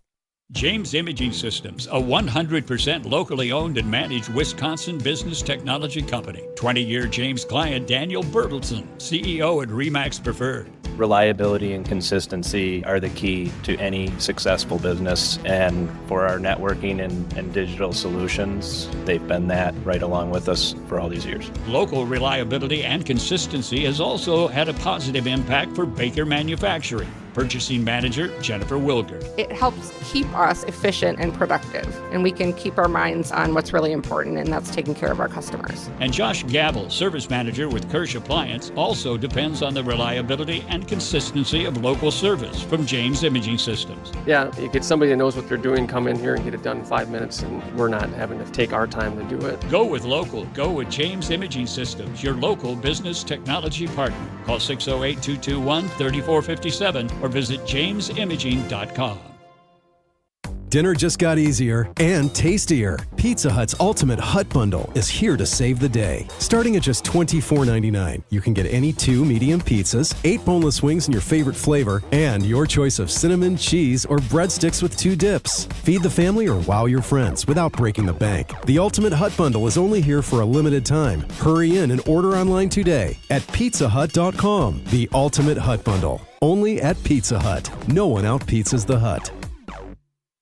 James Imaging Systems, a 100% locally owned and managed Wisconsin business technology company. 20-year James client Daniel Bertelson, CEO at RE/MAX Preferred. Reliability and consistency are the key to any successful business, and for our networking and digital solutions, they've been that right along with us for all these years. Local reliability and consistency has also had a positive impact for Baker Manufacturing. Purchasing Manager Jennifer Wilger. It helps keep us efficient and productive, and we can keep our minds on what's really important, and that's taking care of our customers. And Josh Gabel, Service Manager with Kirsch Appliance, also depends on the reliability and consistency of local service from James Imaging Systems. Yeah, you get somebody that knows what they're doing, come in here and get it done in 5 minutes, and we're not having to take our time to do it. Go with local. Go with James Imaging Systems, your local business technology partner. Call 608-221-3457 or visit jamesimaging.com. Dinner just got easier and tastier. Pizza Hut's Ultimate Hut Bundle is here to save the day. Starting at just $24.99, you can get any 2 medium pizzas, 8 boneless wings in your favorite flavor, and your choice of cinnamon, cheese, or breadsticks with 2 dips. Feed the family or wow your friends without breaking the bank. The Ultimate Hut Bundle is only here for a limited time. Hurry in and order online today at pizzahut.com. The Ultimate Hut Bundle. Only at Pizza Hut. No one out-pizzas the Hut.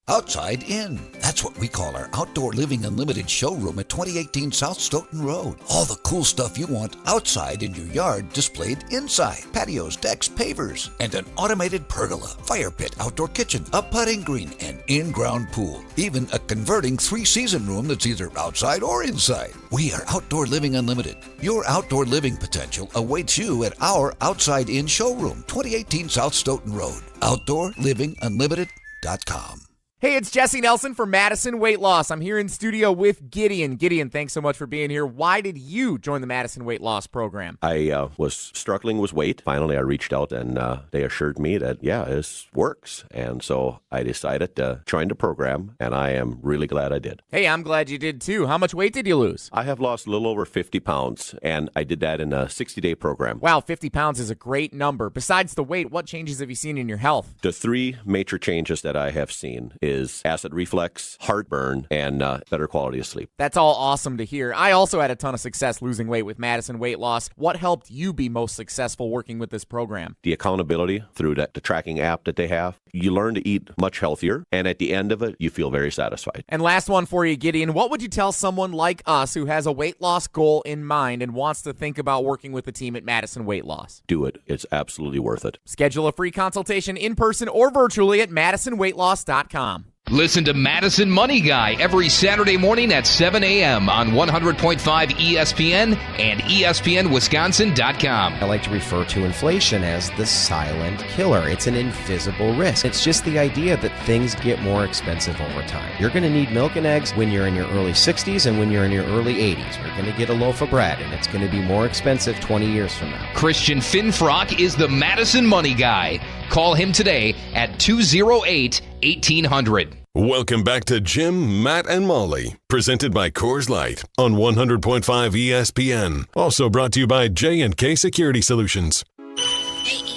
Outside In. That's what we call our Outdoor Living Unlimited showroom at 2018 South Stoughton Road. All the cool stuff you want outside in your yard displayed inside. Patios, decks, pavers, and an automated pergola, fire pit, outdoor kitchen, a putting green, and in-ground pool. Even a converting 3-season room that's either outside or inside. We are Outdoor Living Unlimited. Your outdoor living potential awaits you at our Outside In showroom, 2018 South Stoughton Road. OutdoorLivingUnlimited.com. Hey, it's Jesse Nelson from Madison Weight Loss. I'm here in studio with Gideon. Gideon, thanks so much for being here. Why did you join the Madison Weight Loss program? I was struggling with weight. Finally, I reached out and they assured me that, yeah, this works. And so I decided to join the program, and I am really glad I did. Hey, I'm glad you did too. How much weight did you lose? I have lost a little over 50 pounds, and I did that in a 60-day program. Wow, 50 pounds is a great number. Besides the weight, what changes have you seen in your health? The 3 major changes that I have seen is acid reflux, heartburn, and better quality of sleep. That's all awesome to hear. I also had a ton of success losing weight with Madison Weight Loss. What helped you be most successful working with this program? The accountability through the tracking app that they have. You learn to eat much healthier, and at the end of it, you feel very satisfied. And last one for you, Gideon. What would you tell someone like us who has a weight loss goal in mind and wants to think about working with the team at Madison Weight Loss? Do it. It's absolutely worth it. Schedule a free consultation in person or virtually at MadisonWeightLoss.com. Listen to Madison Money Guy every Saturday morning at 7 a.m. on 100.5 ESPN and ESPNWisconsin.com. I like to refer to inflation as the silent killer. It's an invisible risk. It's just the idea that things get more expensive over time. You're going to need milk and eggs when you're in your early 60s and when you're in your early 80s. You're going to get a loaf of bread, and it's going to be more expensive 20 years from now. Christian Finfrock is the Madison Money Guy. Call him today at 208-1800. Welcome back to Jim, Matt, and Molly, presented by Coors Light on 100.5 ESPN. Also brought to you by J&K Security Solutions.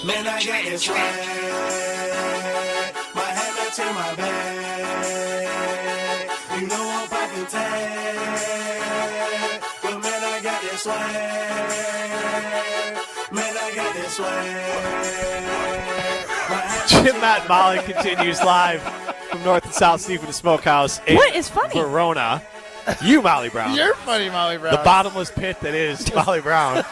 Man, I got this right. My hand to my back. You know I'm popping tag. But man, I got this swag. Man, I got this swag. Jim, Matt, and Molly continues live from North and South Seafood and Smokehouse. What is funny? Verona. You, Molly Brown. You're funny, Molly Brown. The bottomless pit that is Molly Brown.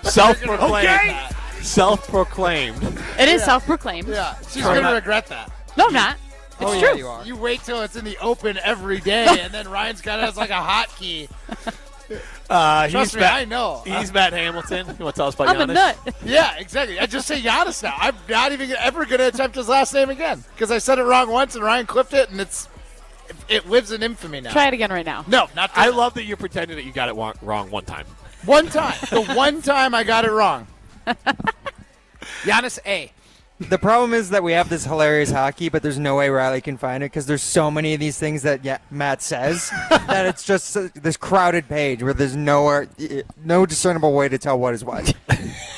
Self-proclaimed. Okay. Self-proclaimed. It is self-proclaimed. Yeah, she's going to regret that. No, I'm not. It's true. Yeah, you wait till it's in the open every day, and then Ryan's got it as like a hotkey. Trust me, I know. He's Matt Hamilton. You want to tell us about I'm Giannis? a nut. Yeah, exactly. I just say Giannis now. I'm not even ever going to attempt his last name again because I said it wrong once and Ryan clipped it, and it lives in infamy now. Try it again right now. No, not I love that you pretended that you got it wrong one time. One time. The one time I got it wrong. Giannis A. The problem is that we have this hilarious hockey, but there's no way Riley can find it because there's so many of these things that Matt says that it's just this crowded page where there's no discernible way to tell what is what.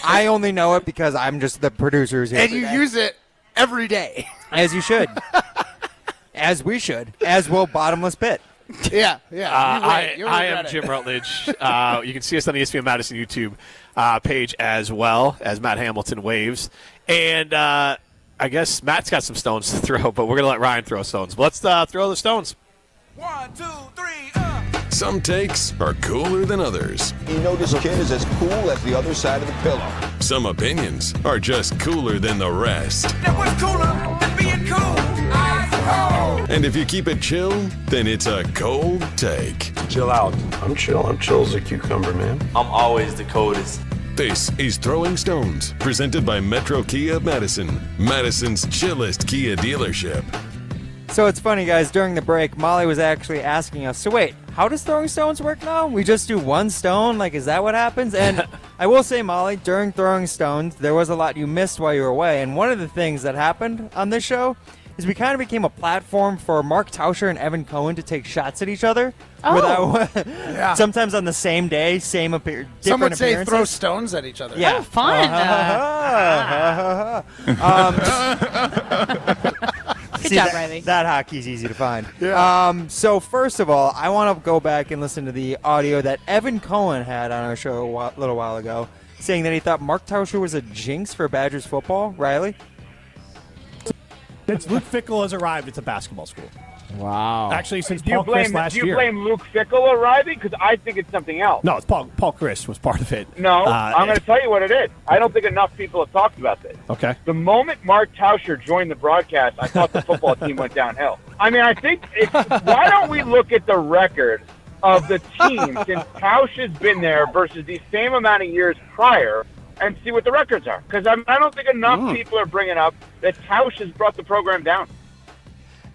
I only know it because I'm just the producer who's here. And you use it every day. As you should. As we should. As will Bottomless Pit. Yeah. I am Jim Rutledge. You can see us on the ESPN Madison YouTube page as well as Matt Hamilton waves. And I guess Matt's got some stones to throw, but we're going to let Ryan throw stones. But let's throw the stones. 1, 2, 3, Some takes are cooler than others. You know this kid is as cool as the other side of the pillow. Some opinions are just cooler than the rest. That was cooler than being cool. Ice cold. And if you keep it chill, then it's a cold take. Chill out. I'm chill. I'm chill as a cucumber, man. I'm always the coldest. This is Throwing Stones, presented by Metro Kia of Madison, Madison's chillest Kia dealership. So it's funny, guys. During the break, Molly was actually asking us, so wait, how does Throwing Stones work now? We just do one stone? Like, is that what happens? And I will say, Molly, during Throwing Stones, there was a lot you missed while you were away. And one of the things that happened on this show is we kind of became a platform for Mark Tauscher and Evan Cohen to take shots at each other. Yeah. Sometimes on the same day, different Some would say appearances. throw stones at each other. Yeah. Oh, fun. Good job, Riley. That hockey's easy to find. Yeah. So first of all, I want to go back and listen to the audio that Evan Cohen had on our show a little while ago, saying that he thought Mark Tauscher was a jinx for Badgers football. Riley? Since Luke Fickell has arrived, it's a basketball school. Wow. Actually, since Paul Chris last year. Do you blame Luke Fickell arriving? Because I think it's something else. No, it's Paul Chris was part of it. No, I'm going to tell you what it is. I don't think enough people have talked about this. Okay. The moment Mark Tauscher joined the broadcast, I thought the football team went downhill. I mean, I think why don't we look at the record of the team since Tauscher's been there versus the same amount of years prior and see what the records are? Because I don't think enough people are bringing up that Tauscher's brought the program down.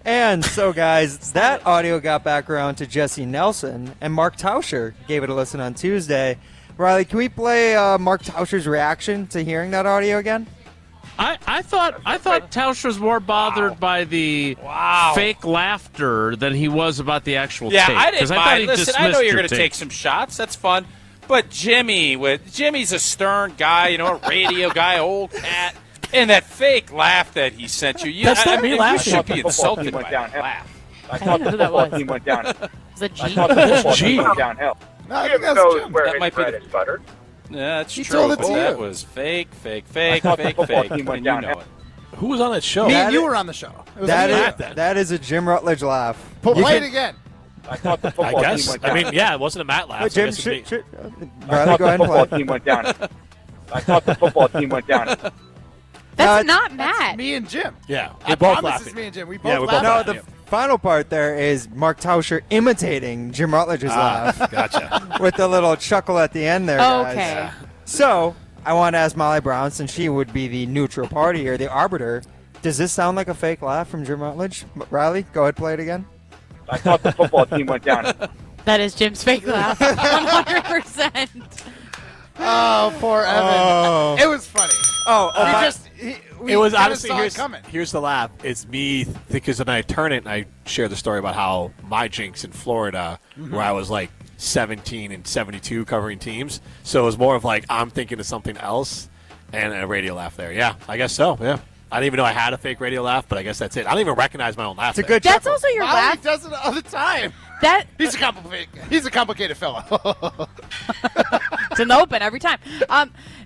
And so, guys, that audio got back around to Jesse Nelson, and Mark Tauscher gave it a listen on Tuesday. Riley, can we play Mark Tauscher's reaction to hearing that audio again? I thought Tauscher was more bothered by the fake laughter than he was about the actual take. I didn't mind. Listen, I know you're going to take take some shots. That's fun. But Jimmy's a stern guy, a radio guy, old cat. And that fake laugh that he sent you. That's not me laughing. You should be insulted by that laugh. I thought the football team went down. Is that I G? thought the football team went downhill. No, I think that's knows Jim. where That his might be bread the- is buttered. Yeah, that's He true. told it but to that you. was fake. I thought the football team went And you know downhill. it. Who was on that show? Me and you were on the show. It was me. That is a Jim Rutledge laugh. Play it again. I thought the I football team guess. went I down. mean, yeah, it wasn't a Matt laugh. But so I Jim, guess it'd be- I Riley, thought go the ahead and football play. team went down. I thought the football team went down. That's not Matt. That's me and Jim. Yeah, I we're both promise laughing. it's me and Jim. We both Yeah, we're laughed. both No, laughing. the final part there is Mark Tauscher imitating Jim Rutledge's laugh Gotcha. with a little chuckle at the end there, guys. Okay. So, I want to ask Molly Brown, since she would be the neutral party here, the arbiter, does this sound like a fake laugh from Jim Rutledge? Riley, go ahead, play it again. I thought the football team went down. That is Jim's fake laugh. 100%. Oh, poor Evan. It was funny. We It was kinda honestly saw it coming. here's the laugh. It's me because when I turn it and I share the story about how my jinx in Florida, where I was like 17 and 72 covering teams. So it was more of like I'm thinking of something else and a radio laugh there. Yeah, I guess so. Yeah. I didn't even know I had a fake radio laugh, but I guess that's it. I don't even recognize my own laugh. It's a good That's chuckle. also your Molly laugh. does it all the time. He's a complicated fellow. It's in the open every time.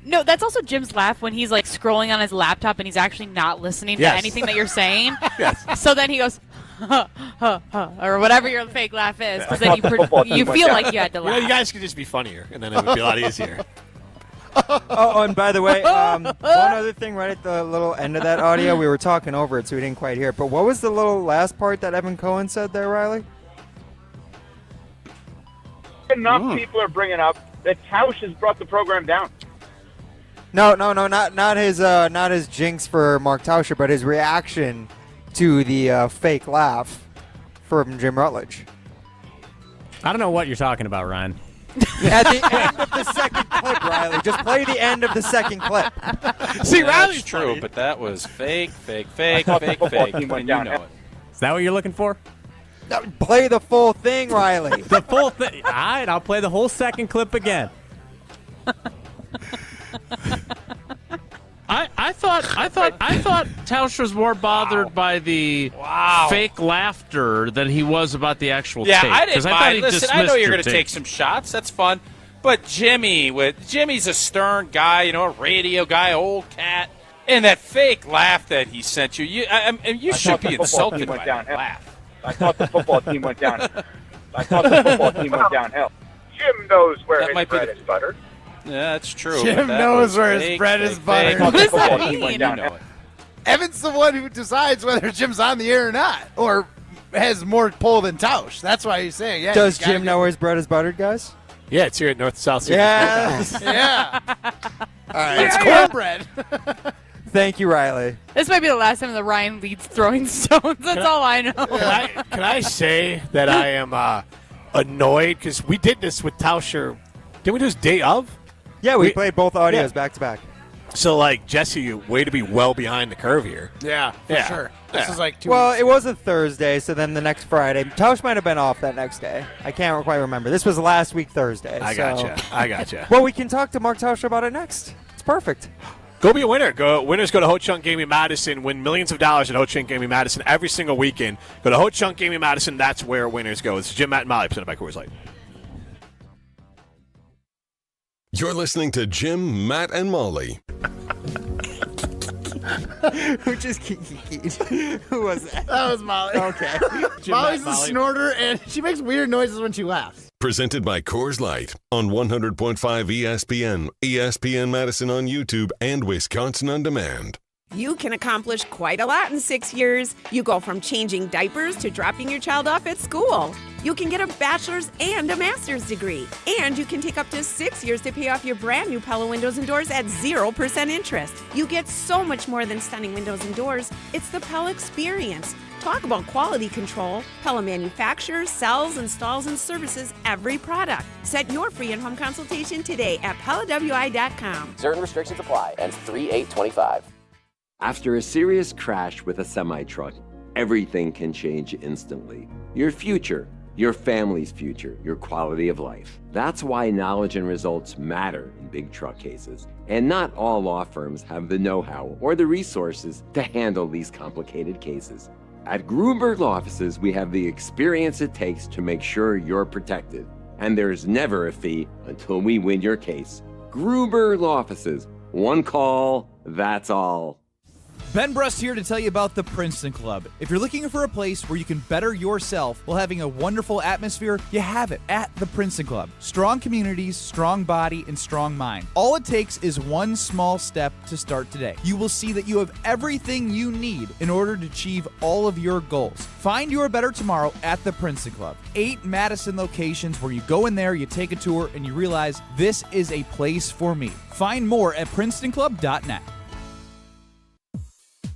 No, that's also Jim's laugh when he's like scrolling on his laptop and he's actually not listening to anything that you're saying. Yes. So then he goes, or whatever your fake laugh is, because then you went feel down. like you had to laugh. You guys could just be funnier, and then it would be a lot easier. Oh, and by the way, one other thing right at the little end of that audio, we were talking over it, so we didn't quite hear it. But what was the little last part that Evan Cohen said there, Riley? Enough people are bringing up that Tauscher's brought the program down. No, not his jinx for Mark Tauscher, but his reaction to the fake laugh from Jim Rutledge. I don't know what you're talking about, Ryan. At the end of the second clip, Riley. Just play the end of the second clip. See, That's Riley's true, funny. but that was fake. I thought the football team And went you down. know it. Is that what you're looking for? Play the full thing, Riley. The full thing. All right, I'll play the whole second clip again. I thought Tauscher was more bothered by the fake laughter than he was about the actual take. I didn't thought mind. he Listen, I know dismissed you're your going to take some shots. That's fun. But Jimmy's a stern guy, a radio guy, old cat. And that fake laugh that he sent you, you should be insulted by that laugh. I thought the football team went down. I thought the football team went downhill. Jim knows where That his might be bread the- is buttered. Yeah, that's true. Jim but that knows was where his fake, bread fake, is buttered. fake. What does that Football team mean? went You downhill. know it. Evan's the one who decides whether Jim's on the air or not, or has more pull than Tausch. That's why he's saying, yeah. Does you gotta Jim know where his bread is buttered, guys? Yeah, it's here at North South City. Yes. Yeah. All right. It's cornbread. Thank you, Riley. This might be the last time that Ryan leads throwing stones. That's all I know. Can I say that I am annoyed because we did this with Tauscher? Didn't we do this day of? Yeah, we played both audios back to back. So, like, Jesse, way to be well behind the curve here. Yeah, for sure. This is like 2 Well, weeks. it was a Thursday, so then the next Friday. Tausch might have been off that next day. I can't quite remember. This was last week Thursday. I gotcha. Well, we can talk to Mark Tauscher about it next. It's perfect. Go be a winner. Winners go to Ho Chunk Gaming Madison. Win millions of dollars at Ho Chunk Gaming Madison every single weekend. Go to Ho Chunk Gaming Madison. That's where winners go. This is Jim, Matt, and Molly, presented by Coors Light. You're listening to Jim, Matt, and Molly. Who just Who was that? That was Molly. Okay. Molly's a snorter, and she makes weird noises when she laughs. Presented by Coors Light on 100.5 ESPN, ESPN Madison on YouTube, and Wisconsin On Demand. You can accomplish quite a lot in 6 years. You go from changing diapers to dropping your child off at school. You can get a bachelor's and a master's degree. And you can take up to 6 years to pay off your brand new Pella windows and doors at 0% interest. You get so much more than stunning windows and doors. It's the Pella experience. Talk about quality control. Pella manufactures, sells, installs, and services every product. Set your free in-home consultation today at PellaWI.com. Certain restrictions apply. Ends 3/8/25. After a serious crash with a semi-truck, everything can change instantly. Your future, your family's future, your quality of life. That's why knowledge and results matter in big truck cases. And not all law firms have the know-how or the resources to handle these complicated cases. At Gruberg Law Offices, we have the experience it takes to make sure you're protected. And there's never a fee until we win your case. Gruberg Law Offices. One call, that's all. Ben Brust here to tell you about the Princeton Club. If you're looking for a place where you can better yourself while having a wonderful atmosphere, you have it at the Princeton Club. Strong communities, strong body, and strong mind. All it takes is one small step to start today. You will see that you have everything you need in order to achieve all of your goals. Find your better tomorrow at the Princeton Club. 8 Madison locations where you go in there, you take a tour, and you realize this is a place for me. Find more at PrincetonClub.net.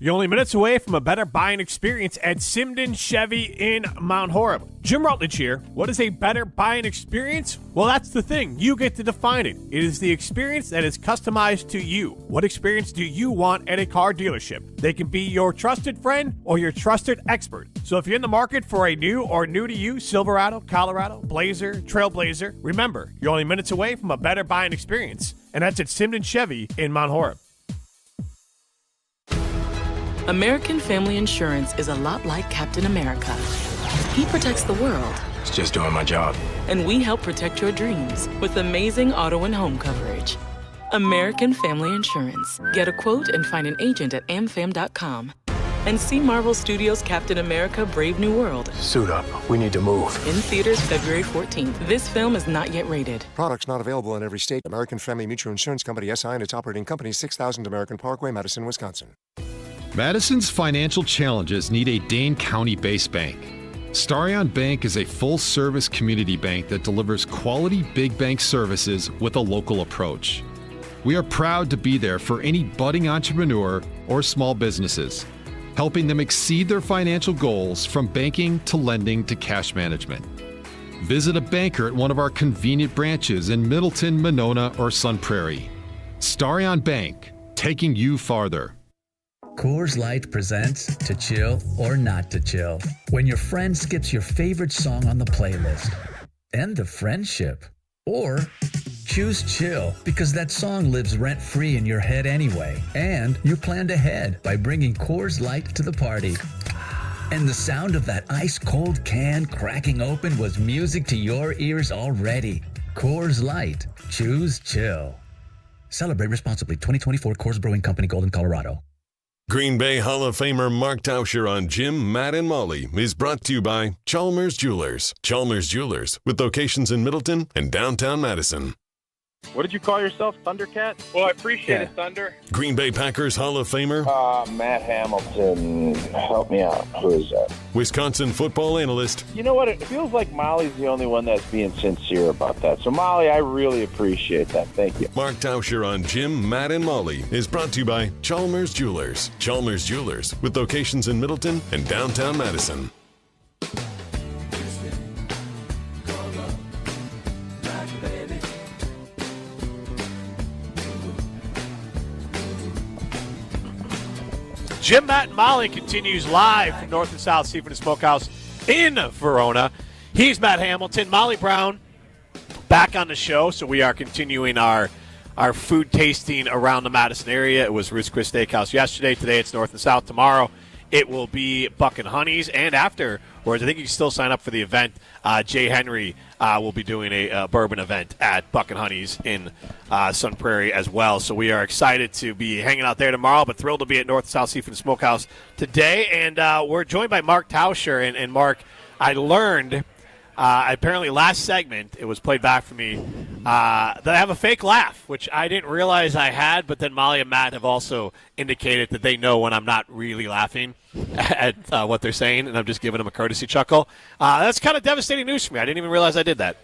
You're only minutes away from a better buying experience at Simden Chevy in Mount Horeb. Jim Rutledge here. What is a better buying experience? Well, that's the thing. You get to define it. It is the experience that is customized to you. What experience do you want at a car dealership? They can be your trusted friend or your trusted expert. So if you're in the market for a new or new-to-you Silverado, Colorado, Blazer, Trailblazer, remember, you're only minutes away from a better buying experience. And that's at Simden Chevy in Mount Horeb. American Family Insurance is a lot like Captain America. He protects the world. It's just doing my job. And we help protect your dreams with amazing auto and home coverage. American Family Insurance. Get a quote and find an agent at amfam.com. And see Marvel Studios' Captain America Brave New World. Suit up. We need to move. In theaters February 14th. This film is not yet rated. Products not available in every state. American Family Mutual Insurance Company, SI, and its operating company, 6000 American Parkway, Madison, Wisconsin. Madison's financial challenges need a Dane County-based bank. Starion Bank is a full-service community bank that delivers quality big bank services with a local approach. We are proud to be there for any budding entrepreneur or small businesses, helping them exceed their financial goals from banking to lending to cash management. Visit a banker at one of our convenient branches in Middleton, Monona, or Sun Prairie. Starion Bank, taking you farther. Coors Light presents To Chill or Not to Chill. When your friend skips your favorite song on the playlist. End the friendship. Or choose chill because that song lives rent-free in your head anyway. And you planned ahead by bringing Coors Light to the party. And the sound of that ice-cold can cracking open was music to your ears already. Coors Light. Choose chill. Celebrate responsibly. 2024 Coors Brewing Company, Golden, Colorado. Green Bay Hall of Famer Mark Tauscher on Jim, Matt, and Molly is brought to you by Chalmers Jewelers. Chalmers Jewelers, with locations in Middleton and downtown Madison. What did you call yourself, Thundercat? Well, I appreciate it, Thunder. Green Bay Packers Hall of Famer Matt Hamilton, help me out. Who is that? Wisconsin football analyst. You know what? It feels like Molly's the only one that's being sincere about that. So, Molly, I really appreciate that. Thank you. Mark Tauscher on Jim, Matt, and Molly is brought to you by Chalmers Jewelers. Chalmers Jewelers, with locations in Middleton and downtown Madison. Jim, Matt, and Molly continues live from North and South Seafood and Smokehouse in Verona. He's Matt Hamilton. Molly Brown back on the show, so we are continuing our food tasting around the Madison area. It was Ruth's Chris Steakhouse yesterday. Today it's North and South. Tomorrow it will be Buck and Honey's. And afterwards, I think you can still sign up for the event. Jay Henry will be doing a bourbon event at Buck and Honey's in Sun Prairie as well. So we are excited to be hanging out there tomorrow, but thrilled to be at North and South Seafood and Smokehouse today. And we're joined by Mark Tauscher. And Mark, I learned apparently last segment, it was played back for me, that I have a fake laugh, which I didn't realize I had, but then Molly and Matt have also indicated that they know when I'm not really laughing at what they're saying, and I'm just giving them a courtesy chuckle. That's kind of devastating news for me. I didn't even realize I did that.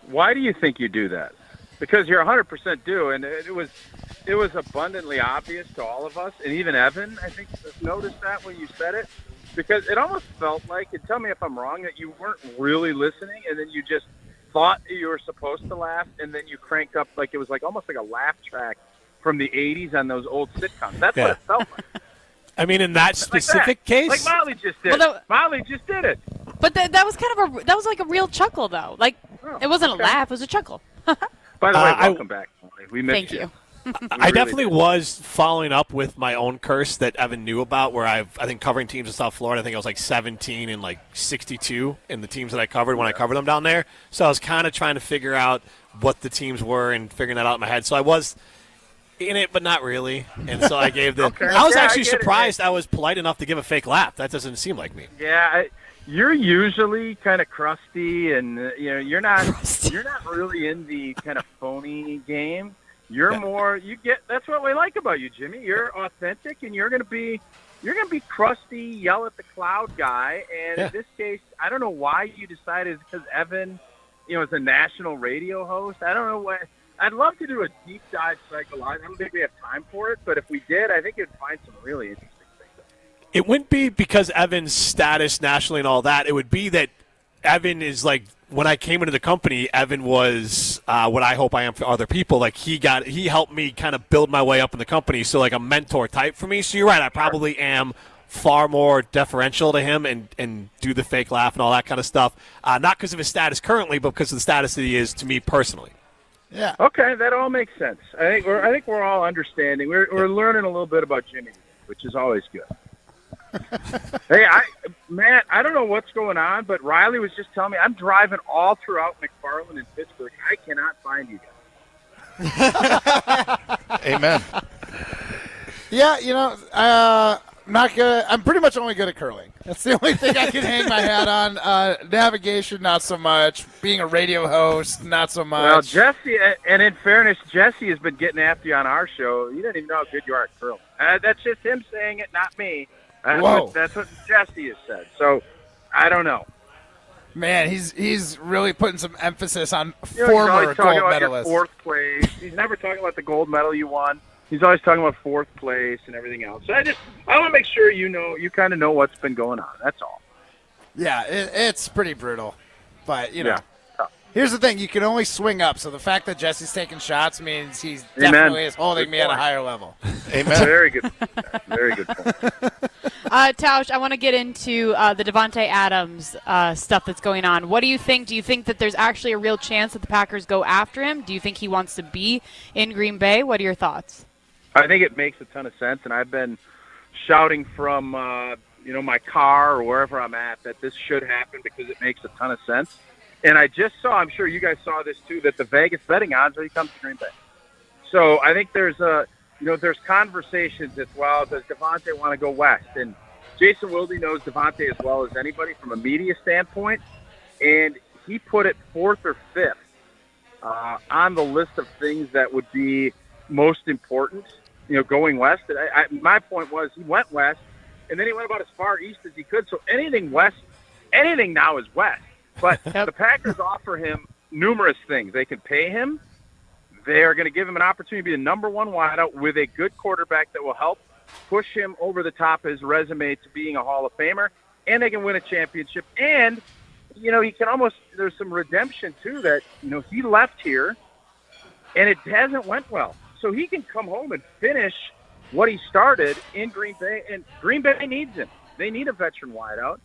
Why do you think you do that? Because you're 100% due, and it was abundantly obvious to all of us, and even Evan, I think, noticed that when you said it. Because it almost felt like, and tell me if I'm wrong, that you weren't really listening, and then you just thought you were supposed to laugh, and then you cranked up like it was like almost like a laugh track from the 80s on those old sitcoms. That's what it felt like. I mean, in that specific case, like Molly just did. Molly just did it. But that was kind of that was like a real chuckle though. Like it wasn't a laugh; it was a chuckle. By the way, welcome back, Molly. We missed you. I definitely was following up with my own curse that Evan knew about, where I think covering teams in South Florida, I think I was like 17 and like 62 in the teams that I covered when I covered them down there. So I was kind of trying to figure out what the teams were and figuring that out in my head. So I was in it, but not really. And so I gave the I was actually surprised I was polite enough to give a fake laugh. That doesn't seem like me. Yeah, you're usually kind of crusty, and you're not really in the kind of phony game. You're more. That's what we like about you, Jimmy. You're authentic, and you're gonna be crusty, yell at the cloud guy. And in this case, I don't know why you decided, because Evan, is a national radio host. I don't know what. I'd love to do a deep dive psychology. I don't think we have time for it, but if we did, I think you'd find some really interesting things. It wouldn't be because Evan's status nationally and all that. It would be that Evan is like, when I came into the company, Evan was what I hope I am for other people. Like he helped me kind of build my way up in the company. So like a mentor type for me. So you're right. I probably am far more deferential to him and do the fake laugh and all that kind of stuff. Not because of his status currently, but because of the status that he is to me personally. Yeah. Okay, that all makes sense. I think we're all understanding. We're learning a little bit about Jimmy, which is always good. Hey, Matt, I don't know what's going on, but Riley was just telling me I'm driving all throughout McFarland and Pittsburgh. I cannot find you guys. Amen. Yeah, not good. I'm pretty much only good at curling. That's the only thing I can hang my hat on. Navigation, not so much. Being a radio host, not so much. Well, Jesse, and in fairness, Jesse has been getting after you on our show. You don't even know how good you are at curling. That's just him saying it, not me. That's what Jesse has said. So, I don't know. Man, he's really putting some emphasis on He's former always talking gold about your medalists. fourth place. He's never talking about the gold medal you won. He's always talking about fourth place and everything else. So I want to make sure you kind of know what's been going on. That's all. Yeah, it's pretty brutal. But, here's the thing. You can only swing up. So the fact that Jesse's taking shots means he's definitely is holding me at a higher level. Amen. Very good. Very good point. Tausch, I want to get into the Devontae Adams stuff that's going on. What do you think? Do you think that there's actually a real chance that the Packers go after him? Do you think he wants to be in Green Bay? What are your thoughts? I think it makes a ton of sense, and I've been shouting from my car or wherever I'm at that this should happen because it makes a ton of sense. And I just saw, I'm sure you guys saw this too, that the Vegas betting odds are he comes to Green Bay. So I think there's there's conversations as well. Does Devontae want to go west? And Jason Wilde knows Devontae as well as anybody from a media standpoint, and he put it 4th or 5th on the list of things that would be most important, going west. My point was he went west, and then he went about as far east as he could. So anything west, anything now is west. But the Packers offer him numerous things. They can pay him. They're going to give him an opportunity to be the number 1 wideout with a good quarterback that will help push him over the top of his resume to being a Hall of Famer, and they can win a championship. And, he can almost – there's some redemption, too, that, he left here, and it hasn't went well. So he can come home and finish what he started in Green Bay, and Green Bay needs him. They need a veteran wideout.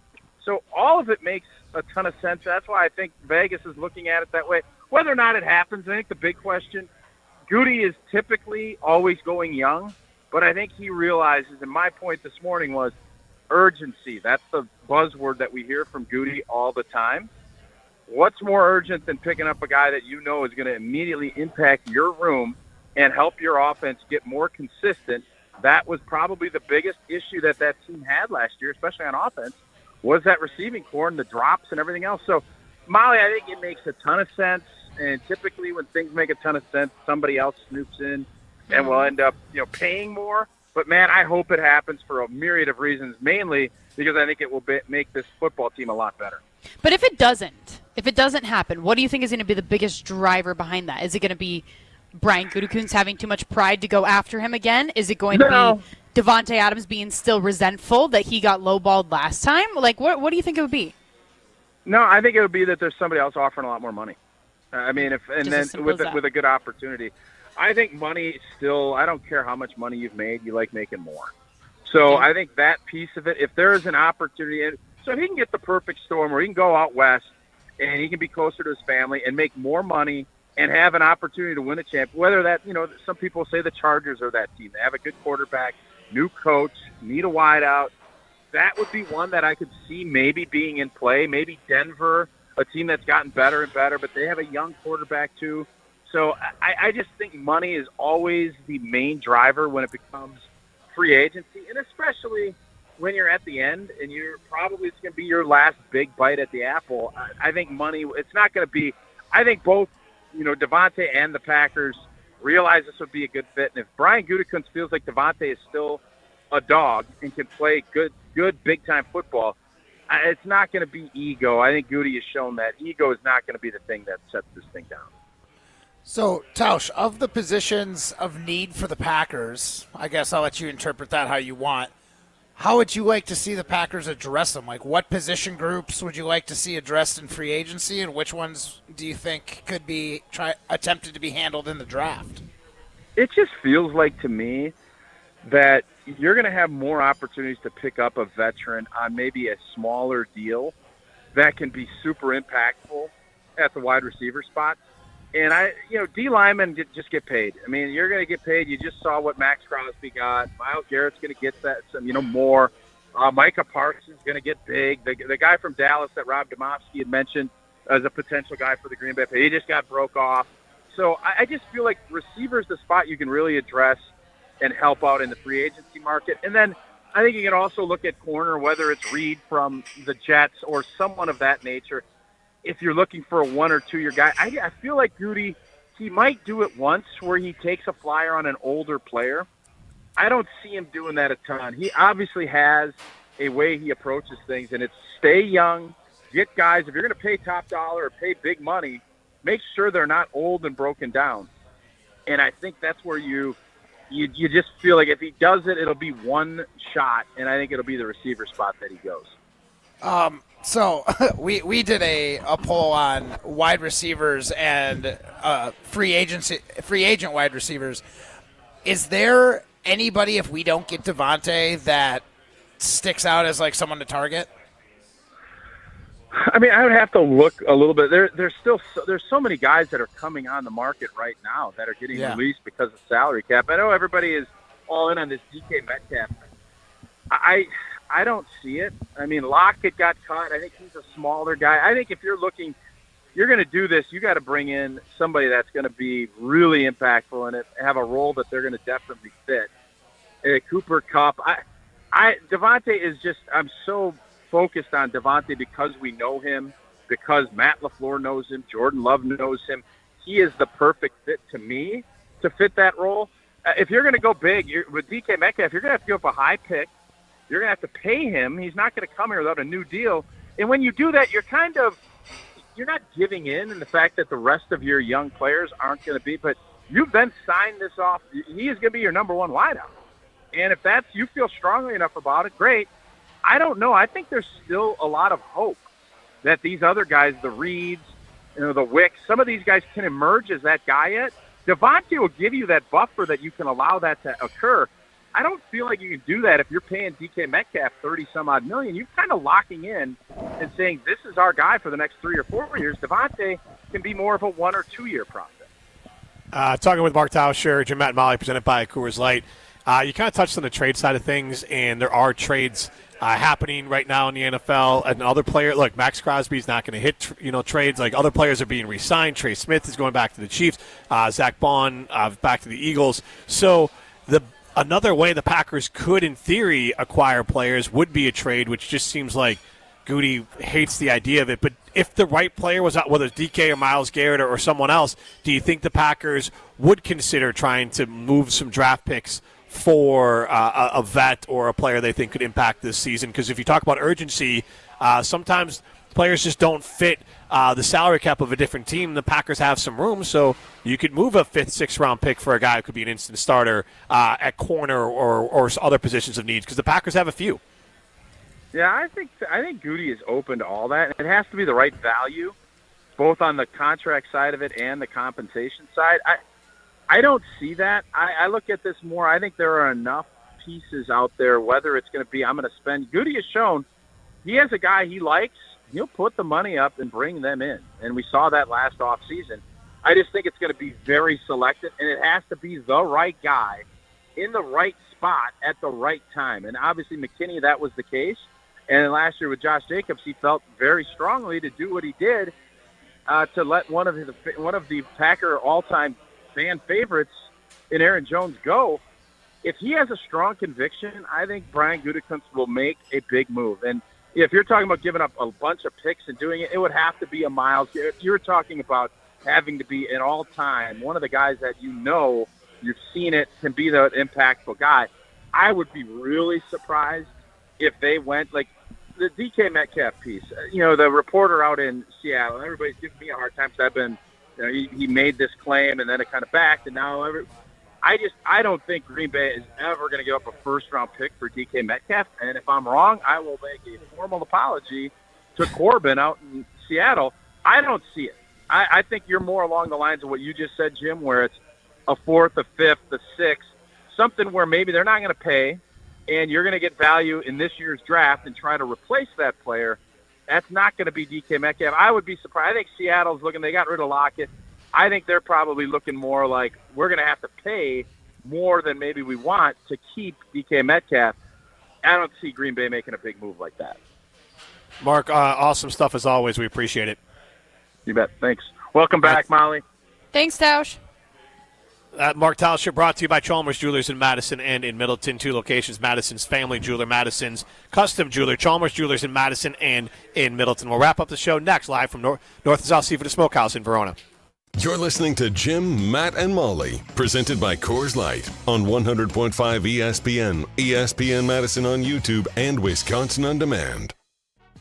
So all of it makes a ton of sense. That's why I think Vegas is looking at it that way. Whether or not it happens, I think the big question, Goody is typically always going young, but I think he realizes, and my point this morning was urgency. That's the buzzword that we hear from Goody all the time. What's more urgent than picking up a guy that is going to immediately impact your room and help your offense get more consistent? That was probably the biggest issue that team had last year, especially on offense, was that receiving core and the drops and everything else. So, Molly, I think it makes a ton of sense, and typically when things make a ton of sense, somebody else snoops in and will end up, paying more. But, man, I hope it happens for a myriad of reasons, mainly because I think it will make this football team a lot better. But if it doesn't happen, what do you think is going to be the biggest driver behind that? Is it going to be Brian Gutekunst having too much pride to go after him again? Is it going to be Devontae Adams being still resentful that he got lowballed last time? Like, what do you think it would be? No, I think it would be that there's somebody else offering a lot more money. With a good opportunity. I think money still, I don't care how much money you've made, you like making more. So I think that piece of it, if there is an opportunity, so if he can get the perfect storm where he can go out west and he can be closer to his family and make more money and have an opportunity to win a championship, whether that, some people say the Chargers are that team. They have a good quarterback, new coach, need a wideout. That would be one that I could see maybe being in play. Maybe Denver, a team that's gotten better and better, but they have a young quarterback too. So I just think money is always the main driver when it becomes free agency, and especially when you're at the end and it's going to be your last big bite at the apple. I think money, it's not going to be, I think both, Devontae and the Packers realize this would be a good fit. And if Brian Gutekunst feels like Devontae is still a dog and can play good big-time football, it's not going to be ego. I think Goody has shown that ego is not going to be the thing that sets this thing down. So, Tausch, of the positions of need for the Packers, I guess I'll let you interpret that how you want. How would you like to see the Packers address them? Like, what position groups would you like to see addressed in free agency, and which ones do you think could be attempted to be handled in the draft? It just feels like to me that you're going to have more opportunities to pick up a veteran on maybe a smaller deal that can be super impactful at the wide receiver spot. And D linemen just get paid. I mean, you're going to get paid. You just saw what Max Crosby got. Myles Garrett's going to get that, more. Micah Parsons is going to get big. The guy from Dallas that Rob Domofsky had mentioned as a potential guy for the Green Bay Packers, he just got broke off. So I just feel like receiver's the spot you can really address and help out in the free agency market. And then I think you can also look at corner, whether it's Reed from the Jets or someone of that nature. If you're looking for a 1 or 2 year guy, I feel like Goody, he might do it once where he takes a flyer on an older player. I don't see him doing that a ton. He obviously has a way he approaches things, and it's stay young, get guys. If you're going to pay top dollar or pay big money, make sure they're not old and broken down. And I think that's where you just feel like if he does it, it'll be one shot, and I think it'll be the receiver spot that he goes. So we did a poll on wide receivers and free agent wide receivers. Is there anybody, if we don't get Devontae, that sticks out as like someone to target? I mean, I would have to look a little bit. There's so many guys that are coming on the market right now that are getting released because of salary cap. I know everybody is all in on this DK Metcalf. I don't see it. I mean, Lockett got cut. I think he's a smaller guy. I think if you're looking you're going to do this, you got to bring in somebody that's going to be really impactful and have a role that they're going to definitely fit. Cooper Kupp. Devontae is just, I'm so focused on Devontae because we know him, because Matt LaFleur knows him, Jordan Love knows him. He is the perfect fit to me to fit that role. If you're going to go big with DK Metcalf, you're going to have to give up a high pick. You're going to have to pay him. He's not going to come here without a new deal. And when you do that, you're not giving in the fact that the rest of your young players aren't going to be, but you've then signed this off. He is going to be your number one wideout. And if you feel strongly enough about it, great. I don't know. I think there's still a lot of hope that these other guys, the Reeds, the Wicks, some of these guys can emerge as that guy yet. Devontae will give you that buffer that you can allow that to occur. I don't feel like you can do that if you're paying DK Metcalf $30-some-odd million. You're kind of locking in and saying, this is our guy for the next 3 or 4 years. Devontae can be more of a 1 or 2 year process. Talking with Mark Tauscher, Jim, Matt, and Molly, presented by Coors Light. You kind of touched on the trade side of things, and there are trades happening right now in the NFL. And other player, look, Max Crosby's not going to hit, trades. Like other players are being re-signed. Trey Smith is going back to the Chiefs. Zach Bond back to the Eagles. So another way the Packers could, in theory, acquire players would be a trade, which just seems like Goody hates the idea of it. But if the right player was out, whether it's DK or Myles Garrett or someone else, do you think the Packers would consider trying to move some draft picks for a vet or a player they think could impact this season? Because if you talk about urgency, sometimes players just don't fit the salary cap of a different team. The Packers have some room, so you could move a 5th, 6th round pick for a guy who could be an instant starter at corner or other positions of needs, because the Packers have a few. Yeah, I think Goody is open to all that. It has to be the right value, both on the contract side of it and the compensation side. I don't see that. I look at this more. I think there are enough pieces out there, whether it's going to be, I'm going to spend. Goody has shown he has a guy he likes. He'll put the money up and bring them in. And we saw that last offseason. I just think it's going to be very selective, and it has to be the right guy in the right spot at the right time. And obviously McKinney, that was the case. And last year with Josh Jacobs, he felt very strongly to do what he did to let one of the Packer all-time fan favorites in Aaron Jones go. If he has a strong conviction, I think Brian Gutekunst will make a big move. And if you're talking about giving up a bunch of picks and doing it, it would have to be a Myles. You're talking about having to be an all-time, one of the guys that you've seen it, can be the impactful guy. I would be really surprised if they went, like the DK Metcalf piece. The reporter out in Seattle, everybody's giving me a hard time because I've been, he made this claim and then it kind of backed, and now I don't think Green Bay is ever going to give up a first-round pick for DK Metcalf. And if I'm wrong, I will make a formal apology to Corbin out in Seattle. I don't see it. I think you're more along the lines of what you just said, Jim, where it's a 4th, a 5th, a 6th, something where maybe they're not going to pay, and you're going to get value in this year's draft and try to replace that player. That's not going to be DK Metcalf. I would be surprised. I think Seattle's looking. They got rid of Lockett. I think they're probably looking more like we're going to have to pay more than maybe we want to keep DK Metcalf. I don't see Green Bay making a big move like that. Mark, awesome stuff as always. We appreciate it. You bet. Thanks. Welcome back, Molly. Thanks, Tausch. Mark Tauscher, brought to you by Chalmers Jewelers in Madison and in Middleton. 2 locations, Madison's Family Jeweler, Madison's Custom Jeweler, Chalmers Jewelers in Madison and in Middleton. We'll wrap up the show next, live from North and South Seafood Smokehouse in Verona. You're listening to Jim, Matt, and Molly, presented by Coors Light on 100.5 ESPN, ESPN Madison on YouTube, and Wisconsin On Demand.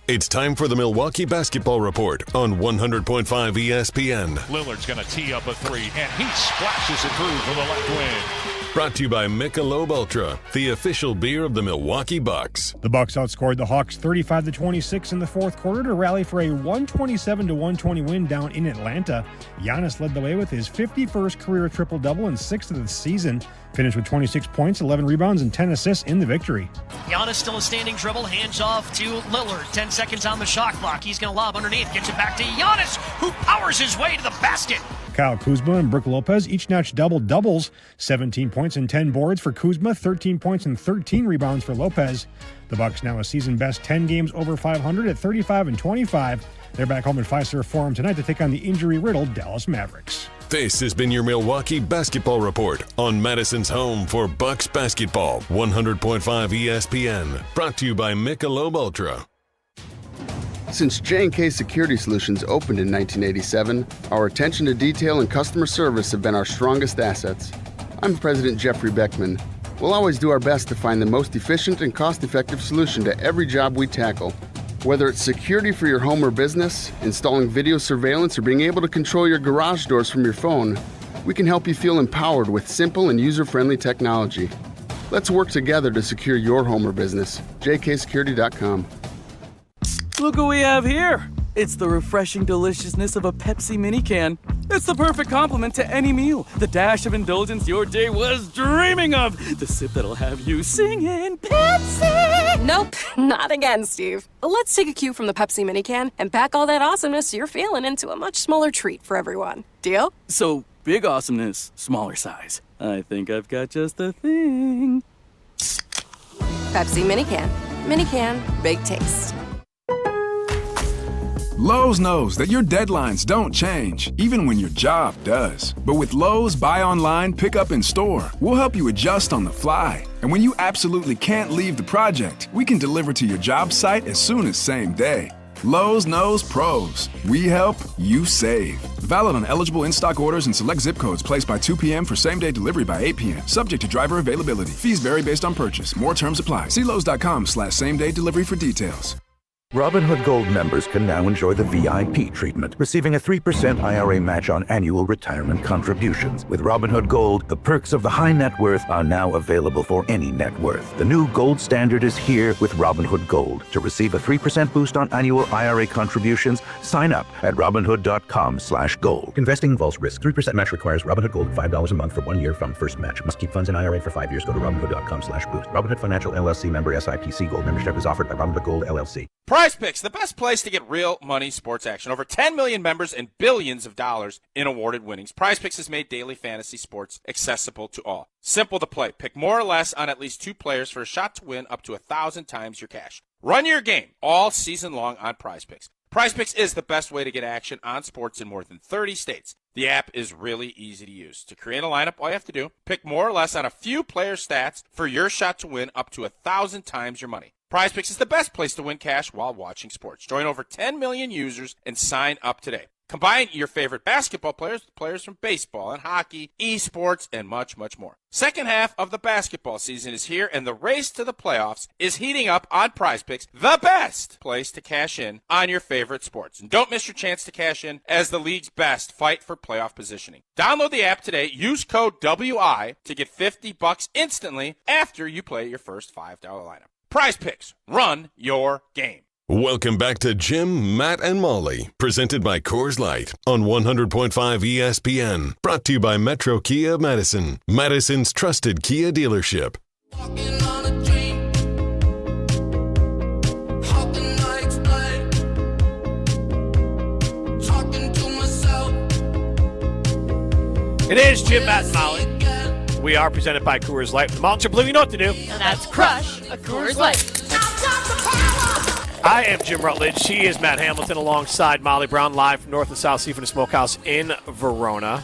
It's time for the Milwaukee Basketball Report on 100.5 ESPN. Lillard's going to tee up a 3, and he splashes it through for the left wing. Brought to you by Michelob Ultra, the official beer of the Milwaukee Bucks. The Bucks outscored the Hawks 35-26 in the fourth quarter to rally for a 127-120 win down in Atlanta. Giannis led the way with his 51st career triple-double and 6th of the season. Finished with 26 points, 11 rebounds, and 10 assists in the victory. Giannis still a standing dribble, hands off to Lillard. 10 seconds on the shot clock. He's going to lob underneath, gets it back to Giannis, who powers his way to the basket. Kyle Kuzma and Brook Lopez each notched double-doubles, 17 points and 10 boards for Kuzma, 13 points and 13 rebounds for Lopez. The Bucks now a season-best 10 games over 500 at 35-25. They're back home at Fiserv Forum tonight to take on the injury-riddled Dallas Mavericks. This has been your Milwaukee Basketball Report on Madison's home for Bucks basketball, 100.5 ESPN. Brought to you by Michelob Ultra. Since J&K Security Solutions opened in 1987, our attention to detail and customer service have been our strongest assets. I'm President Jeffrey Beckman. We'll always do our best to find the most efficient and cost-effective solution to every job we tackle. Whether it's security for your home or business, installing video surveillance, or being able to control your garage doors from your phone, we can help you feel empowered with simple and user-friendly technology. Let's work together to secure your home or business. jksecurity.com. Look what we have here. It's the refreshing deliciousness of a Pepsi mini can. It's the perfect complement to any meal. The dash of indulgence your day was dreaming of. The sip that'll have you singing Pepsi. Nope, not again, Steve. Let's take a cue from the Pepsi mini can and pack all that awesomeness you're feeling into a much smaller treat for everyone. Deal? So, big awesomeness, smaller size. I think I've got just the thing. Pepsi mini can. Mini can, big taste. Lowe's knows that your deadlines don't change, even when your job does. But with Lowe's Buy Online, Pick Up in Store, we'll help you adjust on the fly. And when you absolutely can't leave the project, we can deliver to your job site as soon as same day. Lowe's knows pros. We help, you save. Valid on eligible in-stock orders and select zip codes placed by 2 p.m. for same-day delivery by 8 p.m. Subject to driver availability. Fees vary based on purchase. More terms apply. See Lowe's.com/same-day delivery for details. Robinhood Gold members can now enjoy the VIP treatment, receiving a 3% IRA match on annual retirement contributions. With Robinhood Gold, the perks of the high net worth are now available for any net worth. The new gold standard is here with Robinhood Gold. To receive a 3% boost on annual IRA contributions, sign up at Robinhood.com/gold. Investing involves risk. 3% match requires Robinhood Gold $5 a month for 1 year from first match. Must keep funds in IRA for 5 years. Go to Robinhood.com/boost. Robinhood Financial LLC member SIPC. Gold membership is offered by Robinhood Gold LLC. Prize Picks, the best place to get real money sports action. Over 10 million members and billions of dollars in awarded winnings. Prize Picks has made daily fantasy sports accessible to all. Simple to play. Pick more or less on at least 2 players for a shot to win up to 1,000 times your cash. Run your game all season long on Prize Picks. Prize Picks is the best way to get action on sports in more than 30 states. The app is really easy to use. To create a lineup, all you have to do, pick more or less on a few player stats for your shot to win up to 1,000 times your money. Prize Picks is the best place to win cash while watching sports. Join over 10 million users and sign up today. Combine your favorite basketball players with players from baseball and hockey, esports, and much, much more. Second half of the basketball season is here, and the race to the playoffs is heating up on Prize Picks, the best place to cash in on your favorite sports. And don't miss your chance to cash in as the league's best fight for playoff positioning. Download the app today. Use code WI to get $50 instantly after you play your first $5 lineup. Prize Picks. Run your game. Welcome back to Jim, Matt, and Molly, presented by Coors Light on 100.5 ESPN. Brought to you by Metro Kia Madison, Madison's trusted Kia dealership. It is Jim, Matt, and Molly. We are presented by Coors Light. The Mountains are blue. You know what to do. And that's crush a Coors Light. I am Jim Rutledge. He is Matt Hamilton alongside Molly Brown, live from North and South Seafood and Smokehouse in Verona.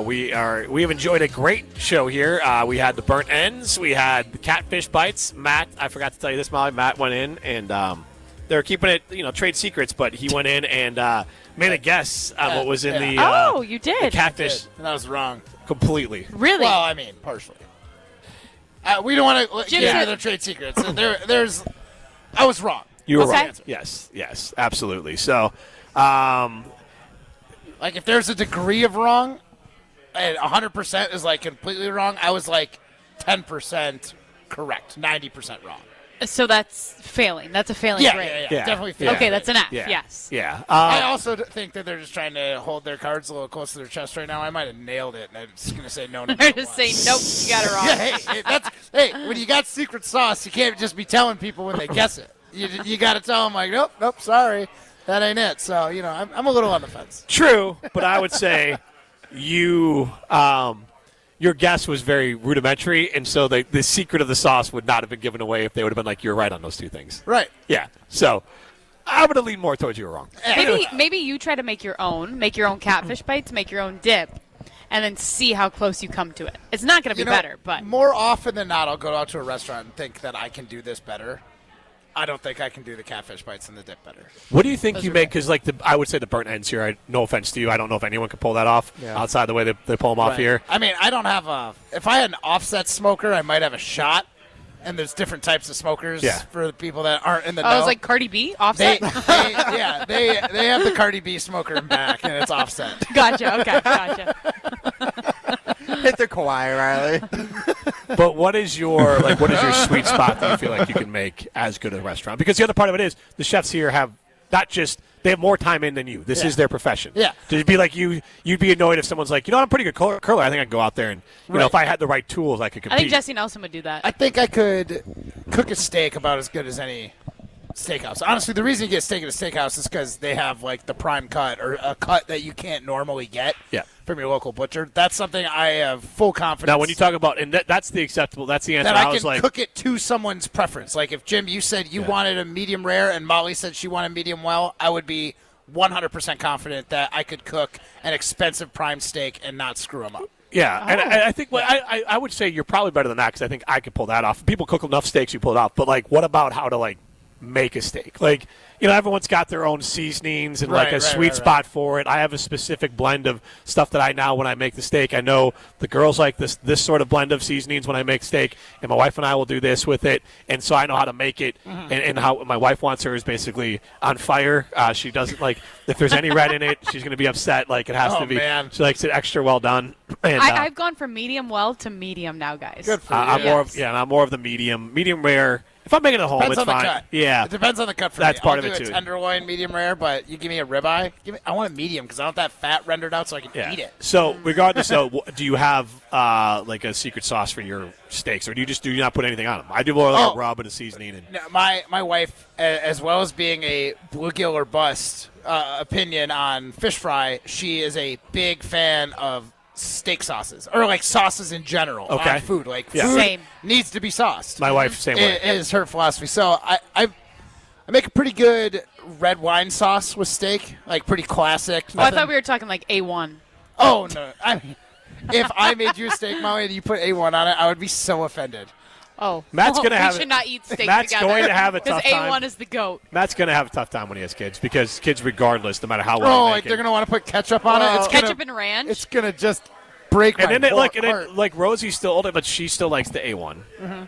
We have enjoyed a great show here. We had the burnt ends. We had the catfish bites. Matt, I forgot to tell you this, Molly. Matt went in and they're keeping it, trade secrets, but he went in and made a guess on what was in the you did. The catfish. And I was wrong. Completely. Really? Well, I mean, partially. We don't want to get into their trade secrets. I was wrong. You were Okay. wrong. Yes, absolutely. So, like, if there's a degree of wrong, and 100% is, like, completely wrong, I was, like, 10% correct, 90% wrong. So that's failing. That's a failing grade. Yeah. Definitely failing. Okay, that's an F, Yeah. yes. Yeah. I also think that they're just trying to hold their cards a little close to their chest right now. I might have nailed it, and I'm just going to say no. They're just saying, nope, you got it wrong. Hey, when you got secret sauce, you can't just be telling people when they guess it. You got to tell them, like, nope, sorry, that ain't it. So, I'm a little on the fence. True, but I would say your guess was very rudimentary, and so the secret of the sauce would not have been given away if they would have been like, you're right on those two things. Right. Yeah. So I'm going to lean more towards you were wrong. Maybe you try to make your own catfish bites, make your own dip, and then see how close you come to it. It's not going to be better, but more often than not, I'll go out to a restaurant and think that I can do this better. I don't think I can do the catfish bites and the dip better. What do you think you make? Because I would say the burnt ends here. No offense to you, I don't know if anyone can pull that off outside the way they pull them off here. I mean, I don't have if I had an offset smoker, I might have a shot. And there's different types of smokers for the people that aren't in the know. Oh, it's like Cardi B offset. They have the Cardi B smoker in back, and it's offset. Gotcha. Okay, gotcha. Hit the Kawhi, Riley. But what is your sweet spot that you feel like you can make as good a restaurant? Because the other part of it is the chefs here have not just they have more time in than you. This is their profession. Yeah. To be like you'd be annoyed if someone's like, I'm a pretty good curler. I think I can go out there and if I had the right tools, I could compete. I think Jesse Nelson would do that. I think I could cook a steak about as good as any steakhouse. Honestly, the reason you get steak at a steakhouse is because they have like the prime cut or a cut that you can't normally get from your local butcher. That's something I have full confidence. Now, when you talk about, and that's the acceptable, that's the answer. That I can cook it to someone's preference. Like if Jim, you said you wanted a medium rare and Molly said she wanted medium well, I would be 100% confident that I could cook an expensive prime steak and not screw them up. Yeah, and I think I would say you're probably better than that because I think I could pull that off. People cook enough steaks, you pull it off. But like, what about how to make a steak? Like, everyone's got their own seasonings and a sweet spot for it. I have a specific blend of stuff that when I make the steak, I know the girls like this sort of blend of seasonings when I make steak, and my wife and I will do this with it, and so I know how to make it, and how my wife wants hers basically on fire. She doesn't like, if there's any red in it, she's going to be upset. Like, it has to be. Man. She likes it extra well done. And, I've gone from medium well to medium now, guys. Good for you. I'm more of the medium rare. If I'm making it at home, it's fine. Cut. Yeah, it depends on the cut for That's me. part I'll of it do too. A tenderloin, medium rare, but you give me a ribeye. I want a medium because I want that fat rendered out so I can eat it. So, regardless, though, do you have like a secret sauce for your steaks, or do you not put anything on them? I do more like a rub and a seasoning. And no, my wife, as well as being a bluegill or bust opinion on fish fry, she is a big fan of steak sauces or like sauces in general on food. Like food needs to be sauced. My wife, same way. It is her philosophy. So I make a pretty good red wine sauce with steak, like pretty classic. Oh, I thought we were talking like A1. Oh no! I mean, if I made you a steak, Molly, and you put A1 on it, I would be so offended. Oh, Matt's gonna have. We should not eat steak Matt's together. going to have a tough time. Because A1 is the goat. Matt's going to have a tough time when he has kids because kids, regardless, no matter how well they make they're going to want to put ketchup on it. It's ketchup and ranch. It's going to just break my heart. Like Rosie's still older, but she still likes the A1.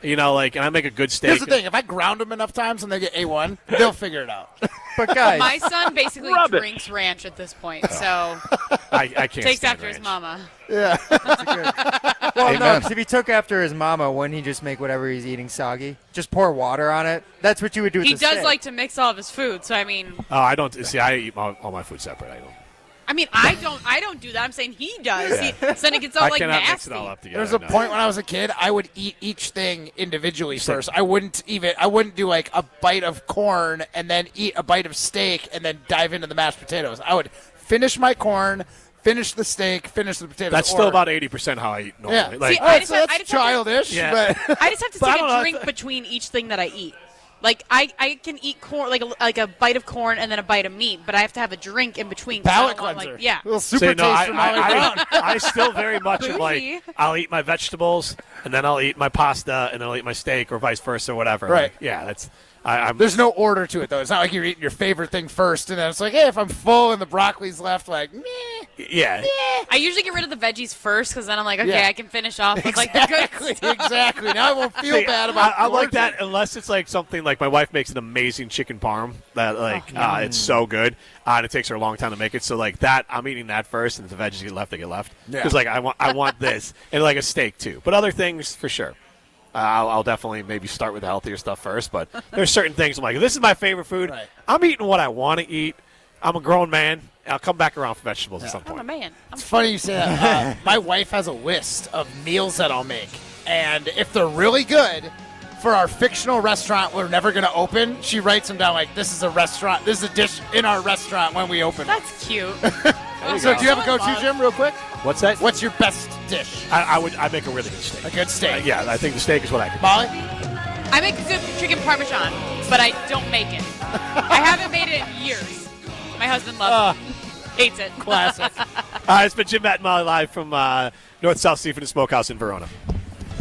And I make a good steak. Here's the thing: if I ground them enough times and they get A1, they'll figure it out. But guys, my son basically drinks ranch at this point, so I can't takes after ranch. his mama. Yeah, that's good. Well, no, because if he took after his mama, wouldn't he just make whatever he's eating soggy? Just pour water on it. That's what you would do. With He the does steak. like to mix all of his food, so I mean. Oh, I don't see. I eat all my food separate. I mean, I don't do that. I'm saying he does. Yeah. So then it gets all I like cannot nasty. mix it all up together. There's a point when I was a kid, I would eat each thing individually first. I wouldn't do like a bite of corn and then eat a bite of steak and then dive into the mashed potatoes. I would finish my corn, finish the steak, finish the potatoes. That's still about 80% how I eat normally. Yeah. Like, See, that's childish. But I just have to take a drink between each thing that I eat. Like I can eat corn, like a bite of corn and then a bite of meat, but I have to have a drink in between. Palate cleanser. Yeah. A little super taste from I still very much am like, I'll eat my vegetables and then I'll eat my pasta and then I'll eat my steak or vice versa or whatever. Right. Like, yeah, that's. There's no order to it, though. It's not like you're eating your favorite thing first, and then it's like, hey, if I'm full and the broccoli's left, like, meh. Yeah. I usually get rid of the veggies first, because then I'm like, okay, Yeah. I can finish off with like the good stuff. Exactly. Now I won't feel bad about I like that unless it's like something like my wife makes an amazing chicken parm that it's so good and it takes her a long time to make it. So like that, I'm eating that first, and if the veggies get left, they get left. Because like I want this and like a steak too, but other things for sure. I'll definitely maybe start with the healthier stuff first, but there's certain things I'm like, this is my favorite food. Right. I'm eating what I want to eat. I'm a grown man. I'll come back around for vegetables at some point. I'm a man. It's funny you say that. My wife has a list of meals that I'll make, and if they're really good for our fictional restaurant we're never going to open, she writes them down like, this is a restaurant, this is a dish in our restaurant when we open. That's cute. So do you have a go-to, Jim, real quick? What's that? What's your best dish? I make a really good steak. A good steak. Yeah, I think the steak is what I can. Molly? I make a good chicken parmesan, but I don't make it. I haven't made it in years. My husband loves it. Hates it. Classic. It's been Jim, Matt, and Molly live from North-South Seafood and Smokehouse in Verona.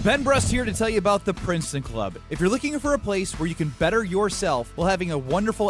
Ben Brust here to tell you about the Princeton Club. If you're looking for a place where you can better yourself while having a wonderful